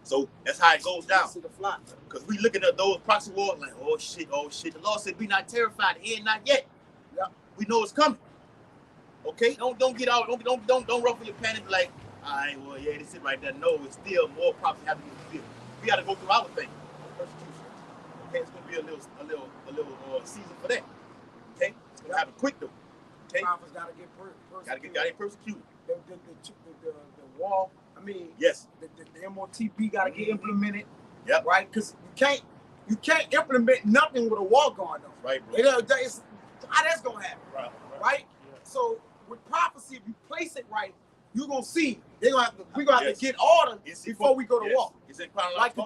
S3: So that's how it goes down.
S5: See the fly.
S3: Because we looking at those proxy wars like, oh shit. The Lord said, be not terrified. It ain't not yet.
S5: Yep.
S3: We know it's coming. Okay? Don't get out. Don't ruffle your panic like, all right, well, yeah, this is right there. No, it's still more prophecy have to be fulfilled. We got to go through our thing. Persecution. Okay, it's gonna be a little season for that. Okay? It's gonna happen quick though. Okay?
S5: Prophets gotta get persecuted.
S3: Gotta get persecuted.
S5: The wall. I mean,
S3: Yes.
S5: the MOTP gotta get implemented.
S3: Yep.
S5: Right? Because you can't implement nothing with a wall going on.
S3: Right, bro.
S5: How that's gonna happen,
S3: Right.
S5: right? So with prophecy, if you place it right, you're gonna see. We're gonna have to get order before we go to war.
S3: It's in
S5: Like
S3: chronological.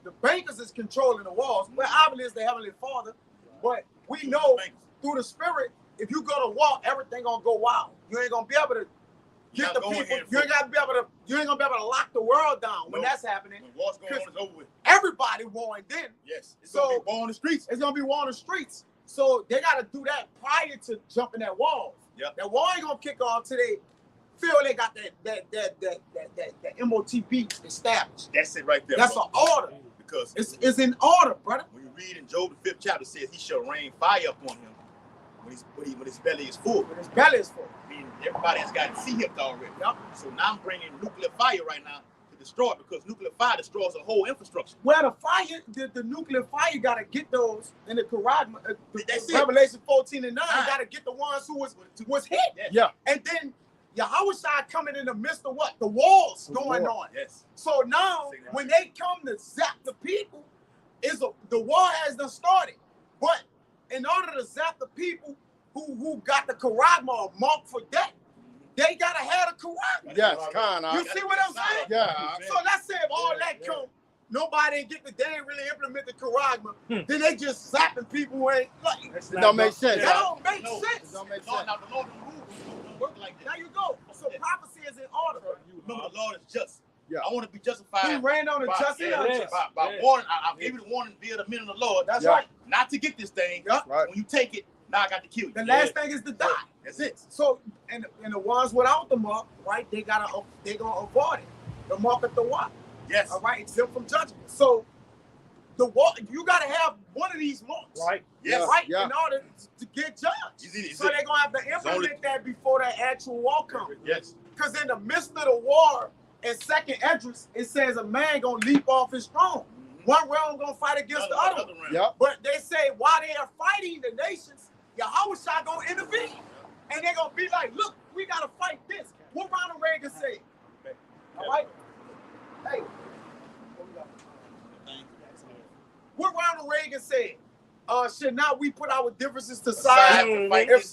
S5: the bankers is controlling the walls. Well, obviously it's the Heavenly Father, but we know through the Spirit, if you go to war, everything gonna go wild. You ain't gonna be able to get the people. You ain't gonna be able to lock the world down when that's happening.
S3: When war's going on, it's over with.
S5: Everybody warring then.
S3: Yes. It's
S5: So-
S3: gonna be war on the streets.
S5: It's gonna be war on the streets. So they gotta do that prior to jumping that wall.
S3: Yep.
S5: That wall ain't gonna kick off till they feel they got that MOTP established.
S3: That's it right there.
S5: That's
S3: bro.
S5: an order.
S3: Because
S5: It's in order, brother.
S3: when you read in Job the 5th chapter, it says he shall rain fire upon him when his belly is full.
S5: When his belly is full.
S3: I mean, everybody has gotten sea hipped already.
S5: Yep.
S3: So now I'm bringing nuclear fire right now to destroy it because nuclear fire destroys the whole infrastructure.
S5: Well, the fire, the nuclear fire gotta get those in the Quran,
S3: That's it.
S5: Revelation 14 and 9,
S3: Right.
S5: gotta get the ones who was hit.
S3: Yes.
S7: Yeah.
S5: And then Yahushua coming in the midst of what? The walls
S7: The
S5: going
S7: war.
S5: on.
S3: Yes.
S5: So now, when they come to zap the people, the war has done started. But in order to zap the people who got the Karagma marked for death, they gotta have the Karagma.
S7: Yes, kind of.
S5: You see what I'm saying?
S7: Yeah.
S5: So let's say if all that come, nobody they ain't really implement the Karagma, then they just zapping people who ain't like.
S7: It don't make sense.
S5: That don't make
S3: No.
S5: sense.
S7: It don't make
S3: No,
S7: sense.
S3: now the Lord don't rule work like that.
S5: There you go. So prophecy is in order.
S3: Remember, the Lord is just.
S7: Yeah.
S3: I want to be justified.
S5: He ran on the
S3: by,
S5: just and unjust.
S3: by warning. I gave you the warning via the men of the Lord.
S5: That's
S7: Yeah.
S5: right.
S3: Not to get this thing.
S5: Yep.
S7: Right.
S3: When you take it, now I got to kill you.
S5: The last thing is to die.
S3: That's it.
S5: So, and the ones without the mark, right? They gonna avoid it. The mark of the what?
S3: Yes.
S5: All right, exempt from judgment. So, the walk, you gotta have one of these marks,
S4: Right.
S3: Yes.
S5: right,
S7: Yeah.
S5: in order to get judged.
S3: It's
S5: So they're gonna have to implement that before that actual war comes.
S3: Yes.
S5: Because in the midst of the war, in second Esdras, it says a man gonna leap off his throne. One realm gonna fight against the other one.
S7: Yep.
S5: But they say while they are fighting the nations, Yahushua gonna intervene. And they're gonna be like, look, we gotta fight this. What Ronald Reagan said. All right? Hey. What Ronald Reagan said. Should not we put our differences to side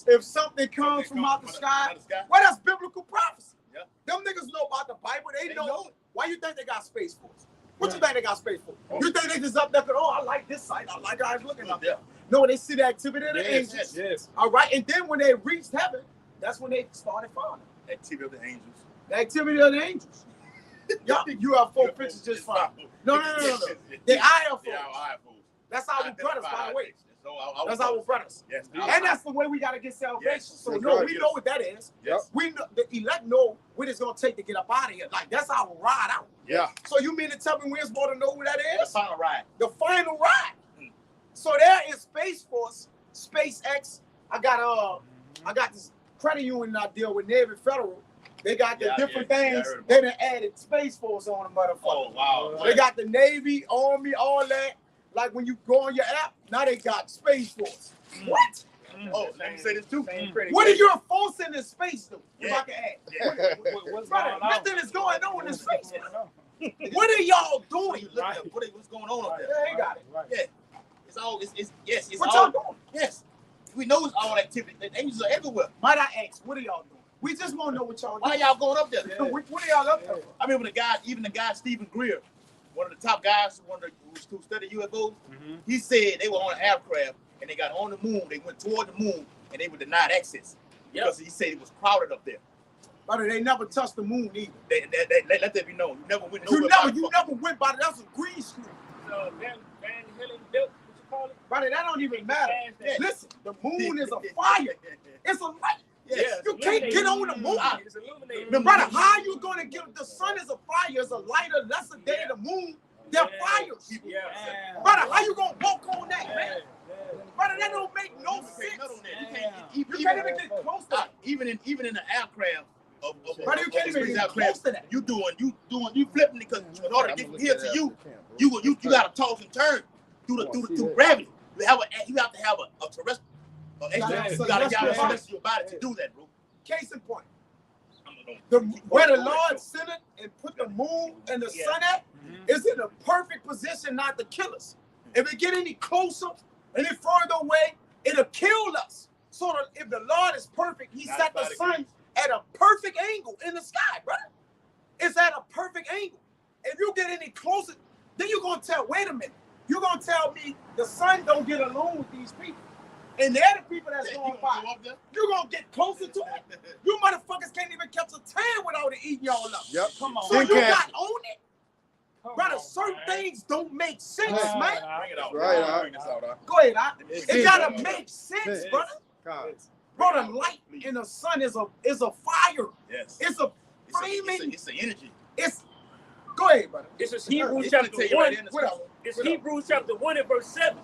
S5: if something comes from out the sky? Well, that's biblical prophecy.
S3: Yeah.
S5: Them niggas know about the Bible. They know it. Why you think they got Space Force? What you think they got Space Force? You think they just up there going, oh, I like this site. I like how it's looking up there. No, they see the activity of the angels.
S6: Yes.
S5: All right. And then when they reached heaven, that's when they started falling.
S3: Activity of the angels.
S5: The activity of the angels. Y'all, you have 4 pictures just fine. No. The IFOs.
S3: Yeah, IFOs.
S5: That's our brothers, by the way.
S3: So
S5: That's our brothers.
S3: Yes.
S5: And that's the way we got to get salvation.
S3: Yes.
S5: So,
S7: That's
S5: no,
S7: right.
S5: we know what that is.
S3: Yes.
S5: We know the elect know what it's going to take to get up out of here. Like, that's our ride out.
S3: Yeah.
S5: So, you mean to tell me we're supposed to know what that
S3: The
S5: is?
S3: final ride.
S5: The final ride. So, there is Space Force, SpaceX. I got this credit union I deal with, Navy Federal. They got the different things.
S3: I heard about
S5: They done added Space Force on the motherfucker.
S3: Oh, wow.
S5: They got the Navy, Army, all that. Like when you go on your app, now they got Space Force. What?
S3: Oh, let me say this too.
S5: What are you enforcing in space do? If
S3: Yeah.
S5: I can ask.
S3: Yeah.
S6: What's
S5: Brother,
S6: going on?
S5: nothing is going on in space.
S6: What's
S5: What are y'all
S3: What are
S5: doing?
S3: you looking at? What's going on up there?
S5: Yeah, they got it.
S3: Yeah. It's all. It's yes. It's
S5: What
S3: all.
S5: y'all doing?
S3: Yes. We know it's all activity. The angels are everywhere.
S5: Might I ask, what are y'all doing? We just want to know what y'all
S3: Why
S5: doing.
S3: y'all going up there?
S5: What are y'all up there for?
S3: I remember the guy Stephen Greer, one of the top guys, who studied UFOs. He said they were on an aircraft and they got on the moon. They went toward the moon and they were denied access because he said it was crowded up there.
S5: Brother, they never touched the moon either.
S3: Let that be known. You never went nowhere.
S5: You never went by that's a green screen.
S4: Van Halen built, what you call it?
S5: Brother, that don't even matter.
S4: Yeah.
S5: Listen, the moon is a fire. It's a light.
S3: Yes.
S5: You can't get on the moon.
S4: It's illuminated.
S3: Remember,
S5: Brother, how you gonna get the sun is a fire, it's a lighter, lesser day, the moon, they're fires.
S4: Yeah.
S5: Brother, how you gonna walk on that, man? Brother, that don't make no sense. You can't even get close to that.
S3: Even in the aircraft
S5: Brother, you can't even get close to that.
S3: You flipping it because in order to get here to you gotta toss and turn through gravity. You have to have a terrestrial. You gotta have your body to do that, bro.
S5: Case in point, where the Lord sent it and put the moon and the sun at is in a perfect position not to kill us. If it get any closer, any further away, it'll kill us. So if the Lord is perfect, he set the sun at a perfect angle in the sky, brother. It's at a perfect angle. If you get any closer, then you're gonna tell, wait a minute, you're gonna tell me the sun don't get along with these people. And they're the people that's going by. You're gonna get closer to it. You motherfuckers can't even catch a tan without it eating y'all up.
S7: Yep.
S6: Come on.
S5: So you
S7: Okay.
S5: got on it? Brother, certain things don't make sense, man.
S3: Bring it out.
S7: Right,
S3: Bring this out.
S5: Go ahead, it gotta make sense, brother.
S7: God.
S5: Brother, light in the sun is a fire.
S3: Yes.
S5: It's a flaming.
S3: It's the energy.
S5: It's go ahead, brother.
S4: This is Hebrews
S3: It's
S4: chapter
S3: gonna take you
S4: 1.
S3: right in the sky.
S4: It's Hebrews chapter 1 and verse 7.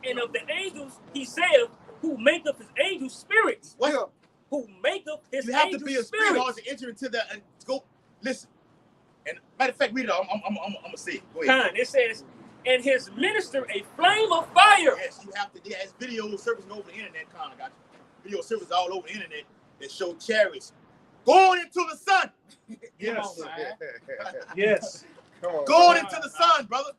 S4: And of the angels, he said, who maketh his angels spirits.
S3: What?
S4: Who maketh his
S3: You have to
S4: angels
S3: be a spirit
S4: spirits.
S3: hard to enter into that and go. Listen. And matter of fact, read it. I'm gonna say it. Go ahead.
S4: It says, and his minister a flame of fire.
S3: Yes, you have to. There's video services over the internet. Con, I got you. Video services all over the internet that show chariots going into the sun.
S6: Yes. Yes.
S7: Come on.
S3: Going into the sun, brother.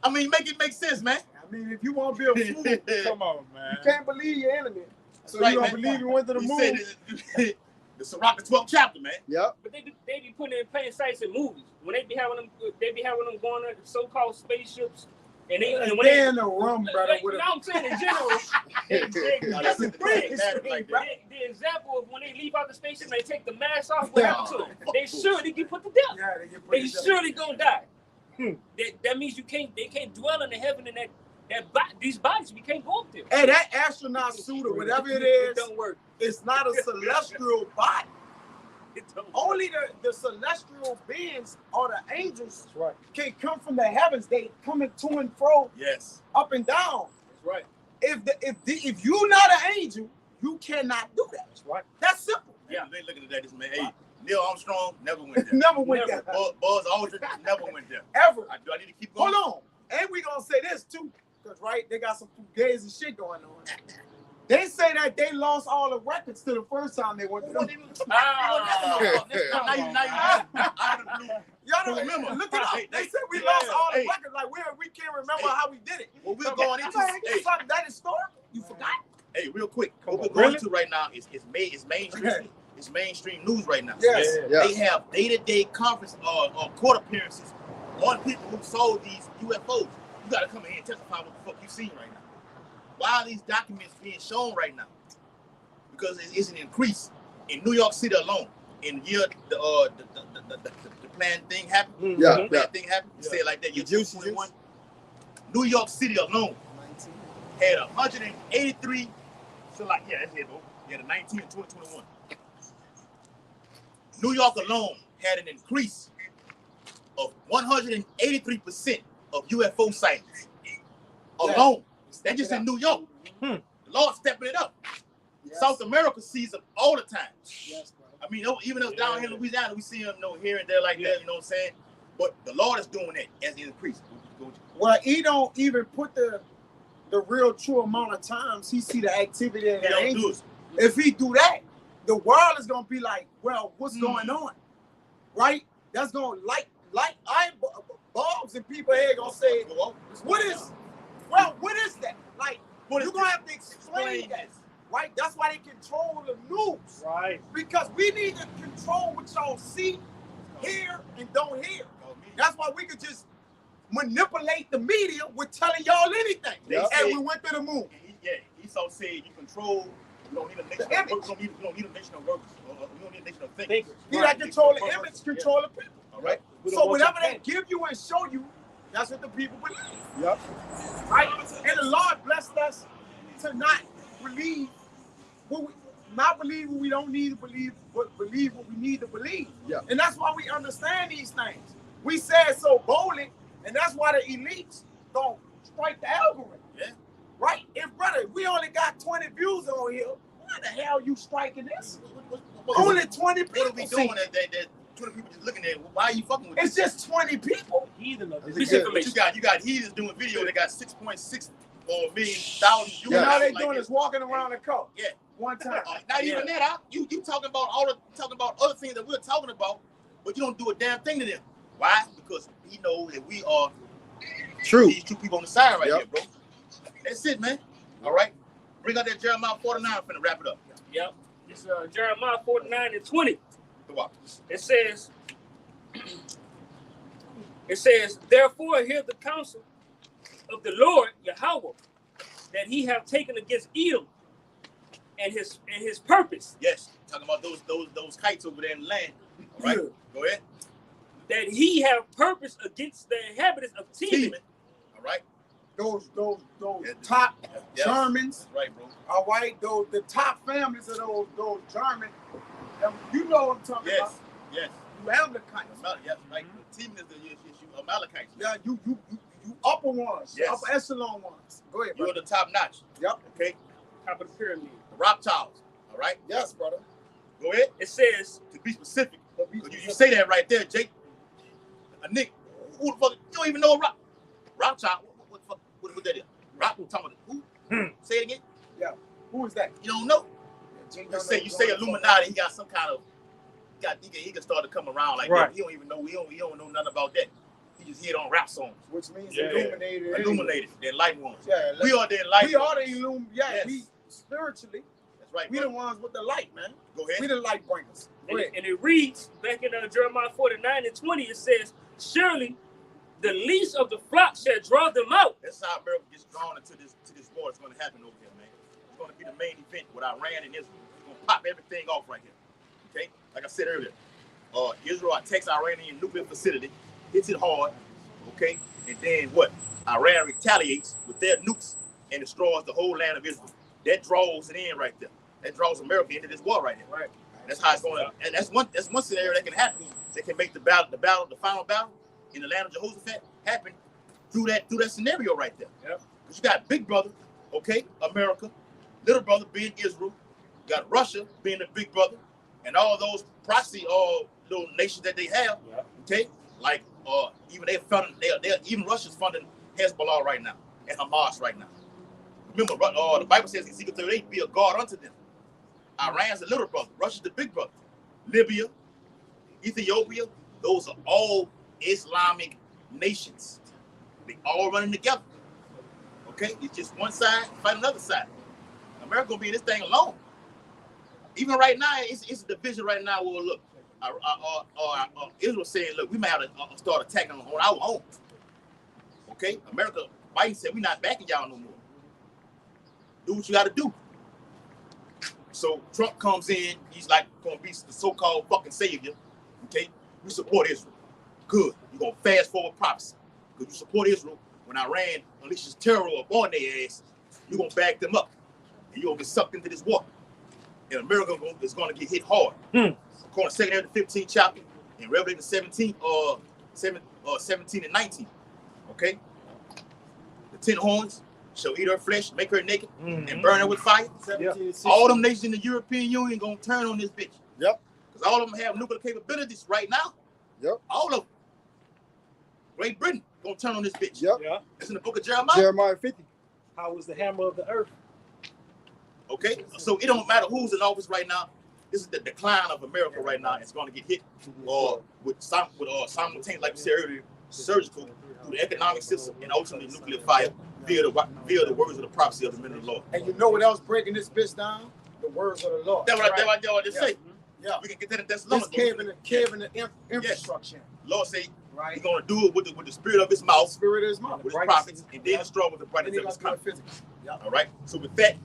S3: I mean, make it make sense, man.
S5: I mean, if you want to be a fool, you
S6: Come on, man.
S5: can't believe your enemy. So
S3: Right,
S5: you don't
S3: man.
S5: believe you went to the
S3: He
S5: moon.
S3: said the Sirach, the 12th chapter, man.
S7: Yep.
S4: But they be putting it in plain sights in movies. When they be having them going on so-called spaceships And they
S5: And
S4: when
S5: then the rum, brother,
S4: you
S5: with
S4: know
S5: a
S4: what I'm saying in general, the example of when they leave out the station, they take the mask off. What happened to them? They surely get put to death.
S5: yeah, they get put
S4: They
S5: in jail.
S4: surely gonna die. That means they can't dwell in the heaven and these bodies. We can't go up there.
S5: Hey, that astronaut suit or whatever it is,
S4: don't work.
S5: it's not a celestial body.
S4: It don't work.
S5: Only the celestial beings or the angels
S6: That's right.
S5: can come from the heavens. They coming to and fro,
S3: Yes.
S5: up and down.
S4: That's right.
S5: If you're not an angel, you cannot do that.
S6: That's right.
S5: That's simple.
S4: Yeah.
S3: They looking at that, this man. Hey, Neil Armstrong never went there.
S5: Never went
S4: Never.
S5: there.
S3: Buzz Aldrin never went there.
S5: Ever.
S3: Do I need to keep going?
S5: Hold on. And we gonna say this too, because right, they got some fugazi shit going on. They say that they lost all the records to the first time they went to them.
S3: Now you out of the blue.
S5: Y'all don't remember. Look it up. They said we lost all the
S3: Hey.
S5: records. Like we can't remember how we did it.
S3: What we're going into,
S5: Hey, something that historical. You forgot?
S3: hey, real quick. What we're
S6: on,
S3: going
S6: really?
S3: to right now is mainstream. It's mainstream news right now.
S5: Yes.
S7: Yeah.
S3: They have day-to-day conference court appearances on people who sold these UFOs. You got to come in here and testify what the fuck you seen right now. Why are these documents being shown right now? Because it's an increase in New York City alone. In year the planned thing happened.
S7: Yeah,
S3: The planned thing happened. You say it like that. Year 2021. New York City alone had 183. So like that's it, bro. Yeah, the 19 and 2021. New York alone had an increase of 183% of UFO sightings alone. That's just in New York. The Lord stepping it up.
S5: Yes.
S3: South America sees them all the time.
S5: Yes, bro.
S3: I mean, even though down here in Louisiana, we see them, here and there like that, you know what I'm saying? But the Lord is doing that as an increase.
S5: Well, he don't even put the real true amount of times he see the activity of
S3: He
S5: the
S3: don't do
S5: angels.
S3: it.
S5: If he do that, the world is gonna be like, well, what's going on? Right? That's gonna light bulbs and people here gonna say, what is that? Like, you're gonna have to explain that. Right? That's why they control the news.
S6: Right.
S5: Because we need to control what y'all see, hear, and don't hear. That's why we could just manipulate the media with telling y'all anything.
S3: Yep.
S5: And we went to the moon.
S3: He so said you control. You don't need a nation of workers. You don't need a nation of workers. You don't need a nation of thinkers.
S5: You got to control the image, control the people.
S3: All right.
S5: So whatever they give you and show you, that's what the people believe.
S7: Yep.
S5: Right? And the Lord blessed us to not believe what we don't need to believe, but believe what we need to believe.
S7: Yeah.
S5: And that's why we understand these things. We say it so boldly, and that's why the elites don't strike the algorithm.
S3: Yeah.
S5: Right? If brother, we only got 20 views on here, why the hell you striking this? Only 20 people.
S3: What are we doing that 20 people just looking at it? Why are you fucking with
S5: It's just 20 people.
S6: Heathen of
S3: this?
S6: this.
S3: You got heathens doing video that got 6.6 million thousand views.
S5: And all they
S3: Like
S5: doing
S3: that.
S5: is walking around the coast.
S3: Yeah.
S5: One time.
S3: Not even that. You talking about other things that we're talking about, but you don't do a damn thing to them. Why? Because he knows that we are
S7: True.
S3: these two people on the side right
S7: Yep.
S3: here, bro. That's it, man. All right. Bring out that Jeremiah 49. I'm finna wrap it up.
S4: Yep. It's Jeremiah 49:20.
S3: Go out.
S4: It says, therefore hear the counsel of the Lord Yahweh that he have taken against Edom and his purpose,
S3: Yes. Talking about those kites over there in the land. All right. Go ahead.
S4: that he have purpose against the inhabitants of Teman.
S3: All right.
S5: Those
S3: Yeah,
S5: top
S3: yes.
S5: Germans,
S3: That's right, bro.
S5: all right, the top families of those German, and you know what I'm talking about.
S3: Yes.
S5: You Amalekites.
S3: Yes. Right. The team is the Amalekites.
S5: Yeah, you upper ones,
S3: Yes.
S5: upper echelon ones. Go ahead,
S3: You're
S5: brother.
S3: the top notch.
S5: Yep.
S3: Okay.
S4: Top of the pyramid.
S3: The rock towers. All right.
S5: Yes, brother.
S3: Go ahead.
S4: It says,
S3: To be specific. You say that right there, Jake. A nigga. Who the fuck? You don't even know a rock tower. What the fuck? What that is? Rock? Talking about who? Say it again.
S5: Who is that?
S3: You don't know.
S5: Jake
S3: You
S5: don't
S3: say
S5: know.
S3: Illuminati. He got some kind of. He can start to come around like
S6: Right.
S3: that. He don't even know. He don't know nothing about that. He just hear it on rap songs.
S5: Which means
S6: Yeah.
S5: illuminated. anyway.
S3: Illuminated. The enlightened ones.
S5: Yeah,
S3: We are the enlightened.
S5: we are the
S3: ones.
S5: illuminated. Yeah,
S3: Yes.
S5: we spiritually,
S3: That's right.
S5: we
S3: Bro.
S5: the ones with the light, man.
S3: Go ahead.
S5: We the light bringers. Go
S4: and
S5: ahead.
S4: it reads back in Jeremiah 49:20, it says, surely the least of the flock shall draw them out.
S3: That's how America gets drawn into this war. It's going to happen over here, man. It's going to be the main event with Iran and Israel. It's going to pop everything off right here. Okay, like I said earlier, Israel attacks Iranian nuclear facility, hits it hard. Okay, and then what? Iran retaliates with their nukes and destroys the whole land of Israel. That draws it in right there. That draws America into this war right here.
S4: Right.
S3: That's how it's going to, and that's one scenario that can happen. That can make the final battle in the land of Jehoshaphat happen through that scenario right there.
S4: Yep.
S3: Because you got big brother, okay, America, little brother being Israel, you got Russia being the big brother, and all those proxy little nations that they have, okay, like even even Russia's funding Hezbollah right now and Hamas right now. Remember, the Bible says in Ezekiel 38, be a God unto them. Iran's the little brother, Russia's the big brother. Libya, Ethiopia, those are all Islamic nations. They all running together. Okay, it's just one side fight another side. America gonna be in this thing alone. Even right now, it's a division right now where look, Israel saying, look, we might have to start attacking on our own. Okay, America, Biden said we're not backing y'all no more. Do what you got to do. So Trump comes in, he's like gonna be the so-called fucking savior. Okay, we support Israel. Good. You're gonna fast forward prophecy. Because you support Israel. When Iran unleashes terror upon their ass, you're gonna back them up. And you're gonna get sucked into this war. And America is gonna get hit hard. According to 2 Amos 15th chapter, in Revelation 17 and 19. Okay? The 10 horns shall eat her flesh, make her naked, and burn her with fire.
S7: 17,
S3: All them nations in the European Union gonna turn on this bitch.
S7: Yep.
S3: Because all of them have nuclear capabilities right now.
S7: Yep.
S3: All of them. Great Britain gonna turn on this bitch.
S7: Yep.
S6: Yeah.
S3: It's in the book of Jeremiah.
S7: Jeremiah 50.
S6: How was the hammer of the earth?
S3: Okay, so it don't matter who's in office right now. This is the decline of America right now. It's going to get hit with simultaneous, like we said earlier, surgical through the economic system and ultimately nuclear fire via the words of the prophecy of the men of the Lord.
S5: And you know what else breaking this bitch down? The words of the Lord.
S3: That's what I just say.
S5: Yeah.
S3: We can get that in
S5: This
S3: Thessalonians.
S5: caving the infrastructure.
S3: Lord say
S5: Right.
S3: He's going to do it with the spirit of his mouth,
S5: Spirit of his mouth.
S3: with his prophets, and then destroy with the brightness of his coming. All right. So with that,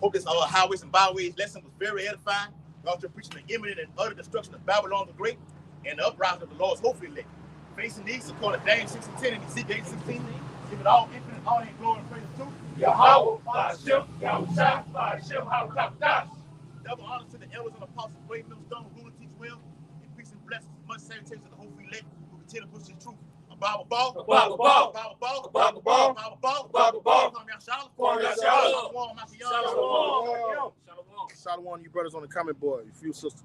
S3: hope this highways and byways lesson was very edifying. God, you're preaching the imminent and utter destruction of Babylon the Great and the uprising of the Lord's hopefully elect. Facing these, according to Daniel 6 and 10 and Ezekiel 8:16, give it all infinite honor and glory and praise to
S4: Yahweh, Ba'ashem, Yahusha, Ba'ashem, Ha'ukapdah.
S3: double honor to the elders and apostles, brave millstone, who rule and teach well, and peace and blessings, much salutations to the hopefully elect, who continue to push the truth. Bible ball,
S4: Bible ball,
S3: Bible ball,
S4: Bible ball,
S3: Bible ball,
S4: Bible ball.
S3: Shalom,
S4: Shalom.
S1: Shalom, you brothers on the comment board, you few sisters.